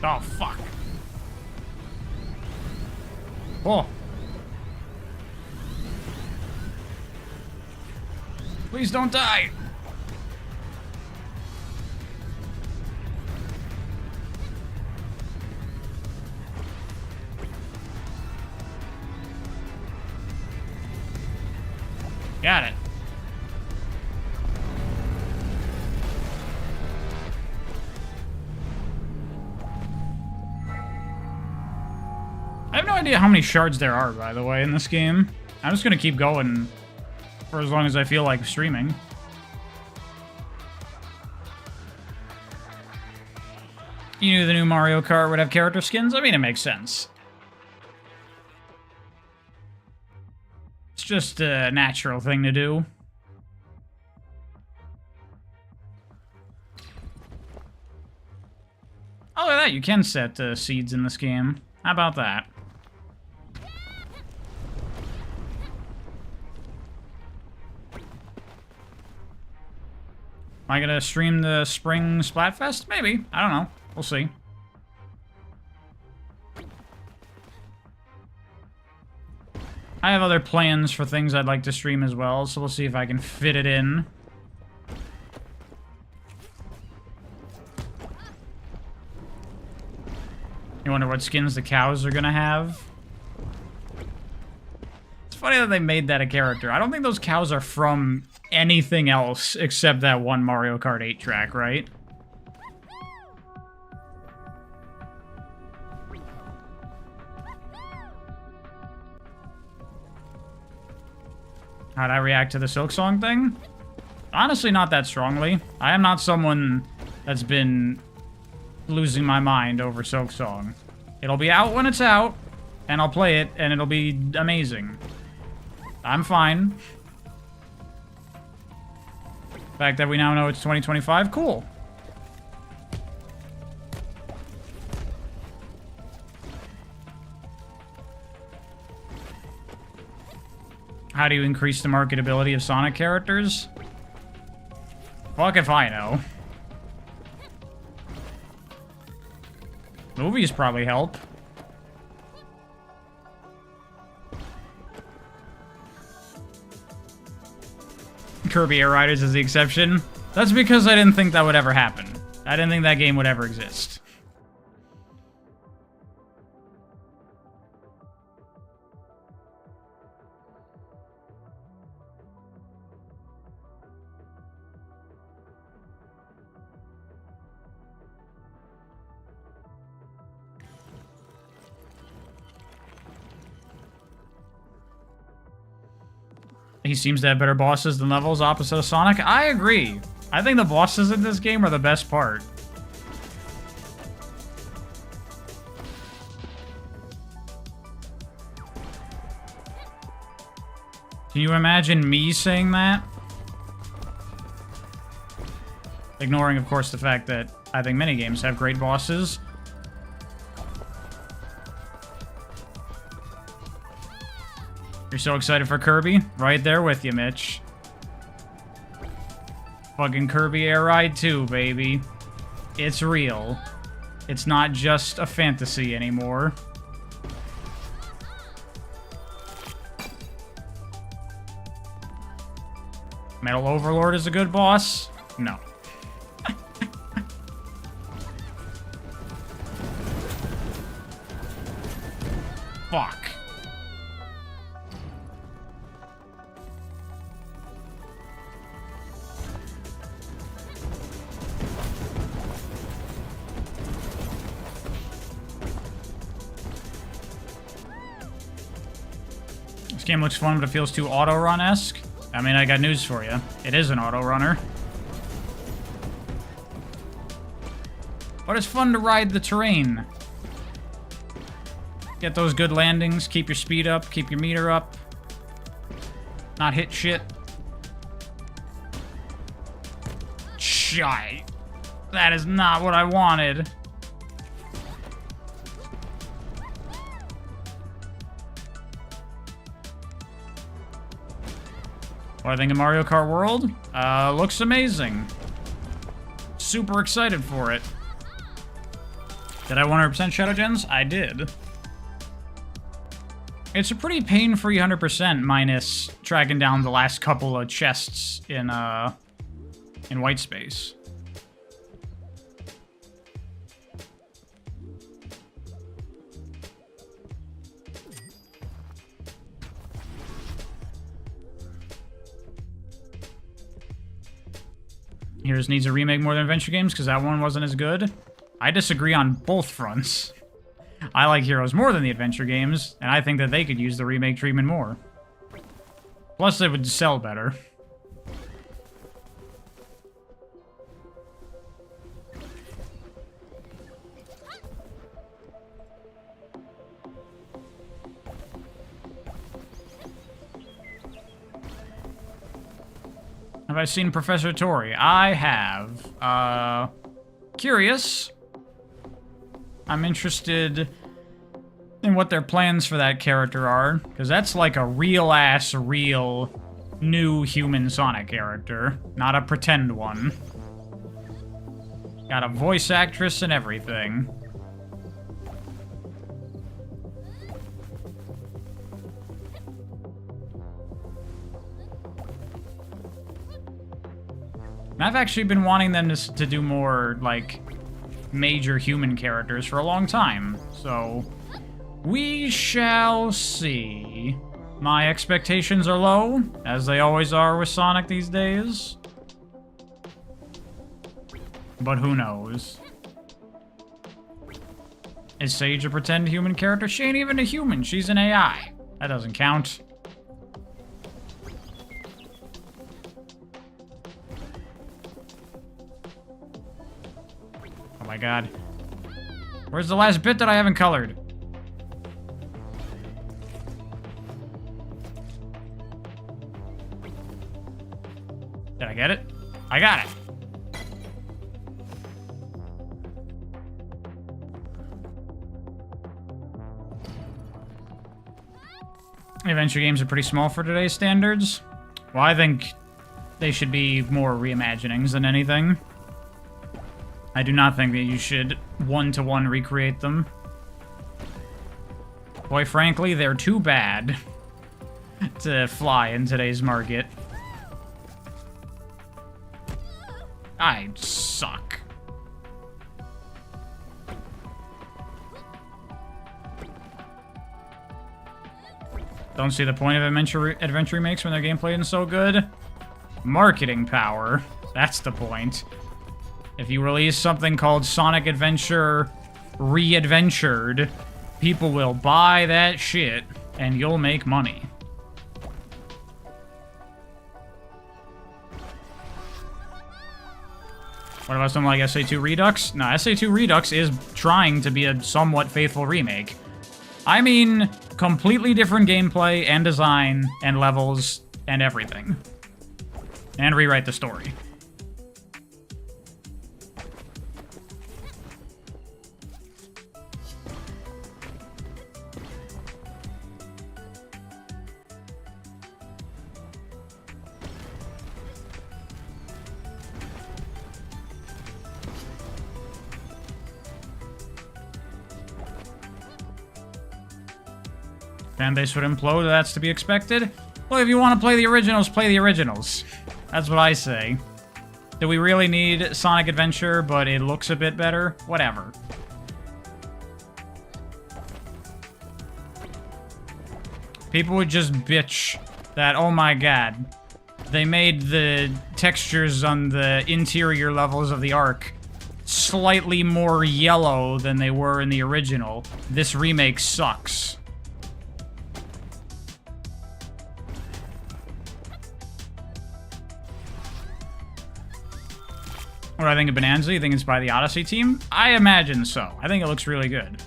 Oh, fuck. Oh. Please don't die. Got it. I have no idea how many shards there are, by the way, in this game. I'm just gonna keep going for as long as I feel like streaming. You knew the new Mario Kart would have character skins? I mean, it makes sense. It's just a natural thing to do. Oh, look at that, you can set seeds in this game. How about that? Am I gonna stream the Spring Splatfest? Maybe. I don't know. We'll see. I have other plans for things I'd like to stream as well, so we'll see if I can fit it in. You wonder what skins the cows are gonna have? funny that they made that a character. I don't think those cows are from anything else except that one Mario Kart 8 track, right? How'd I react to the Silk Song thing? Honestly, not that strongly. I am not someone that's been losing my mind over Silk Song. It'll be out when it's out, and I'll play it, and it'll be amazing. I'm fine. The fact that we now know it's 2025, cool. How do you increase the marketability of Sonic characters? Fuck if I know. Movies probably help. Kirby Air Riders is the exception. That's because I didn't think that would ever happen. I didn't think that game would ever exist. He seems to have better bosses than levels opposite of Sonic. I agree. I think the bosses in this game are the best part. Can you imagine me saying that? Ignoring, of course, the fact that I think many games have great bosses. You're so excited for Kirby? Right there with you, Mitch. Fucking Kirby Air Ride 2, baby. It's real. It's not just a fantasy anymore. Metal Overlord is a good boss? No. Fuck. This game looks fun, but it feels too auto-run-esque. I mean, I got news for you. It is an auto-runner. But it's fun to ride the terrain. Get those good landings, keep your speed up, keep your meter up. Not hit shit. Shite. That is not what I wanted. What I think of Mario Kart World? Looks amazing. Super excited for it. Did I 100% Shadow Gens? I did. It's a pretty pain-free 100% minus tracking down the last couple of chests in White Space. Heroes needs a remake more than adventure games because that one wasn't as good. I disagree on both fronts. I like Heroes more than the adventure games, and I think that they could use the remake treatment more. Plus, it would sell better. Have I seen Professor Tori? I have. Curious. I'm interested in what their plans for that character are, because that's like a real-ass, real, new human Sonic character, not a pretend one. Got a voice actress and everything. And I've actually been wanting them to do more, like, major human characters for a long time, so we shall see. My expectations are low, as they always are with Sonic these days. But who knows? Is Sage a pretend human character? She ain't even a human, she's an AI. That doesn't count. Oh my god. Where's the last bit that I haven't colored? Did I get it? I got it! Adventure games are pretty small for today's standards. Well, I think they should be more reimaginings than anything. I do not think that you should one-to-one recreate them. Quite frankly, they're too bad to fly in today's market. I suck. Don't see the point of adventure remakes when their gameplay isn't so good. Marketing power. That's the point. If you release something called Sonic Adventure Re-Adventured, people will buy that shit, and you'll make money. What about something like SA2 Redux? No, SA2 Redux is trying to be a somewhat faithful remake. I mean, completely different gameplay and design and levels and everything. And rewrite the story. Fanbase would implode, that's to be expected. Well, if you want to play the originals, play the originals. That's what I say. Do we really need Sonic Adventure, but it looks a bit better? Whatever. People would just bitch that, oh my god, they made the textures on the interior levels of the Ark slightly more yellow than they were in the original. This remake sucks. What do I think of Bonanza? You think it's by the Odyssey team? I imagine so. I think it looks really good.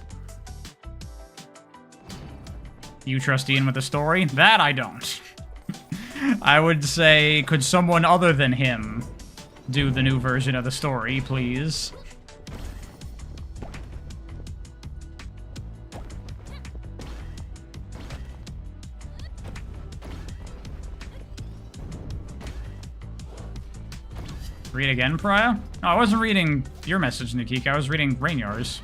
You trust Ian with the story? That I don't. I would say, could someone other than him do the new version of the story, please? Read again, Pariah? No, I wasn't reading your message, Nikika. I was reading Rainiar's.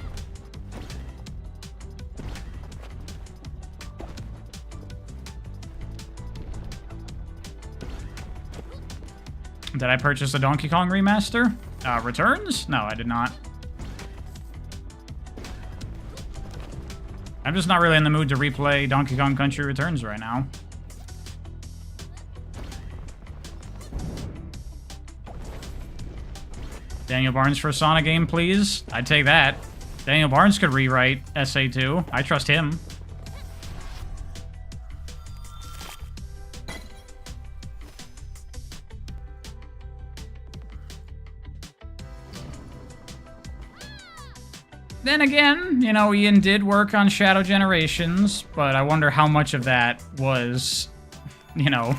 Did I purchase the Donkey Kong remaster? Returns? No, I did not. I'm just not really in the mood to replay Donkey Kong Country Returns right now. Daniel Barnes for a Sonic game, please. I'd take that. Daniel Barnes could rewrite SA2. I trust him. Then again, you know, Ian did work on Shadow Generations, but I wonder how much of that was, you know,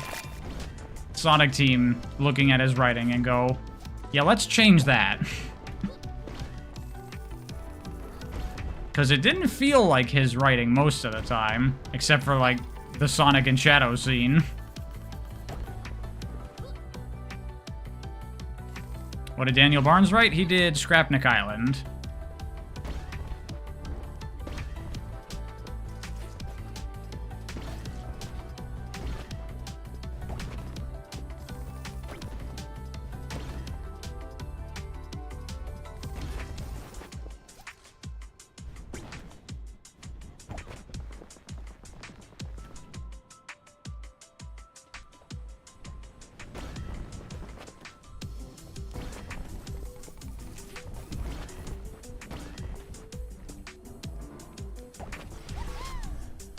Sonic Team looking at his writing and go, yeah, let's change that. Because it didn't feel like his writing most of the time, except for, like, the Sonic and Shadow scene. What did Daniel Barnes write? He did Scrapnik Island.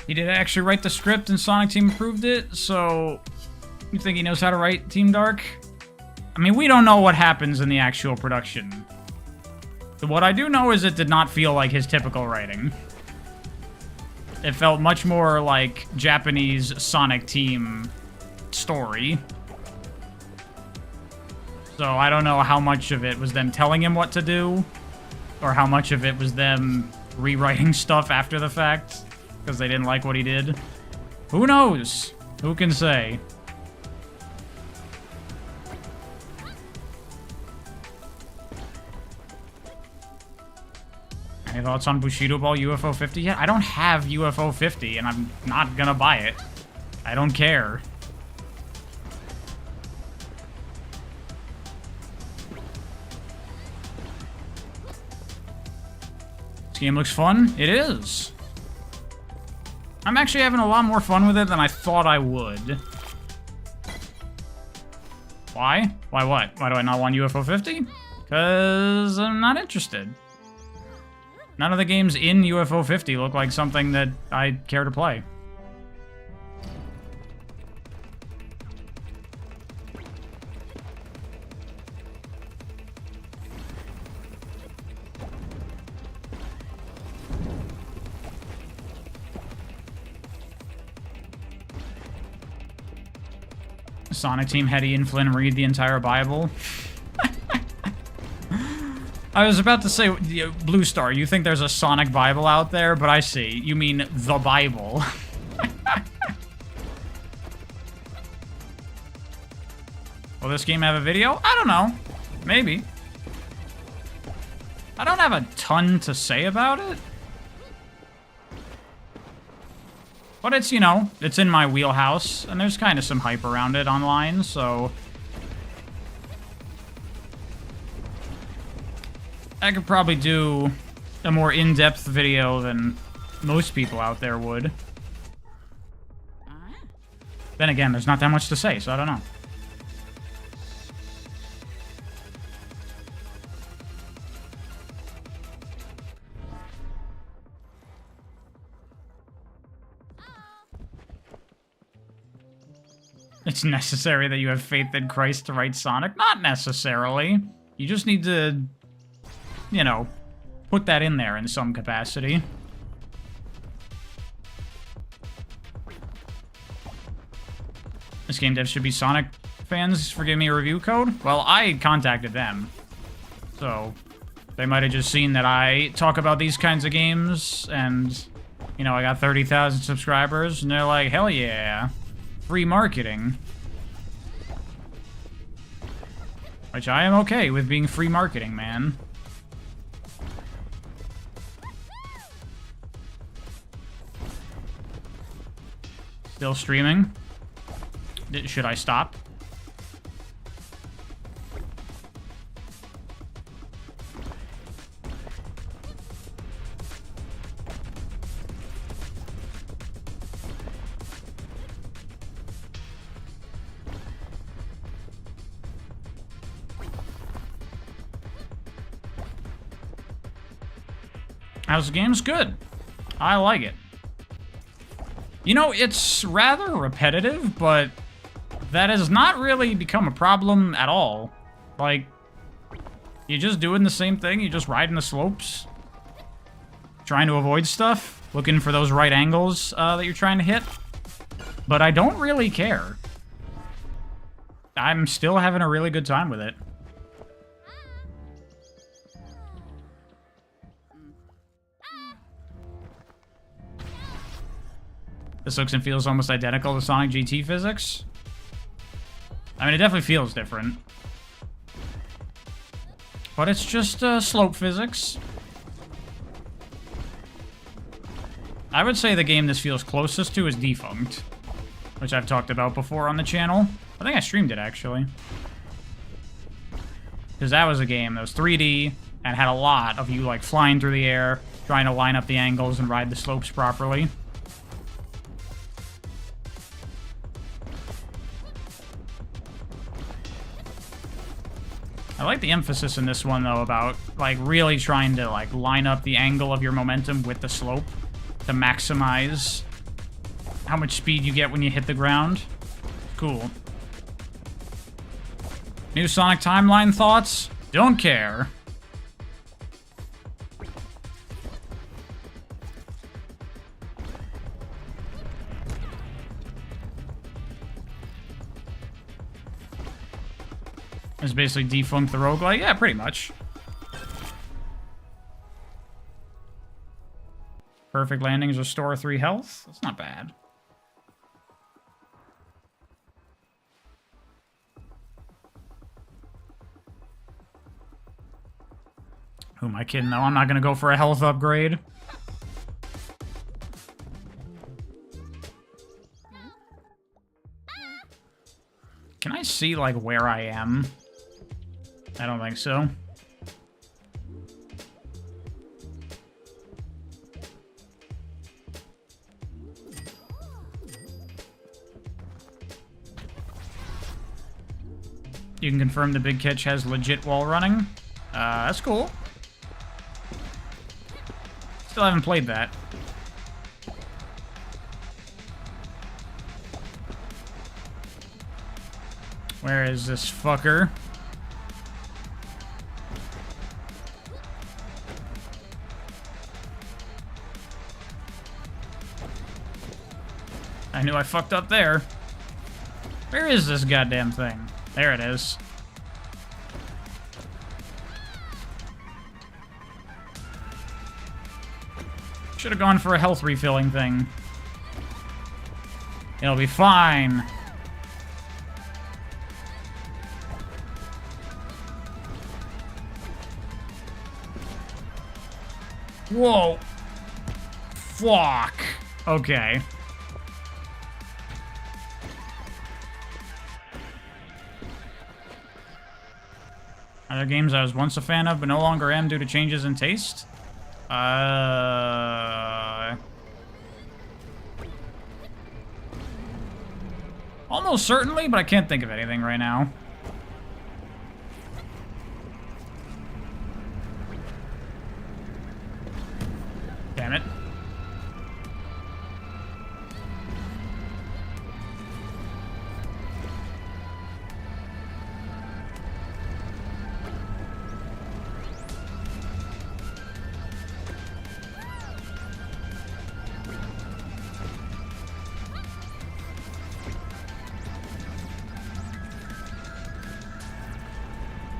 He did actually write the script and Sonic Team approved it, so you think he knows how to write Team Dark? I mean, we don't know what happens in the actual production. What I do know is it did not feel like his typical writing. It felt much more like Japanese Sonic Team story. So I don't know how much of it was them telling him what to do, or how much of it was them rewriting stuff after the fact, because they didn't like what he did. Who knows? Who can say? Any thoughts on Bushido Ball UFO 50 yet? I don't have UFO 50, and I'm not gonna buy it. I don't care. This game looks fun. It is. I'm actually having a lot more fun with it than I thought I would. Why? Why what? Why do I not want UFO 50? Because I'm not interested. None of the games in UFO 50 look like something that I care to play. Sonic Team had Ian Flynn read the entire Bible. I was about to say, Blue Star, you think there's a Sonic Bible out there, but I see. You mean the Bible. Will this game have a video? I don't know. Maybe. I don't have a ton to say about it. But it's, you know, it's in my wheelhouse, and there's kind of some hype around it online, so I could probably do a more in-depth video than most people out there would. Then again, there's not that much to say, so I don't know. It's necessary that you have faith in Christ to write Sonic? Not necessarily. You just need to, you know, put that in there in some capacity. This game dev should be Sonic fans for giving me a review code? Well, I contacted them. So, they might have just seen that I talk about these kinds of games, and, you know, I got 30,000 subscribers, and they're like, hell yeah. Free marketing. Which I am okay with being free marketing, man. Still streaming? Should I stop? How's the game? It's good. I like it. You know, it's rather repetitive, but that has not really become a problem at all. Like, you're just doing the same thing, you're just riding the slopes, trying to avoid stuff, looking for those right angles that you're trying to hit. But I don't really care. I'm still having a really good time with it. This looks and feels almost identical to Sonic GT physics. I mean, it definitely feels different. But it's just slope physics. I would say the game this feels closest to is Defunct, which I've talked about before on the channel. I think I streamed it, actually. Because that was a game that was 3D and had a lot of you, like, flying through the air, trying to line up the angles and ride the slopes properly. I like the emphasis in this one, though, about, like, really trying to, like, line up the angle of your momentum with the slope to maximize how much speed you get when you hit the ground. Cool. New Sonic Timeline thoughts? Don't care. It's basically defunct the roguelike. Yeah, pretty much. Perfect landings restore 3 health. That's not bad. Who am I kidding, though? I'm not going to go for a health upgrade. Can I see, like, where I am? I don't think so. You can confirm the Big Catch has legit wall running. That's cool. Still haven't played that. Where is this fucker? I knew I fucked up there. Where is this goddamn thing? There it is. Should have gone for a health refilling thing. It'll be fine. Whoa. Fuck. Okay. Are there games I was once a fan of but no longer am due to changes in taste? Almost certainly, but I can't think of anything right now. Damn it.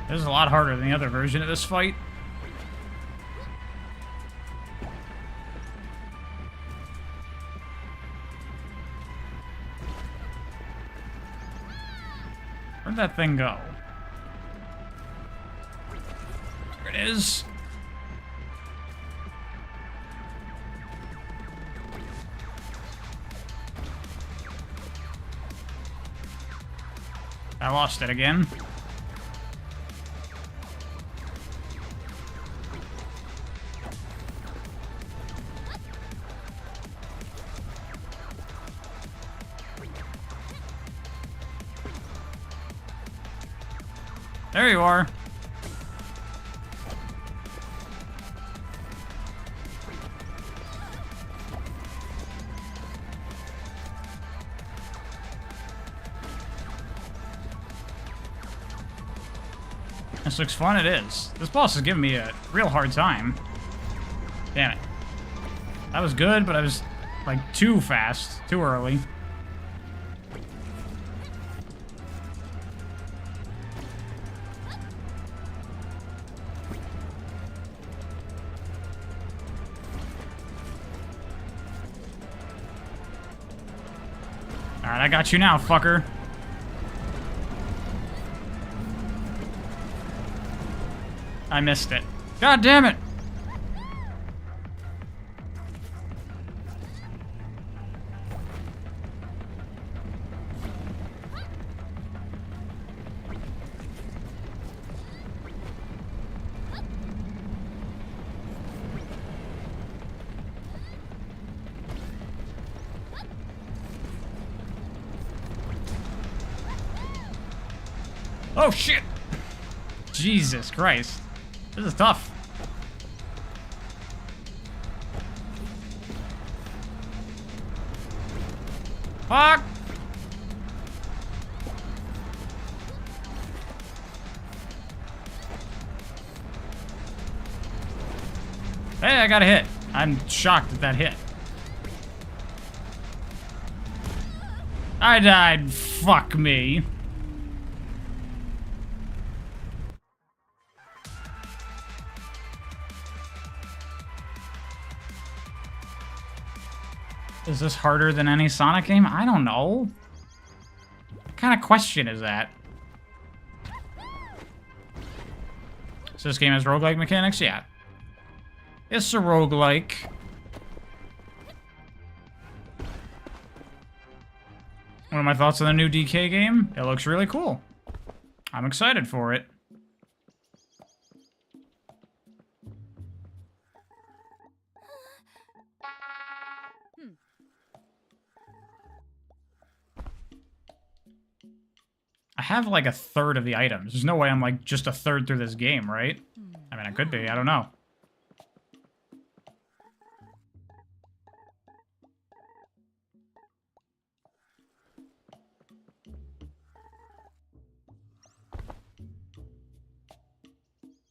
This is a lot harder than the other version of this fight. Where'd that thing go? There it is. I lost it again. There you are. This looks fun, it is. This boss is giving me a real hard time. Damn it. That was good, but I was, like, too fast. Too early. Alright, I got you now, fucker. I missed it. God damn it! Oh shit! Jesus Christ. This is tough. Fuck! Hey, I got a hit. I'm shocked at that hit. I died. Fuck me. Is this harder than any Sonic game? I don't know. What kind of question is that? So this game has roguelike mechanics? Yeah. It's a roguelike. What are my thoughts on the new DK game? It looks really cool. I'm excited for it. I have like a third of the items. There's no way I'm like just a third through this game, right? I mean, I could be. I don't know.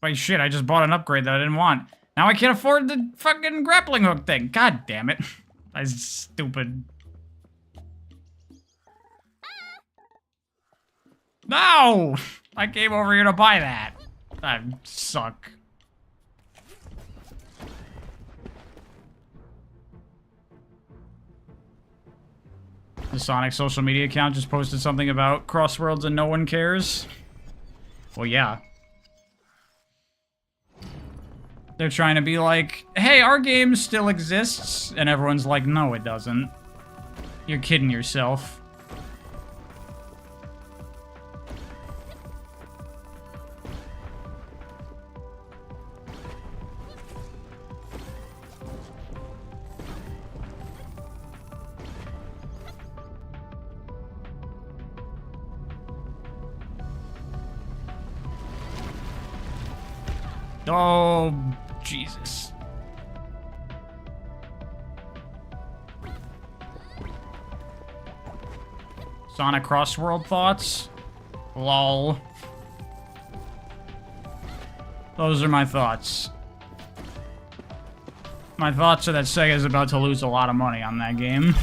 Wait, shit, I just bought an upgrade that I didn't want. Now I can't afford the fucking grappling hook thing. God damn it. That's stupid. No! I came over here to buy that. I suck. The Sonic social media account just posted something about Crossworlds and no one cares. Well, yeah. They're trying to be like, hey, our game still exists. And everyone's like, no, it doesn't. You're kidding yourself. Oh, Jesus. Sonic Crossworld thoughts? Lol. Those are my thoughts. My thoughts are that Sega's about to lose a lot of money on that game.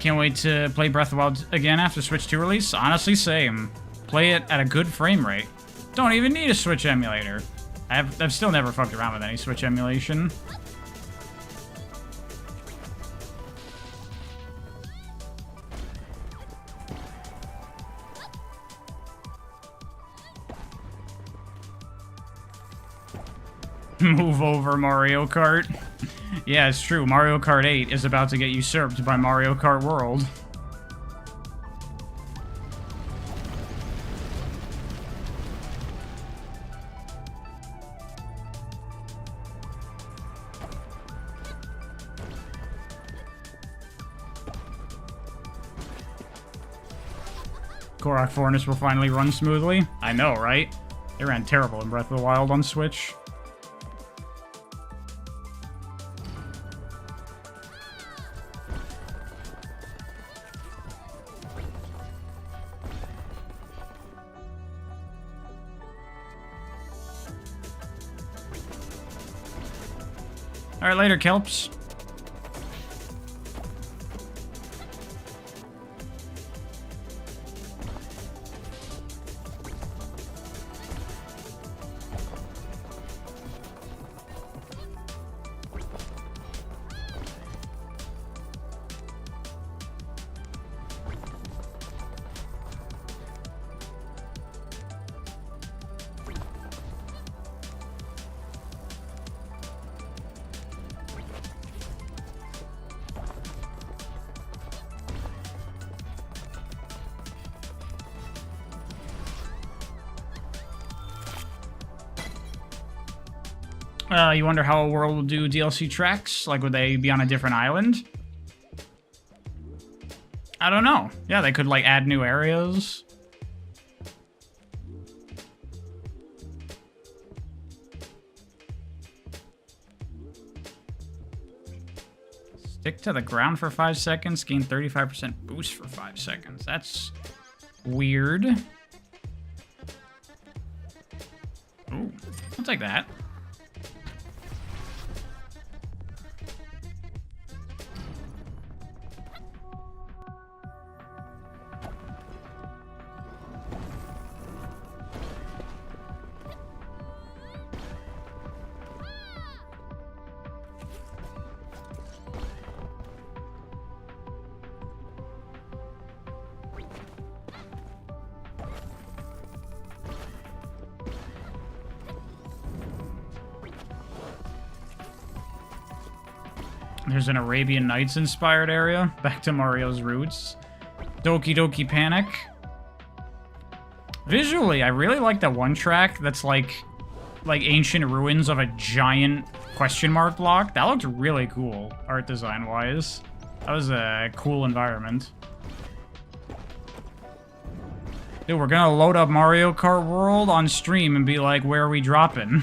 Can't wait to play Breath of the Wild again after Switch 2 release. Honestly, same. Play it at a good frame rate. Don't even need a Switch emulator. I've still never fucked around with any Switch emulation. Move over, Mario Kart. Yeah, it's true. Mario Kart 8 is about to get usurped by Mario Kart World. Korok Forest will finally run smoothly. I know, right? It ran terrible in Breath of the Wild on Switch. Alright, later, Kelps. You wonder how a world will do DLC tracks? Like, would they be on a different island? I don't know. Yeah, they could, like, add new areas. Stick to the ground for 5 seconds, gain 35% boost for 5 seconds. That's weird. Ooh, I'll take that. There's an Arabian Nights inspired area. Back to Mario's roots. Doki Doki Panic. Visually, I really like that one track that's like ancient ruins of a giant question mark block. That looked really cool, art design wise. That was a cool environment. Dude, we're gonna load up Mario Kart World on stream and be like, where are we dropping?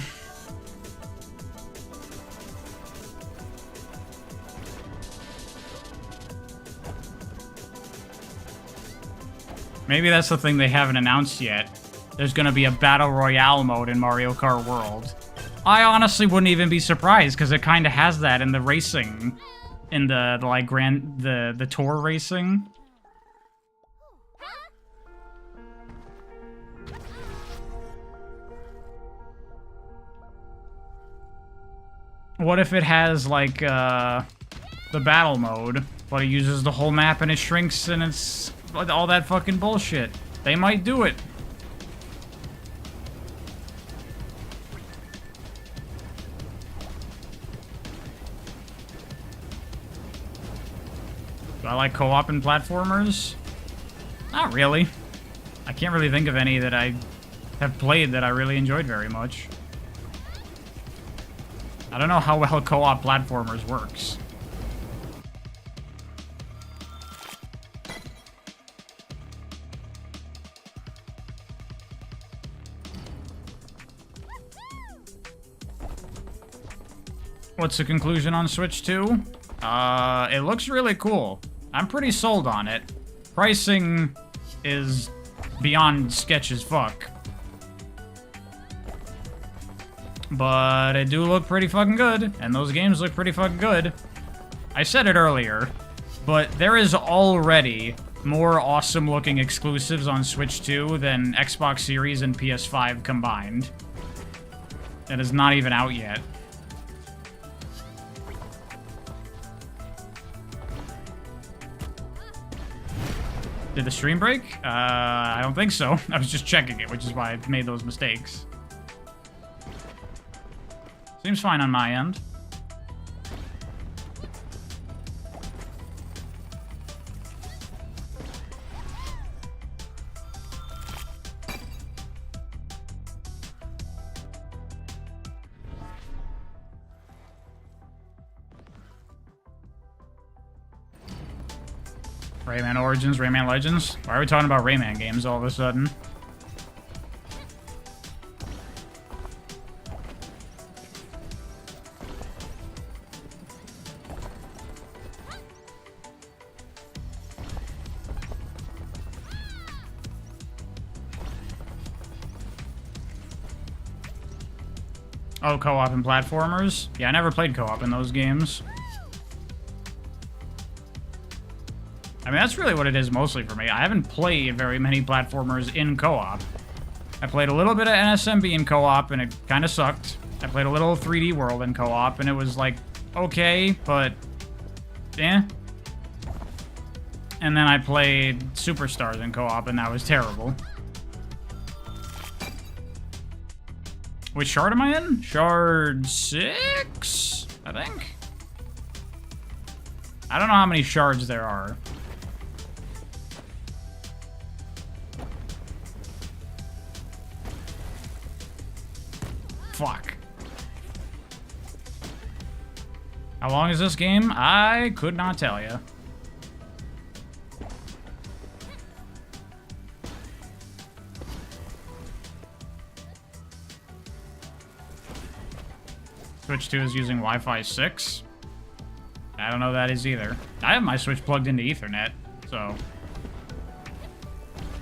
Maybe that's the thing they haven't announced yet. There's gonna be a Battle Royale mode in Mario Kart World. I honestly wouldn't even be surprised, because it kind of has that in the racing. In the like, the tour racing. What if it has, like, the battle mode, but it uses the whole map and it shrinks and it's all that fucking bullshit? They might do it. Do I like co-op and platformers? Not really. I can't really think of any that I have played that I really enjoyed very much. I don't know how well co-op platformers works. What's the conclusion on Switch 2? It looks really cool. I'm pretty sold on it. Pricing is beyond sketch as fuck. But it do look pretty fucking good, and those games look pretty fucking good. I said it earlier, but there is already more awesome looking exclusives on Switch 2 than Xbox Series and PS5 combined. That is not even out yet. Did the stream break? I don't think so. I was just checking it, which is why I made those mistakes. Seems fine on my end. Rayman Origins, Rayman Legends? Why are we talking about Rayman games all of a sudden? Oh, co-op and platformers? Yeah, I never played co-op in those games. I mean, that's really what it is mostly for me. I haven't played very many platformers in co-op. I played a little bit of NSMB in co-op, and it kind of sucked. I played a little 3D World in co-op, and it was, like, okay, but... eh. And then I played Superstars in co-op, and that was terrible. Which shard am I in? Shard 6, I think? I don't know how many shards there are. Fuck. How long is this game? I could not tell you. Switch 2 is using Wi-Fi 6. I don't know what that is either. I have my Switch plugged into Ethernet, so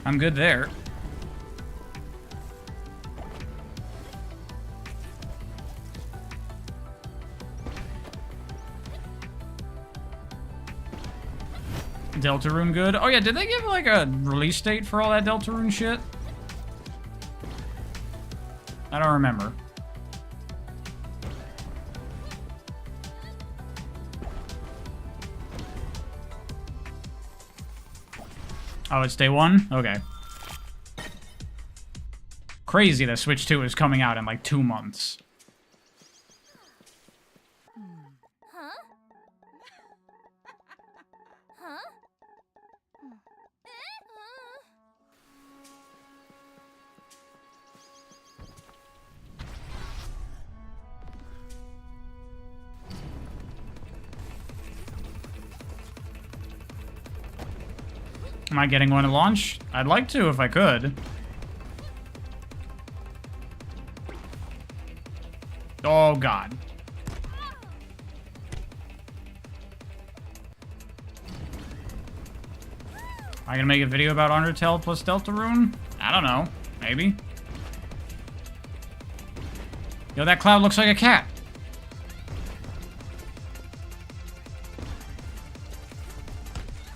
I'm good there. Deltarune good? Oh yeah, did they give like a release date for all that Deltarune shit? I don't remember. Oh, it's day 1? Okay. Crazy that Switch 2 is coming out in like 2 months. Am I getting one at launch? I'd like to if I could. Oh, God. Am I gonna make a video about Undertale plus Deltarune? I don't know. Maybe. Yo, that cloud looks like a cat.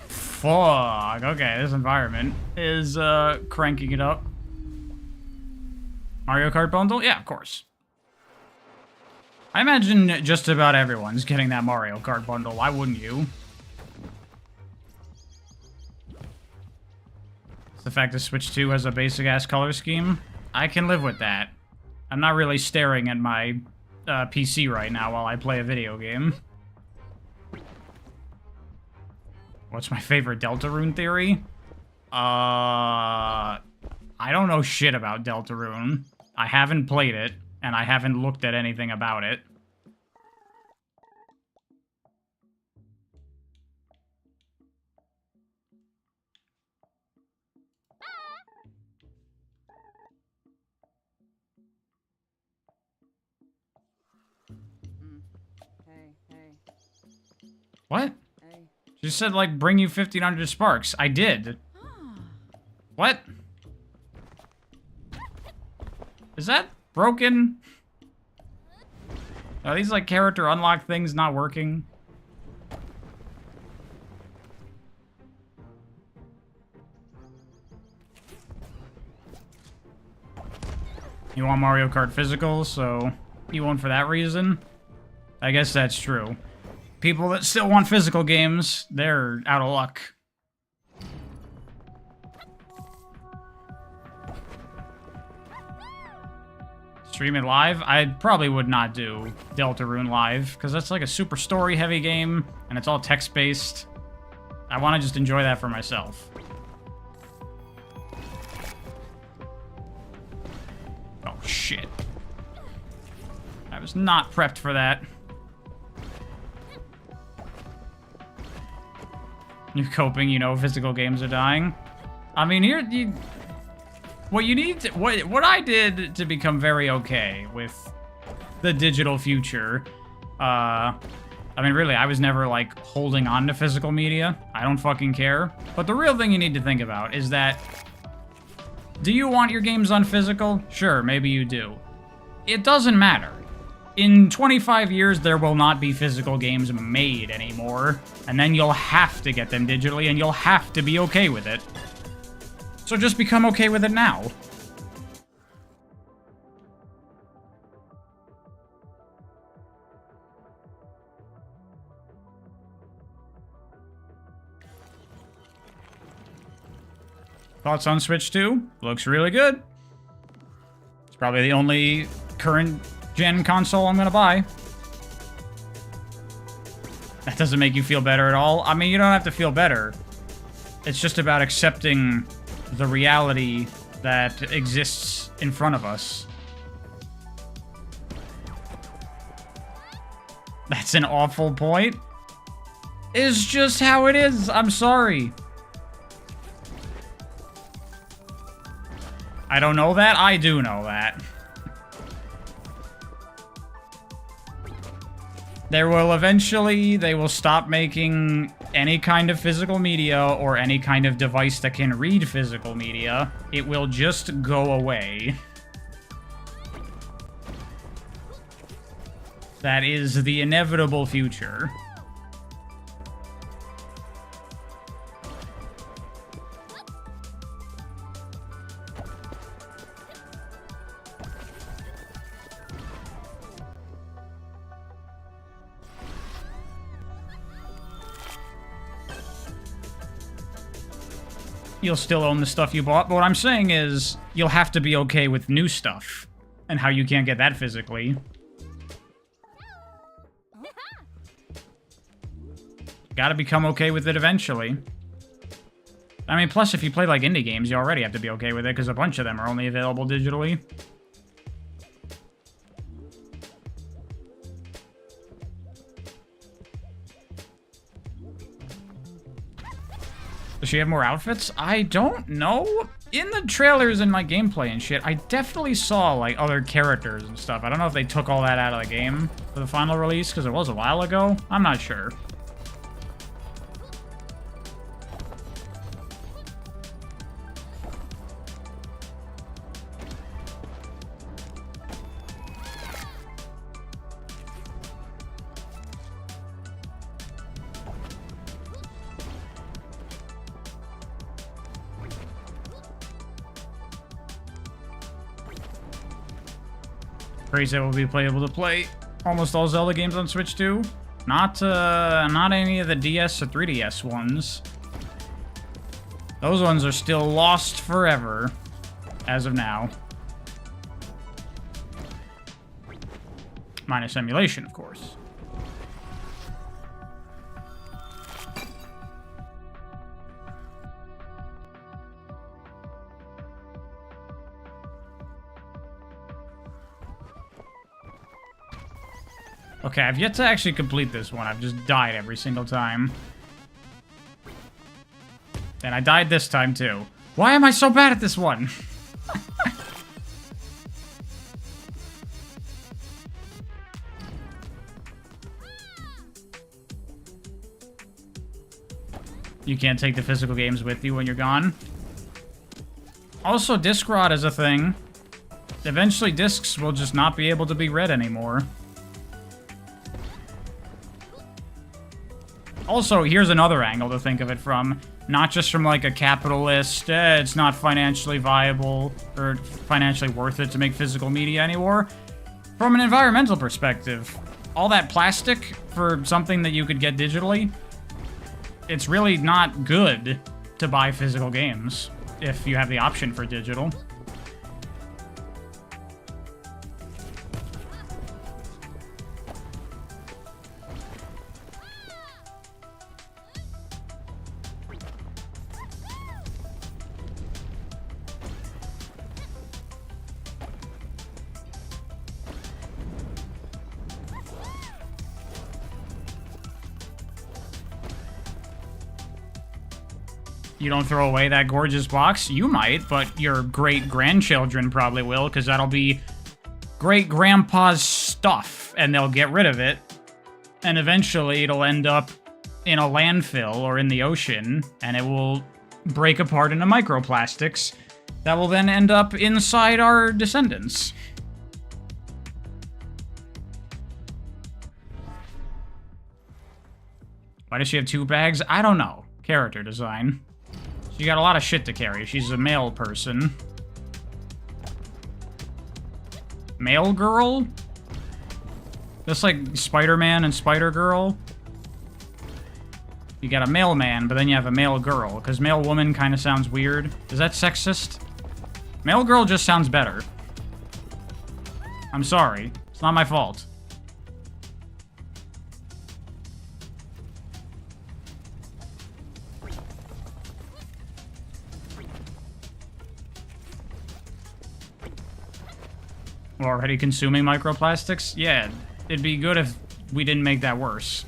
Fuck. Okay, this environment is cranking it up. Mario Kart bundle? Yeah, of course. I imagine just about everyone's getting that Mario Kart bundle. Why wouldn't you? The fact that Switch 2 has a basic-ass color scheme, I can live with that. I'm not really staring at my PC right now while I play a video game. What's my favorite Deltarune theory? I don't know shit about Deltarune. I haven't played it, and I haven't looked at anything about it. What? She said, like, bring you 1,500 sparks. I did. What? Is that broken? Are these, like, character unlock things not working? You want Mario Kart physical, so you won for that reason? I guess that's true. People that still want physical games, they're out of luck. Stream it live? I probably would not do Deltarune live, because that's like a super story-heavy game, and it's all text-based. I want to just enjoy that for myself. Oh, shit. I was not prepped for that. You're coping, you know, physical games are dying. I mean, what you need to, what I did to become very okay with the digital future, I mean, really, I was never, like, holding on to physical media. I don't fucking care. But the real thing you need to think about is that, do you want your games on physical? Sure, maybe you do. It doesn't matter. In 25 years, there will not be physical games made anymore, and then you'll have to get them digitally, and you'll have to be okay with it. So just become okay with it now. Thoughts on Switch 2? Looks really good. It's probably the only current gen console I'm gonna buy. That doesn't make you feel better at all. I mean, you don't have to feel better. It's just about accepting the reality that exists in front of us. That's That's an awful point. It's just how it is. I'm sorry. I don't know that. I do know that. They will stop making any kind of physical media or any kind of device that can read physical media. It will just go away. That is the inevitable future. You'll still own the stuff you bought, but what I'm saying is you'll have to be okay with new stuff and how you can't get that physically. Gotta become okay with it eventually. I mean, plus if you play like indie games, you already have to be okay with it because a bunch of them are only available digitally. Does she have more outfits? I don't know. In the trailers and my gameplay and shit, I definitely saw, like, other characters and stuff. I don't know if they took all that out of the game for the final release, because it was a while ago. I'm not sure. Crazy that will be playable to play almost all Zelda games on Switch too. Not any of the DS or 3DS ones. Those ones are still lost forever, as of now. Minus emulation, of course. Okay, I've yet to actually complete this one. I've just died every single time. And I died this time, too. Why am I so bad at this one? You can't take the physical games with you when you're gone. Also, disc rot is a thing. Eventually, discs will just not be able to be read anymore. Also, here's another angle to think of it from. Not just from, like, a capitalist, it's not financially viable or financially worth it to make physical media anymore. From an environmental perspective, all that plastic for something that you could get digitally, it's really not good to buy physical games if you have the option for digital. You don't throw away that gorgeous box? You might, but your great-grandchildren probably will, because that'll be great-grandpa's stuff, and they'll get rid of it. And eventually it'll end up in a landfill or in the ocean, and it will break apart into microplastics that will then end up inside our descendants. Why does she have 2 bags? I don't know. Character design. She got a lot of shit to carry. She's a male person. Male girl? Just like Spider-Man and Spider-Girl. You got a male man, but then you have a male girl, because male woman kind of sounds weird. Is that sexist? Male girl just sounds better. I'm sorry. It's not my fault. Already consuming microplastics? Yeah, it'd be good if we didn't make that worse.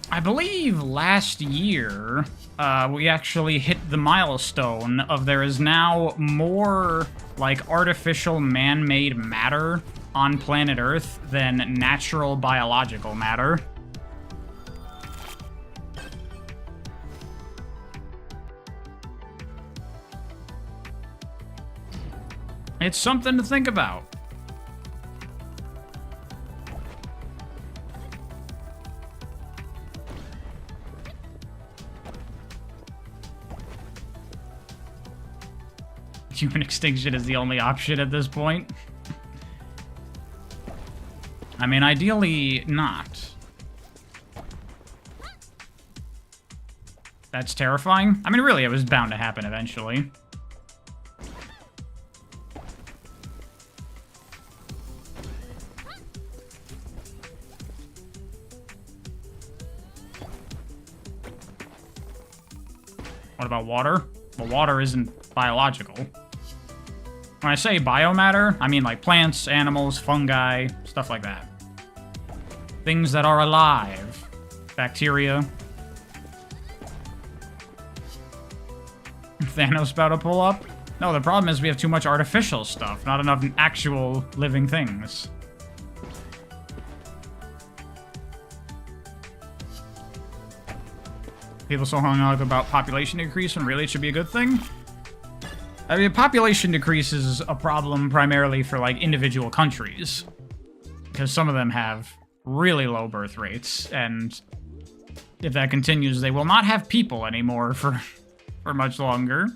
I believe last year, we actually hit the milestone of there is now more, like, artificial man-made matter on planet Earth than natural biological matter. It's something to think about. Human extinction is the only option at this point. I mean, ideally not. That's terrifying. I mean, really, it was bound to happen eventually. What about water? Well, water isn't biological. When I say biomatter, I mean like plants, animals, fungi, stuff like that. Things that are alive. Bacteria. Thanos about to pull up? No, the problem is we have too much artificial stuff, not enough actual living things. People so hung up about population increase when really it should be a good thing. I mean, population decrease is a problem primarily for, like, individual countries. Because some of them have really low birth rates, and if that continues, they will not have people anymore for much longer.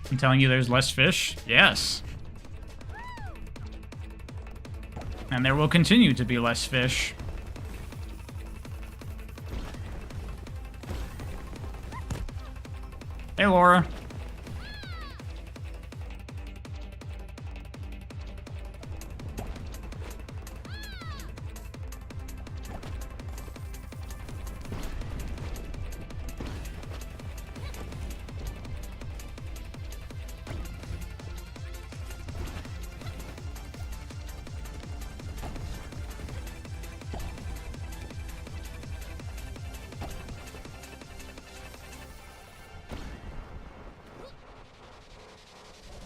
I'm telling you there's less fish? Yes. And there will continue to be less fish. Hey, Laura.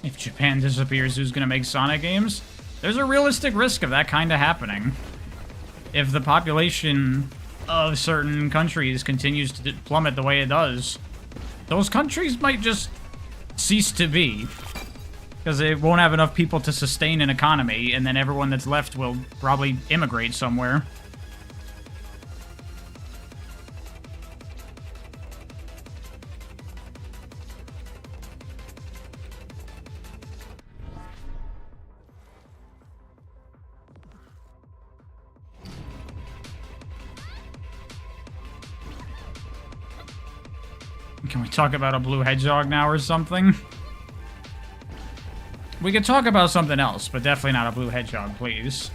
If Japan disappears, who's gonna make Sonic games? There's a realistic risk of that kind of happening. If the population of certain countries continues to plummet the way it does, those countries might just cease to be. Because they won't have enough people to sustain an economy, and then everyone that's left will probably immigrate somewhere. Can we talk about a blue hedgehog now or something? We could talk about something else, but definitely not a blue hedgehog, please.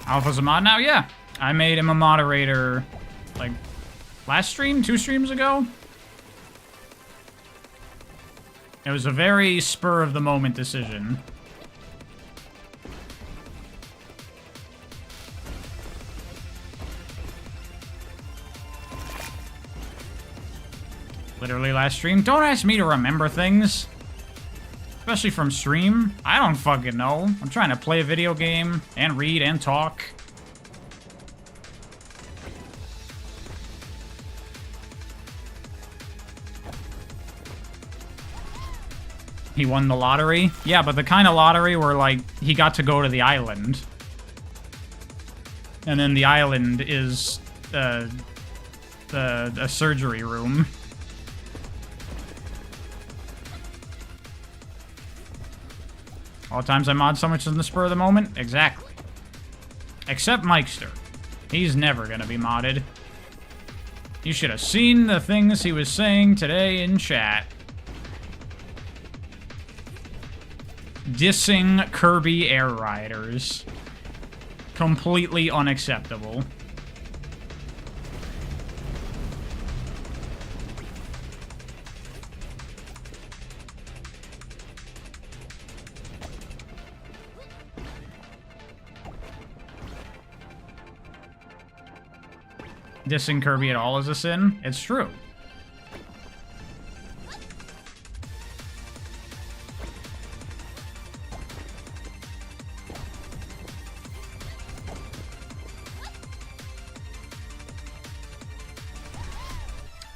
Alpha's a mod now? Yeah. I made him a moderator, like, last stream? 2 streams ago? It was a very spur-of-the-moment decision. Literally last stream. Don't ask me to remember things. Especially from stream. I don't fucking know. I'm trying to play a video game and read and talk. He won the lottery? Yeah, but the kind of lottery where, like, he got to go to the island. And then the island is a surgery room. All the times I mod so much in the spur of the moment? Exactly. Except Mikester. He's never gonna be modded. You should have seen the things he was saying today in chat. Dissing Kirby Air Riders. Completely unacceptable. Dissing Kirby at all is a sin? It's true.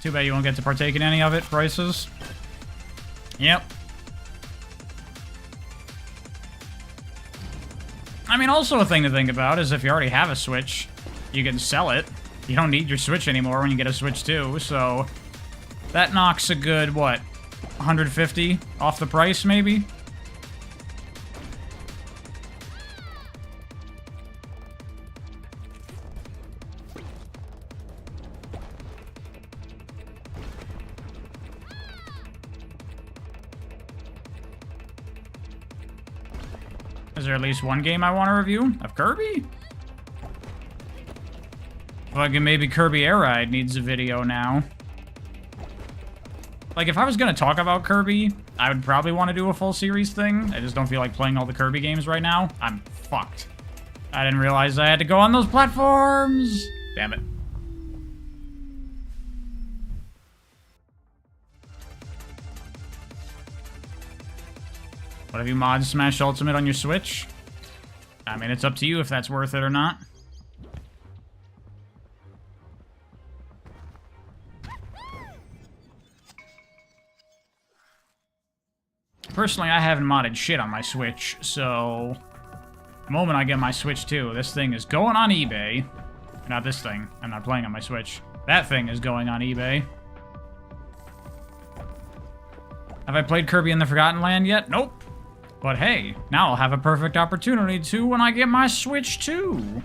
Too bad you won't get to partake in any of it, Prices. Yep. I mean, also a thing to think about is if you already have a Switch, you can sell it. You don't need your Switch anymore when you get a Switch 2, so that knocks a good, what, 150 off the price, maybe? Is there at least one game I want to review? Of Kirby? Fucking maybe Kirby Air Ride needs a video now. Like, if I was gonna talk about Kirby, I would probably want to do a full series thing. I just don't feel like playing all the Kirby games right now. I'm fucked. I didn't realize I had to go on those platforms! Damn it. What have you mod Smash Ultimate on your Switch? I mean, it's up to you if that's worth it or not. Personally, I haven't modded shit on my Switch, so the moment I get my Switch 2, this thing is going on eBay. Not this thing. I'm not playing on my Switch. That thing is going on eBay. Have I played Kirby in the Forgotten Land yet? Nope. But hey, now I'll have a perfect opportunity to when I get my Switch 2.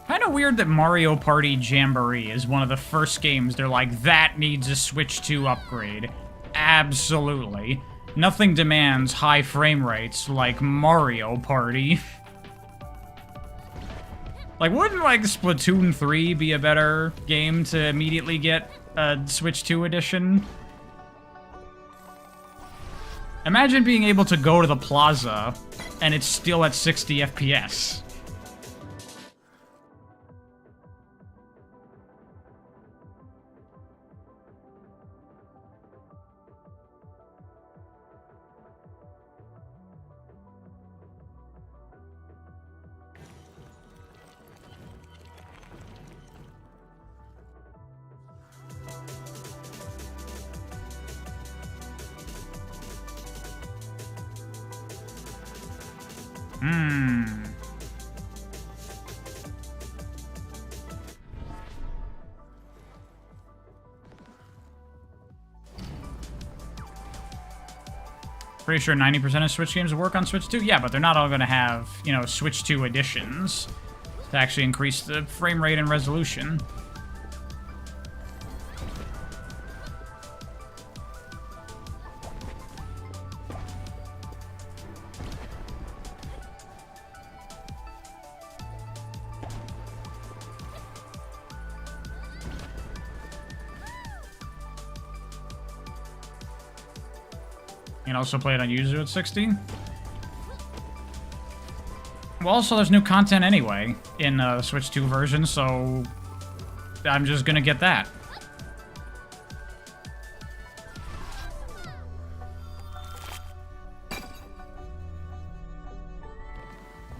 Kind of weird that Mario Party Jamboree is one of the first games they're like, that needs a Switch 2 upgrade. Absolutely. Nothing demands high frame rates like Mario Party. Like, wouldn't, like, Splatoon 3 be a better game to immediately get a Switch 2 edition? Imagine being able to go to the plaza, and it's still at 60 FPS. Pretty sure 90% of Switch games will work on Switch 2. Yeah, but they're not all going to have, you know, Switch 2 editions to actually increase the frame rate and resolution. You can also play it on Yuzu at 60. Well, also, there's new content anyway in the Switch 2 version, so I'm just gonna get that.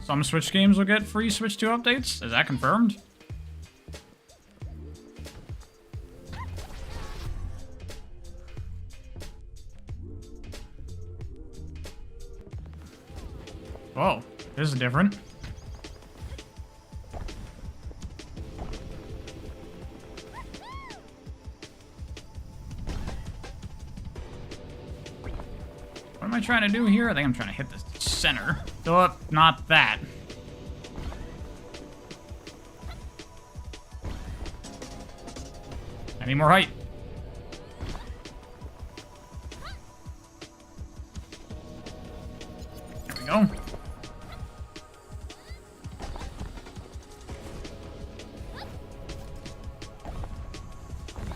Some Switch games will get free Switch 2 updates. Is that confirmed? Oh, this is different. What am I trying to do here? I think I'm trying to hit the center. Oh, not that. I need more height. There we go.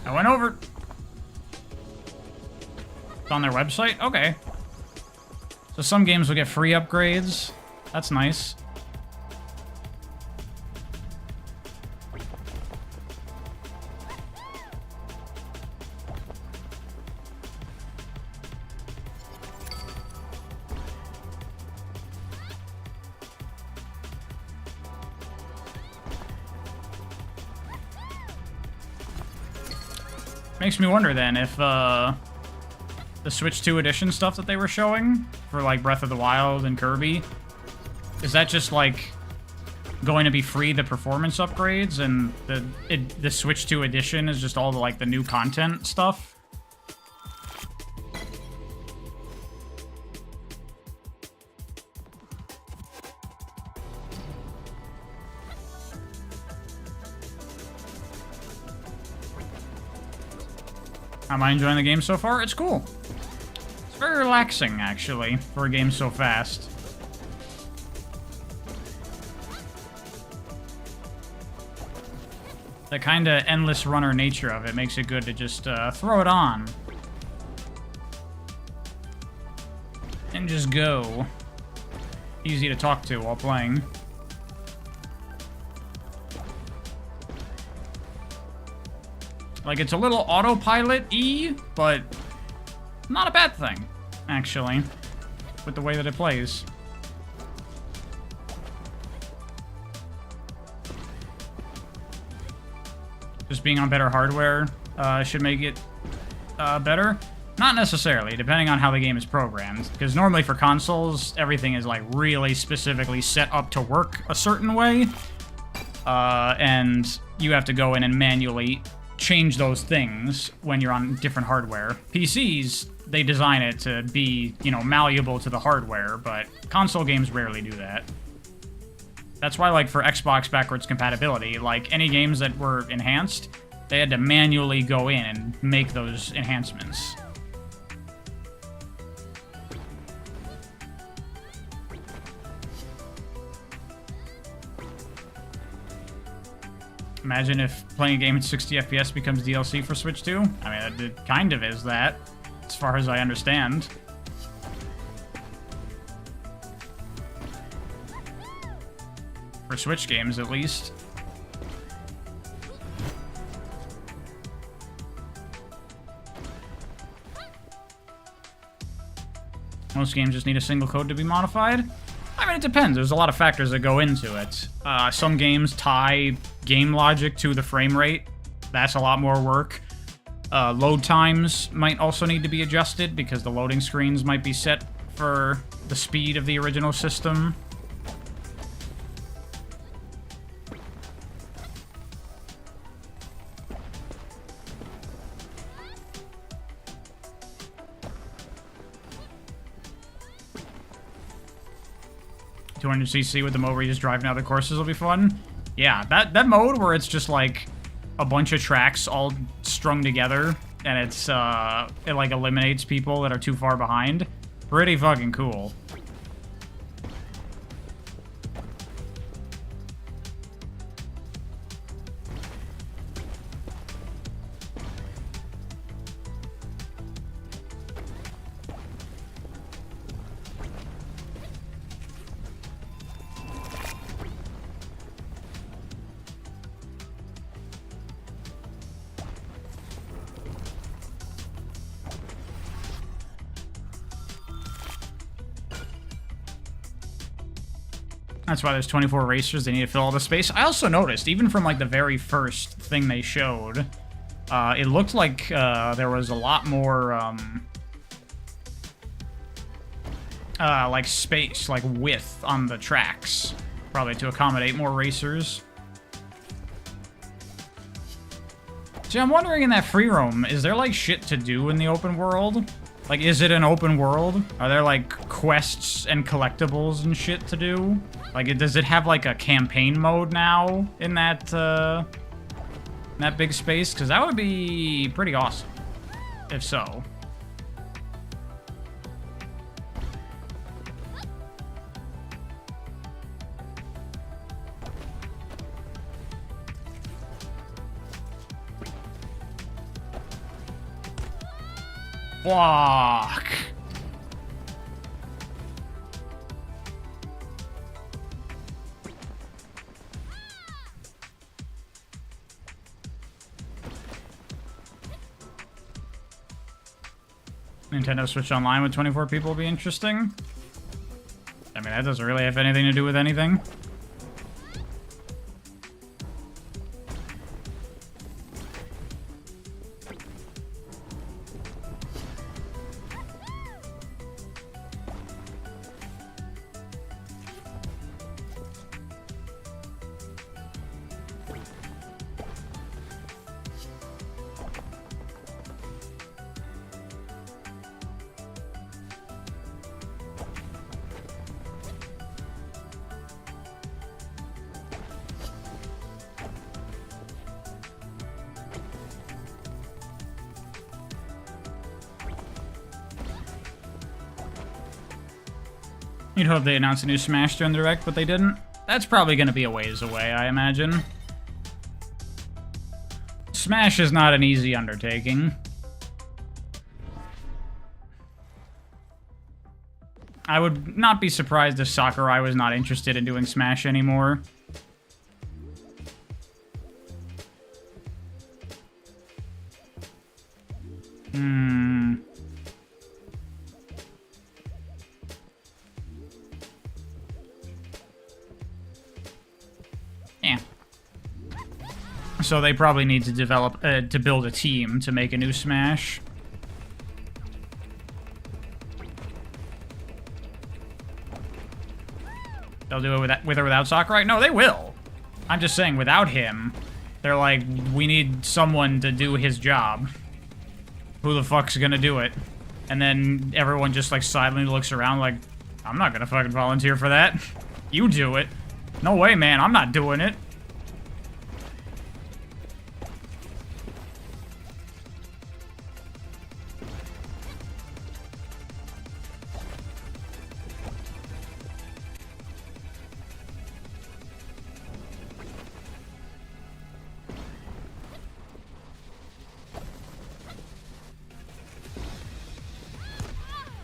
I went over. It's on their website? Okay. So some games will get free upgrades. That's nice. Makes me wonder then if the Switch 2 edition stuff that they were showing for like Breath of the Wild and Kirby, is that just like going to be free, the performance upgrades, and the Switch 2 edition is just all the like the new content stuff? Am I enjoying the game so far? It's cool. It's very relaxing, actually, for a game so fast. The kind of endless runner nature of it makes it good to just throw it on. And just go. Easy to talk to while playing. Like, it's a little autopilot-y, but not a bad thing, actually, with the way that it plays. Just being on better hardware should make it better? Not necessarily, depending on how the game is programmed. Because normally for consoles, everything is, like, really specifically set up to work a certain way. And you have to go in and manually change those things when you're on different hardware. PCs, they design it to be, you know, malleable to the hardware, but console games rarely do that. That's why, like, for Xbox backwards compatibility, like, any games that were enhanced, they had to manually go in and make those enhancements. Imagine if playing a game at 60 FPS becomes DLC for Switch 2. I mean, it kind of is that, as far as I understand. For Switch games, at least. Most games just need a single code to be modified. I mean, it depends. There's a lot of factors that go into it. Some games tie game logic to the frame rate. That's a lot more work. Load times might also need to be adjusted because the loading screens might be set for the speed of the original system. $200cc with the mode where you just drive down other courses will be fun. Yeah, that mode where it's just like a bunch of tracks all strung together and it's it like eliminates people that are too far behind. Pretty fucking cool. That's why there's 24 racers. They need to fill all the space. I also noticed, even from like the very first thing they showed, it looked like there was a lot more like space, like width on the tracks, probably to accommodate more racers. See, I'm wondering in that free roam, is there like shit to do in the open world? Like, is it an open world? Are there, like, quests and collectibles and shit to do? Like, does it have, like, a campaign mode now in that in that big space? Because that would be pretty awesome, if so. Fuck. Nintendo Switch Online with 24 people will be interesting. I mean, that doesn't really have anything to do with anything. You'd hope they announced a new Smash during the Direct, but they didn't. That's probably going to be a ways away, I imagine. Smash is not an easy undertaking. I would not be surprised if Sakurai was not interested in doing Smash anymore. Yeah. So they probably need to develop, to build a team to make a new Smash. They'll do it with or without Sakurai? No, they will. I'm just saying, without him, they're like, we need someone to do his job. Who the fuck's gonna do it? And then everyone just, like, silently looks around like, I'm not gonna fucking volunteer for that. You do it. No way, man, I'm not doing it.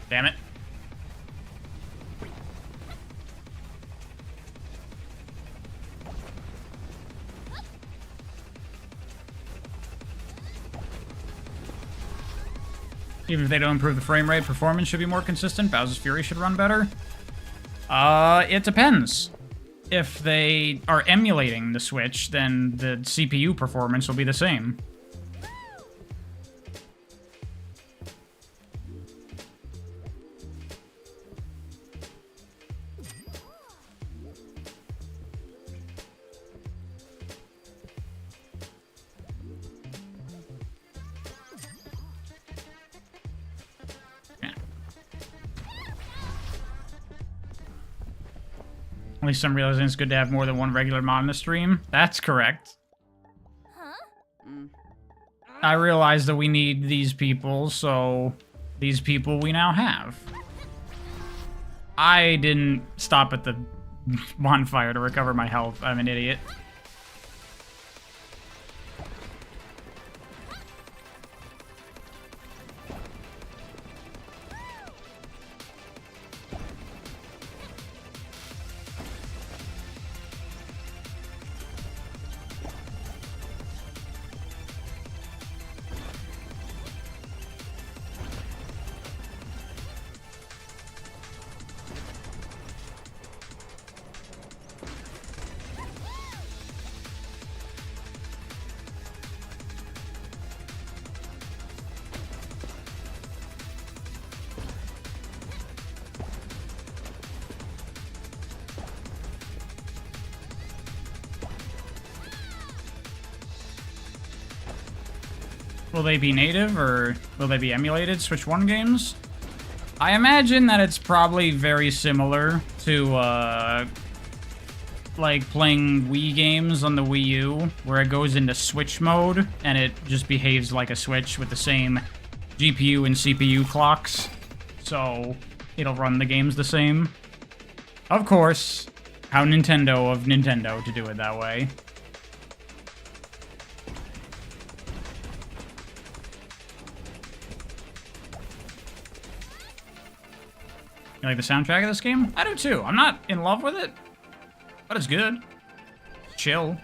Damn it. Even if they don't improve the frame rate, performance should be more consistent. Bowser's Fury should run better. It depends. If they are emulating the Switch, then the CPU performance will be the same. At least I'm realizing it's good to have more than one regular mod in the stream. That's correct. I realize that we need these people, so these people we now have. I didn't stop at the bonfire to recover my health. I'm an idiot. Will they be native, or will they be emulated Switch 1 games? I imagine that it's probably very similar to like playing Wii games on the Wii U, where it goes into Switch mode and it just behaves like a Switch with the same GPU and CPU clocks. So it'll run the games the same. Of course, how Nintendo of Nintendo to do it that way. You like the soundtrack of this game? I do too. I'm not in love with it, but it's good. Chill.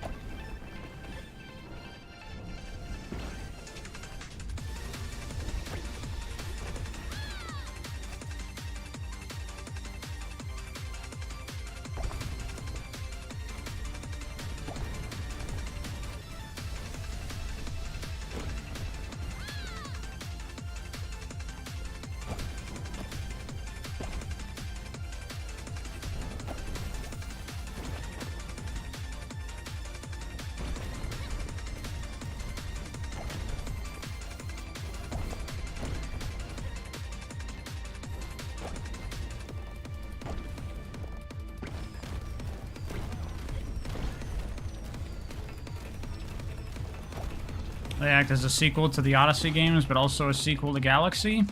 They act as a sequel to the Odyssey games, but also a sequel to Galaxy.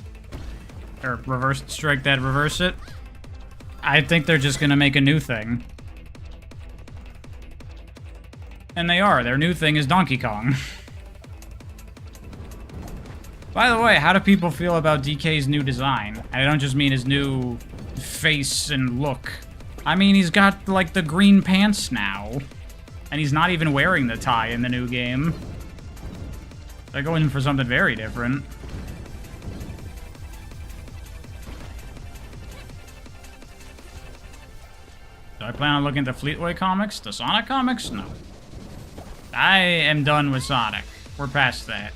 Or reverse, strike that, reverse it. I think they're just gonna make a new thing. And they are. Their new thing is Donkey Kong. By the way, how do people feel about DK's new design? I don't just mean his new face and look. I mean, he's got, like, the green pants now. And he's not even wearing the tie in the new game. They're going for something very different. Do I plan on looking at the Fleetway comics? The Sonic comics? No. I am done with Sonic. We're past that.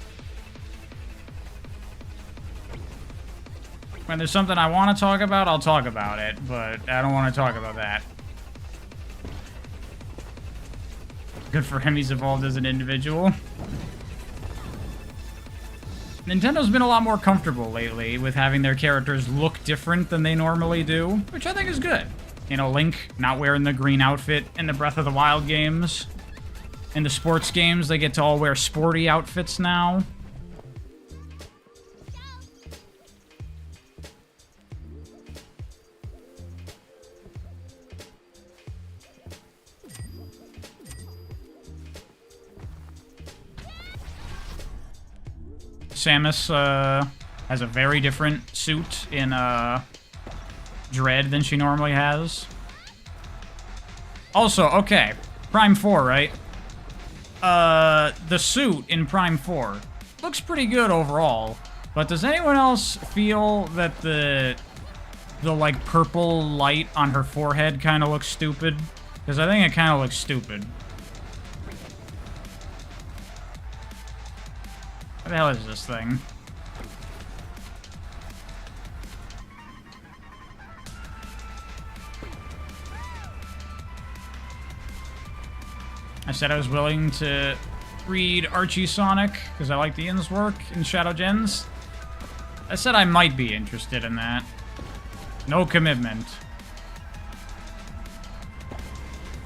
When there's something I want to talk about, I'll talk about it, but I don't want to talk about that. Good for him, he's evolved as an individual. Nintendo's been a lot more comfortable lately with having their characters look different than they normally do, which I think is good. You know, Link not wearing the green outfit in the Breath of the Wild games. In the sports games, they get to all wear sporty outfits now. Samus has a very different suit in Dread than she normally has. Also, okay, Prime 4, right? The suit in Prime 4 looks pretty good overall, but does anyone else feel that the like purple light on her forehead kind of looks stupid? Because I think it kind of looks stupid. What the hell is this thing? I said I was willing to read Archie Sonic because I like the Inn's work in Shadow Gens. I said I might be interested in that. No commitment.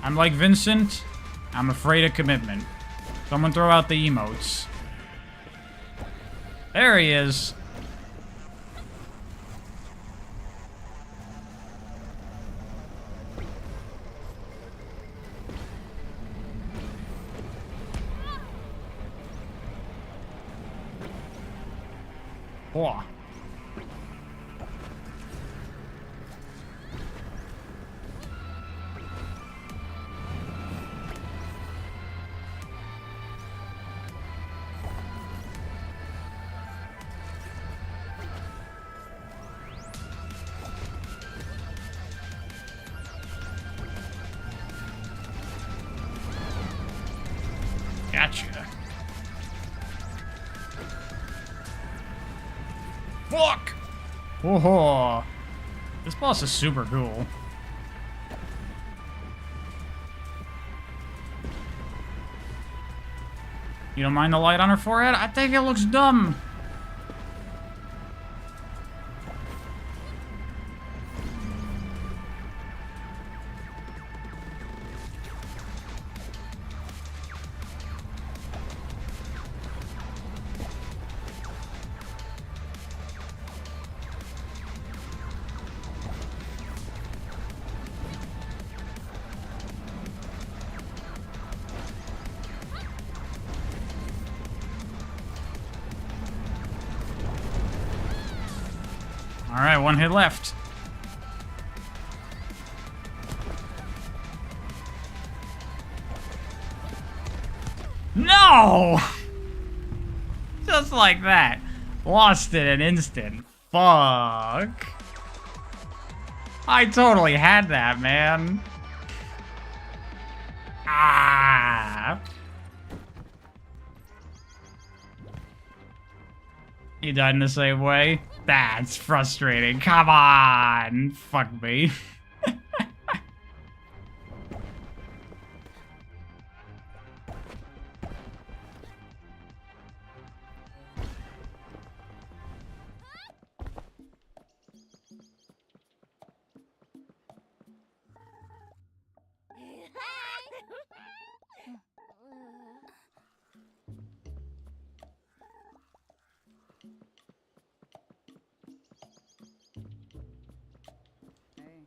I'm like Vincent. I'm afraid of commitment. Someone throw out the emotes. There he is. Whoa. Gotcha. Fuck! Whoa. This boss is super cool. You don't mind the light on her forehead? I think it looks dumb. Alright, one hit left. No! Just like that. Lost in an instant. Fuck. I totally had that, man. Ah. You died in the same way? That's frustrating. Come on. Fuck me.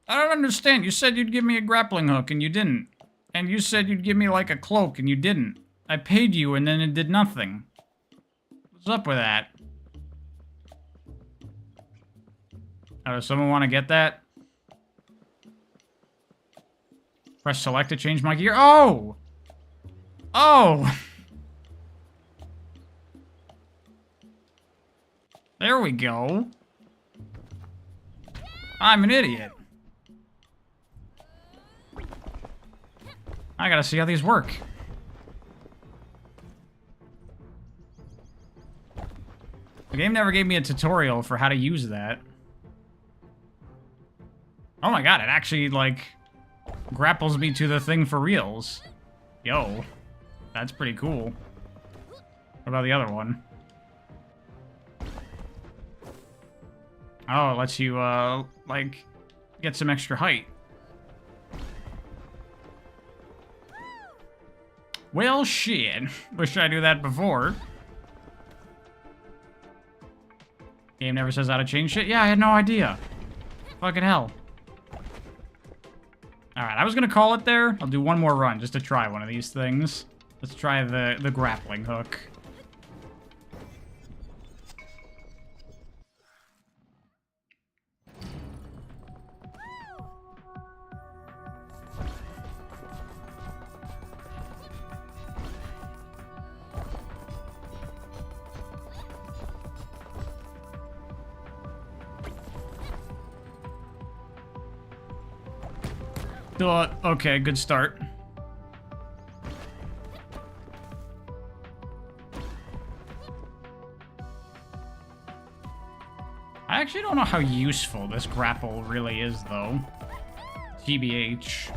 I don't understand. You said you'd give me a grappling hook and you didn't. And you said you'd give me like a cloak and you didn't. I paid you and then it did nothing. What's up with that? Oh, does someone want to get that? Press select to change my gear. Oh! Oh! There we go. I'm an idiot. I gotta see how these work. The game never gave me a tutorial for how to use that. Oh my god, it actually, like, grapples me to the thing for reals. Yo, that's pretty cool. What about the other one? Oh, it lets you, like, get some extra height. Well, shit. Wish I knew that before. Game never says how to change shit? Yeah, I had no idea. Fucking hell. Alright, I was gonna call it there. I'll do one more run just to try one of these things. Let's try the grappling hook. Okay, good start. I actually don't know how useful this grapple really is, though. TBH.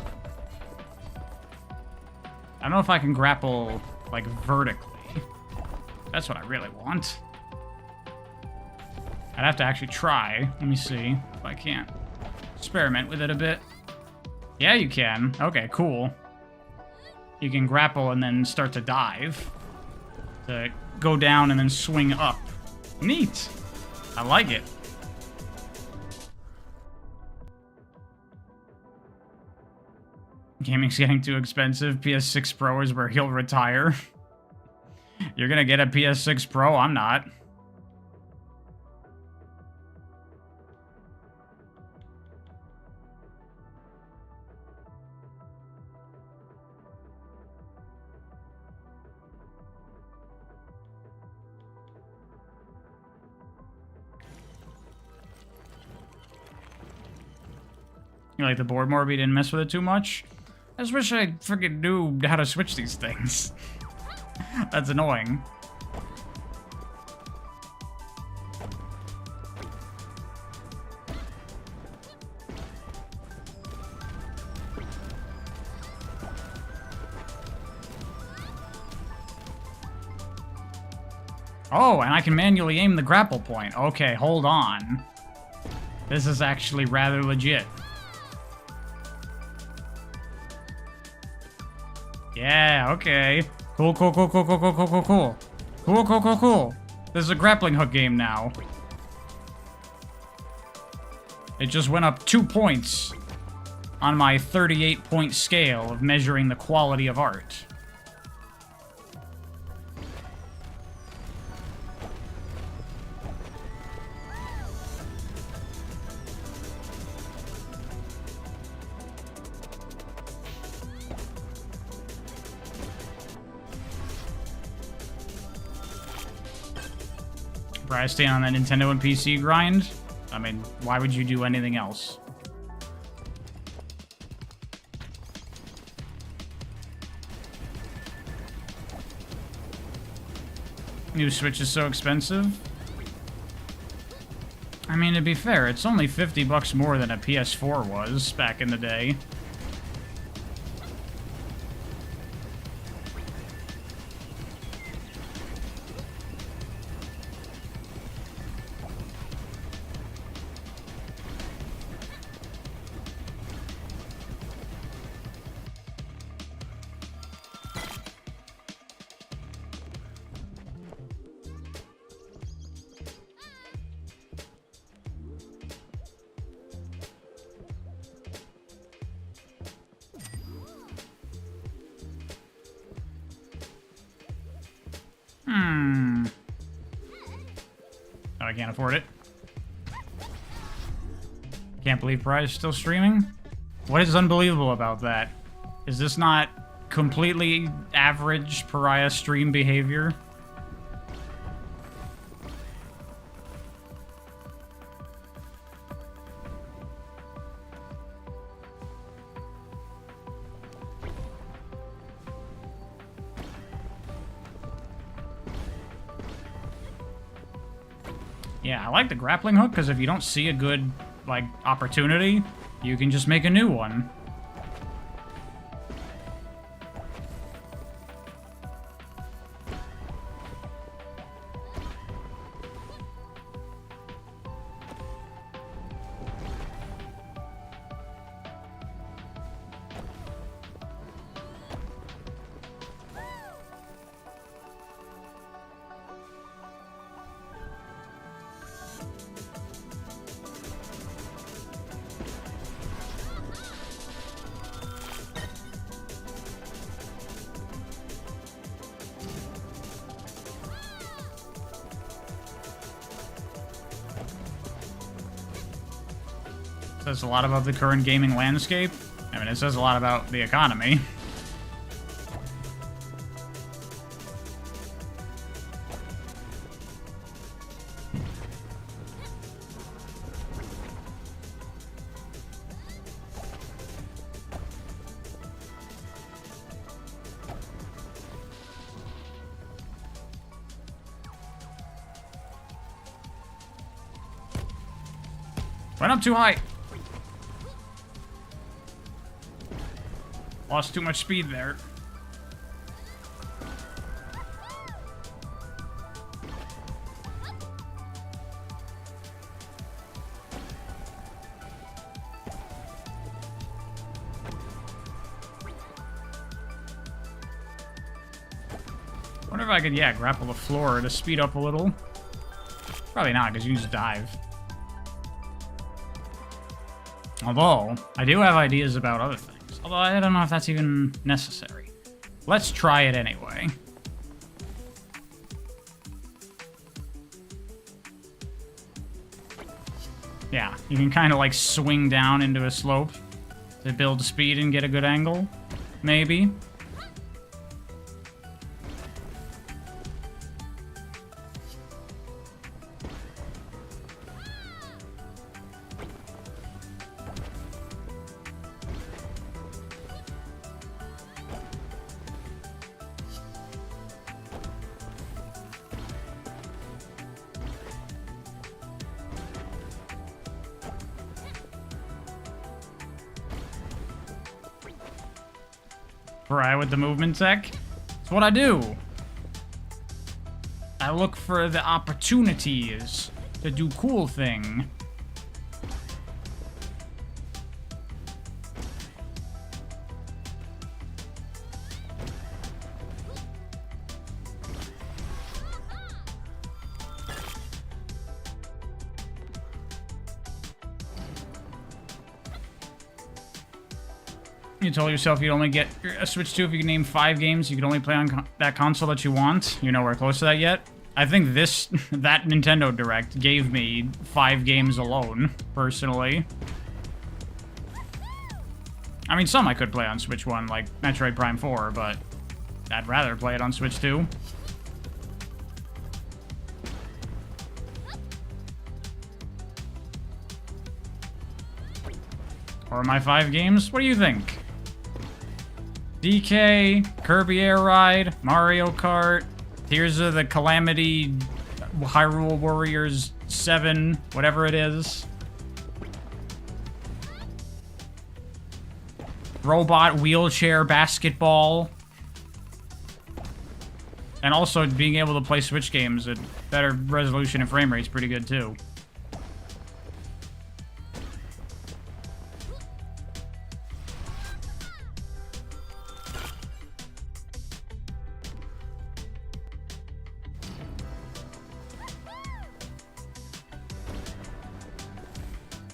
I don't know if I can grapple, like, vertically. That's what I really want. I'd have to actually try. Let me see if I can't experiment with it a bit. Yeah, you can. Okay, cool. You can grapple and then start to dive. To go down and then swing up. Neat. I like it. Gaming's getting too expensive. PS6 Pro is where he'll retire. You're gonna get a PS6 Pro? I'm not. You like the board more, but you didn't mess with it too much? I just wish I freaking knew how to switch these things. That's annoying. Oh, and I can manually aim the grapple point. Okay, hold on. This is actually rather legit. Yeah, okay. Cool, cool, cool, cool, cool, cool, cool, cool, cool. Cool, cool, cool, cool. This is a grappling hook game now. It just went up 2 points on my 38-point scale of measuring the quality of art. Probably staying on that Nintendo and PC grind. I mean, why would you do anything else? New Switch is so expensive. I mean, to be fair, it's only $50 more than a PS4 was back in the day. Oh, I can't afford it. Can't believe Prize is still streaming? What is unbelievable about that? Is this not completely average Pariah stream behavior? Yeah, I like the grappling hook, because if you don't see a good, like, opportunity, you can just make a new one. Says a lot about the current gaming landscape. I mean, it says a lot about the economy. Went up too high. Lost too much speed there. Wonder if I could, yeah, grapple the floor to speed up a little. Probably not, because you can just dive. Although, I do have ideas about other things. Although, I don't know if that's even necessary. Let's try it anyway. Yeah, you can kind of like swing down into a slope to build speed and get a good angle. Maybe. Right, with the movement tech. It's what I do. I look for the opportunities to do cool thing. You told yourself you'd only get a Switch 2 if you could name 5 games you could only play on that console that you want. You're nowhere close to that yet. I think that Nintendo Direct gave me 5 games alone, personally. I mean, some I could play on Switch 1, like Metroid Prime 4, but I'd rather play it on Switch 2. Or my 5 games? What do you think? DK, Kirby Air Ride, Mario Kart, Tears of the Calamity, Hyrule Warriors 7, whatever it is. Robot wheelchair basketball. And also being able to play Switch games at better resolution and frame rate's pretty good too.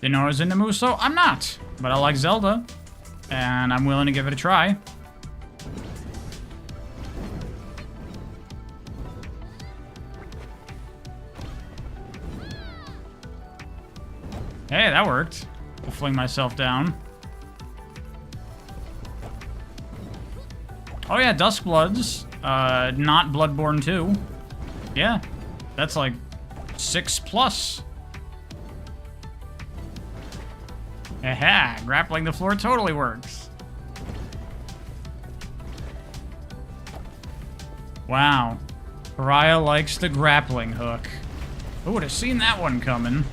Didn't know I was into Muso? I'm not. But I like Zelda. And I'm willing to give it a try. Hey, that worked. I'll fling myself down. Oh yeah, Duskbloods. Not Bloodborne 2. Yeah, that's like 6+. Aha! Grappling the floor totally works. Wow. Pariah likes the grappling hook. Who would have seen that one coming?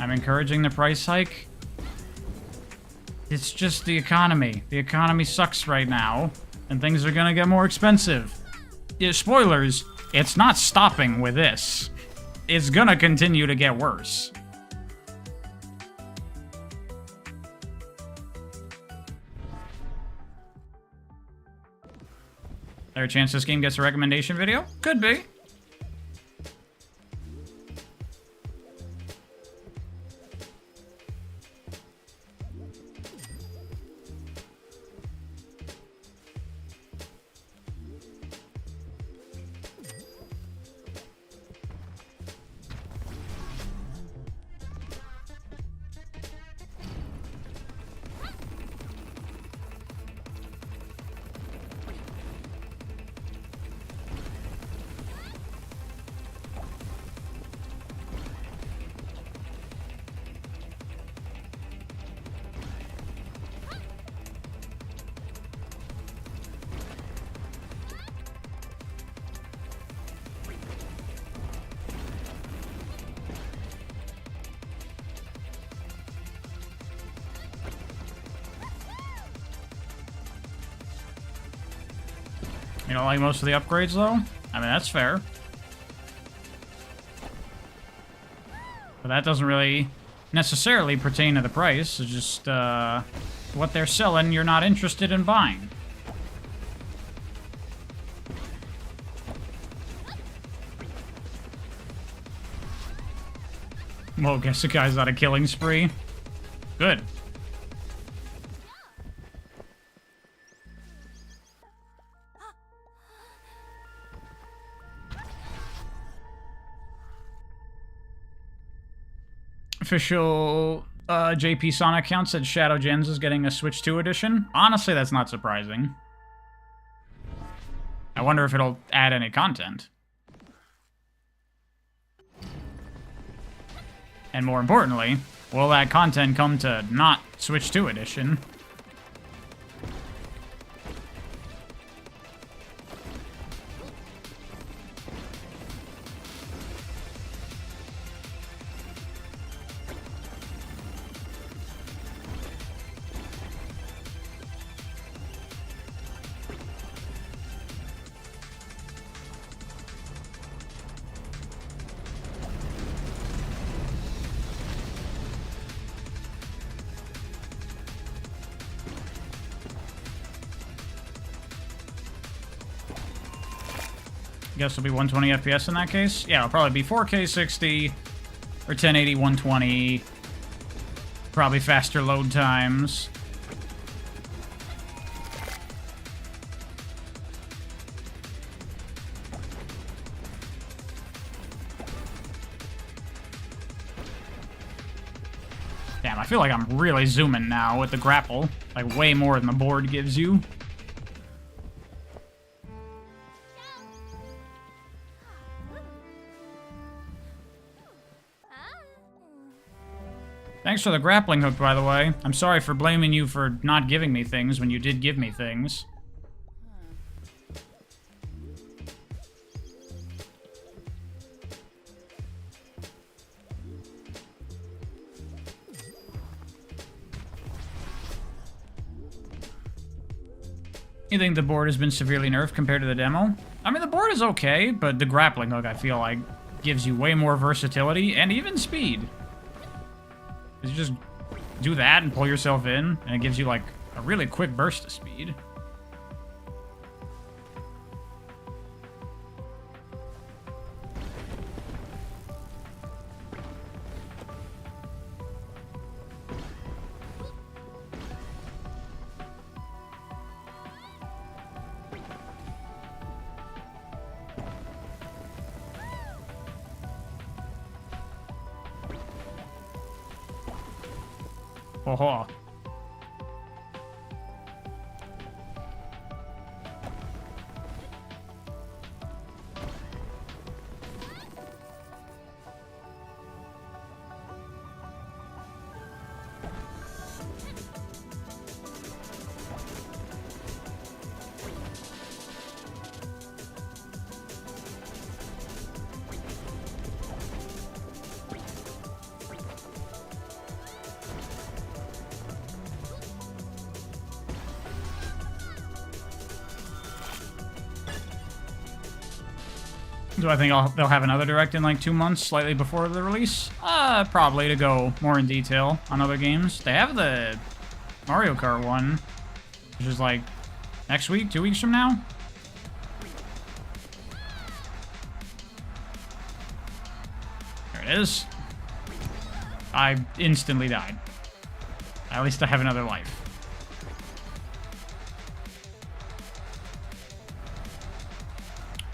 I'm encouraging the price hike. It's just the economy. The economy sucks right now. And things are gonna get more expensive. Yeah, spoilers, it's not stopping with this. It's gonna continue to get worse. There a chance this game gets a recommendation video? Could be. You don't like most of the upgrades, though? I mean, that's fair. But that doesn't really necessarily pertain to the price. It's just, what they're selling, you're not interested in buying. Well, guess the guy's on a killing spree. Good. Official JP Sonic account said Shadow Gens is getting a Switch 2 edition. Honestly, that's not surprising. I wonder if it'll add any content. And more importantly, will that content come to not Switch 2 edition? I guess it'll be 120 FPS in that case. Yeah, it'll probably be 4K 60 or 1080 120. Probably faster load times. Damn, I feel like I'm really zooming now with the grapple. Like way more than the board gives you. Thanks for the grappling hook, by the way. I'm sorry for blaming you for not giving me things when you did give me things. You think the board has been severely nerfed compared to the demo? I mean, the board is okay, but the grappling hook, I feel like, gives you way more versatility and even speed. You just do that and pull yourself in, and it gives you, like, a really quick burst of speed. Oh, do I think they'll have another direct in like 2 months, slightly before the release? Probably, to go more in detail on other games. They have the Mario Kart one, which is like next week, 2 weeks from now. There it is. I instantly died. At least I have another life.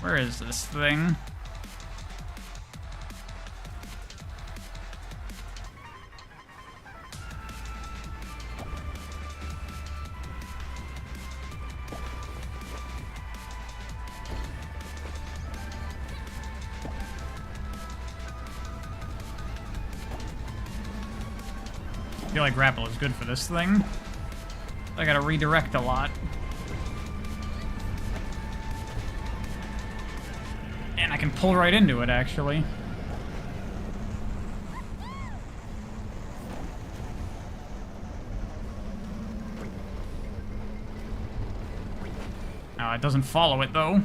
Where is this thing? I feel like grapple is good for this thing. I gotta redirect a lot. And I can pull right into it, actually. Oh, it doesn't follow it, though.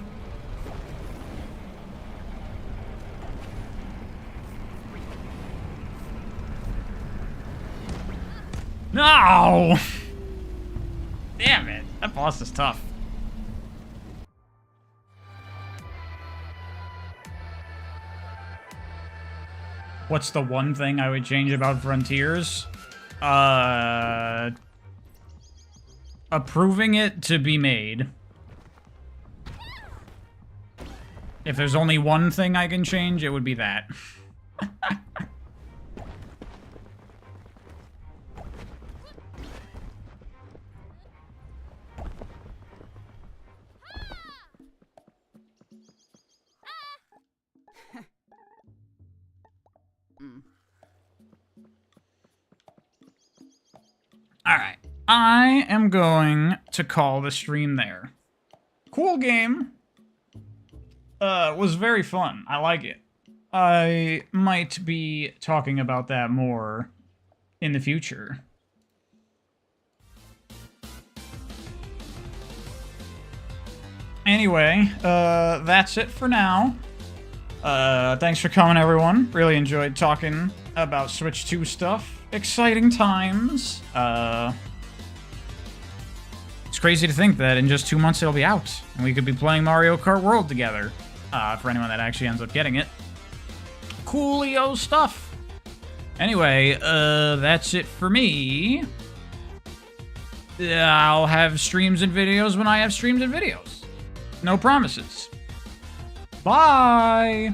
No! Damn it. That boss is tough. What's the one thing I would change about Frontiers? Approving it to be made. If there's only one thing I can change, it would be that. Alright, I am going to call the stream there. Cool game. Was very fun. I like it. I might be talking about that more in the future. Anyway, that's it for now. Thanks for coming, everyone. Really enjoyed talking about Switch 2 stuff. Exciting times. It's crazy to think that in just 2 months it'll be out, and we could be playing Mario Kart World together, for anyone that actually ends up getting it. Coolio stuff. Anyway, that's it for me. I'll have streams and videos when I have streams and videos. No promises. Bye!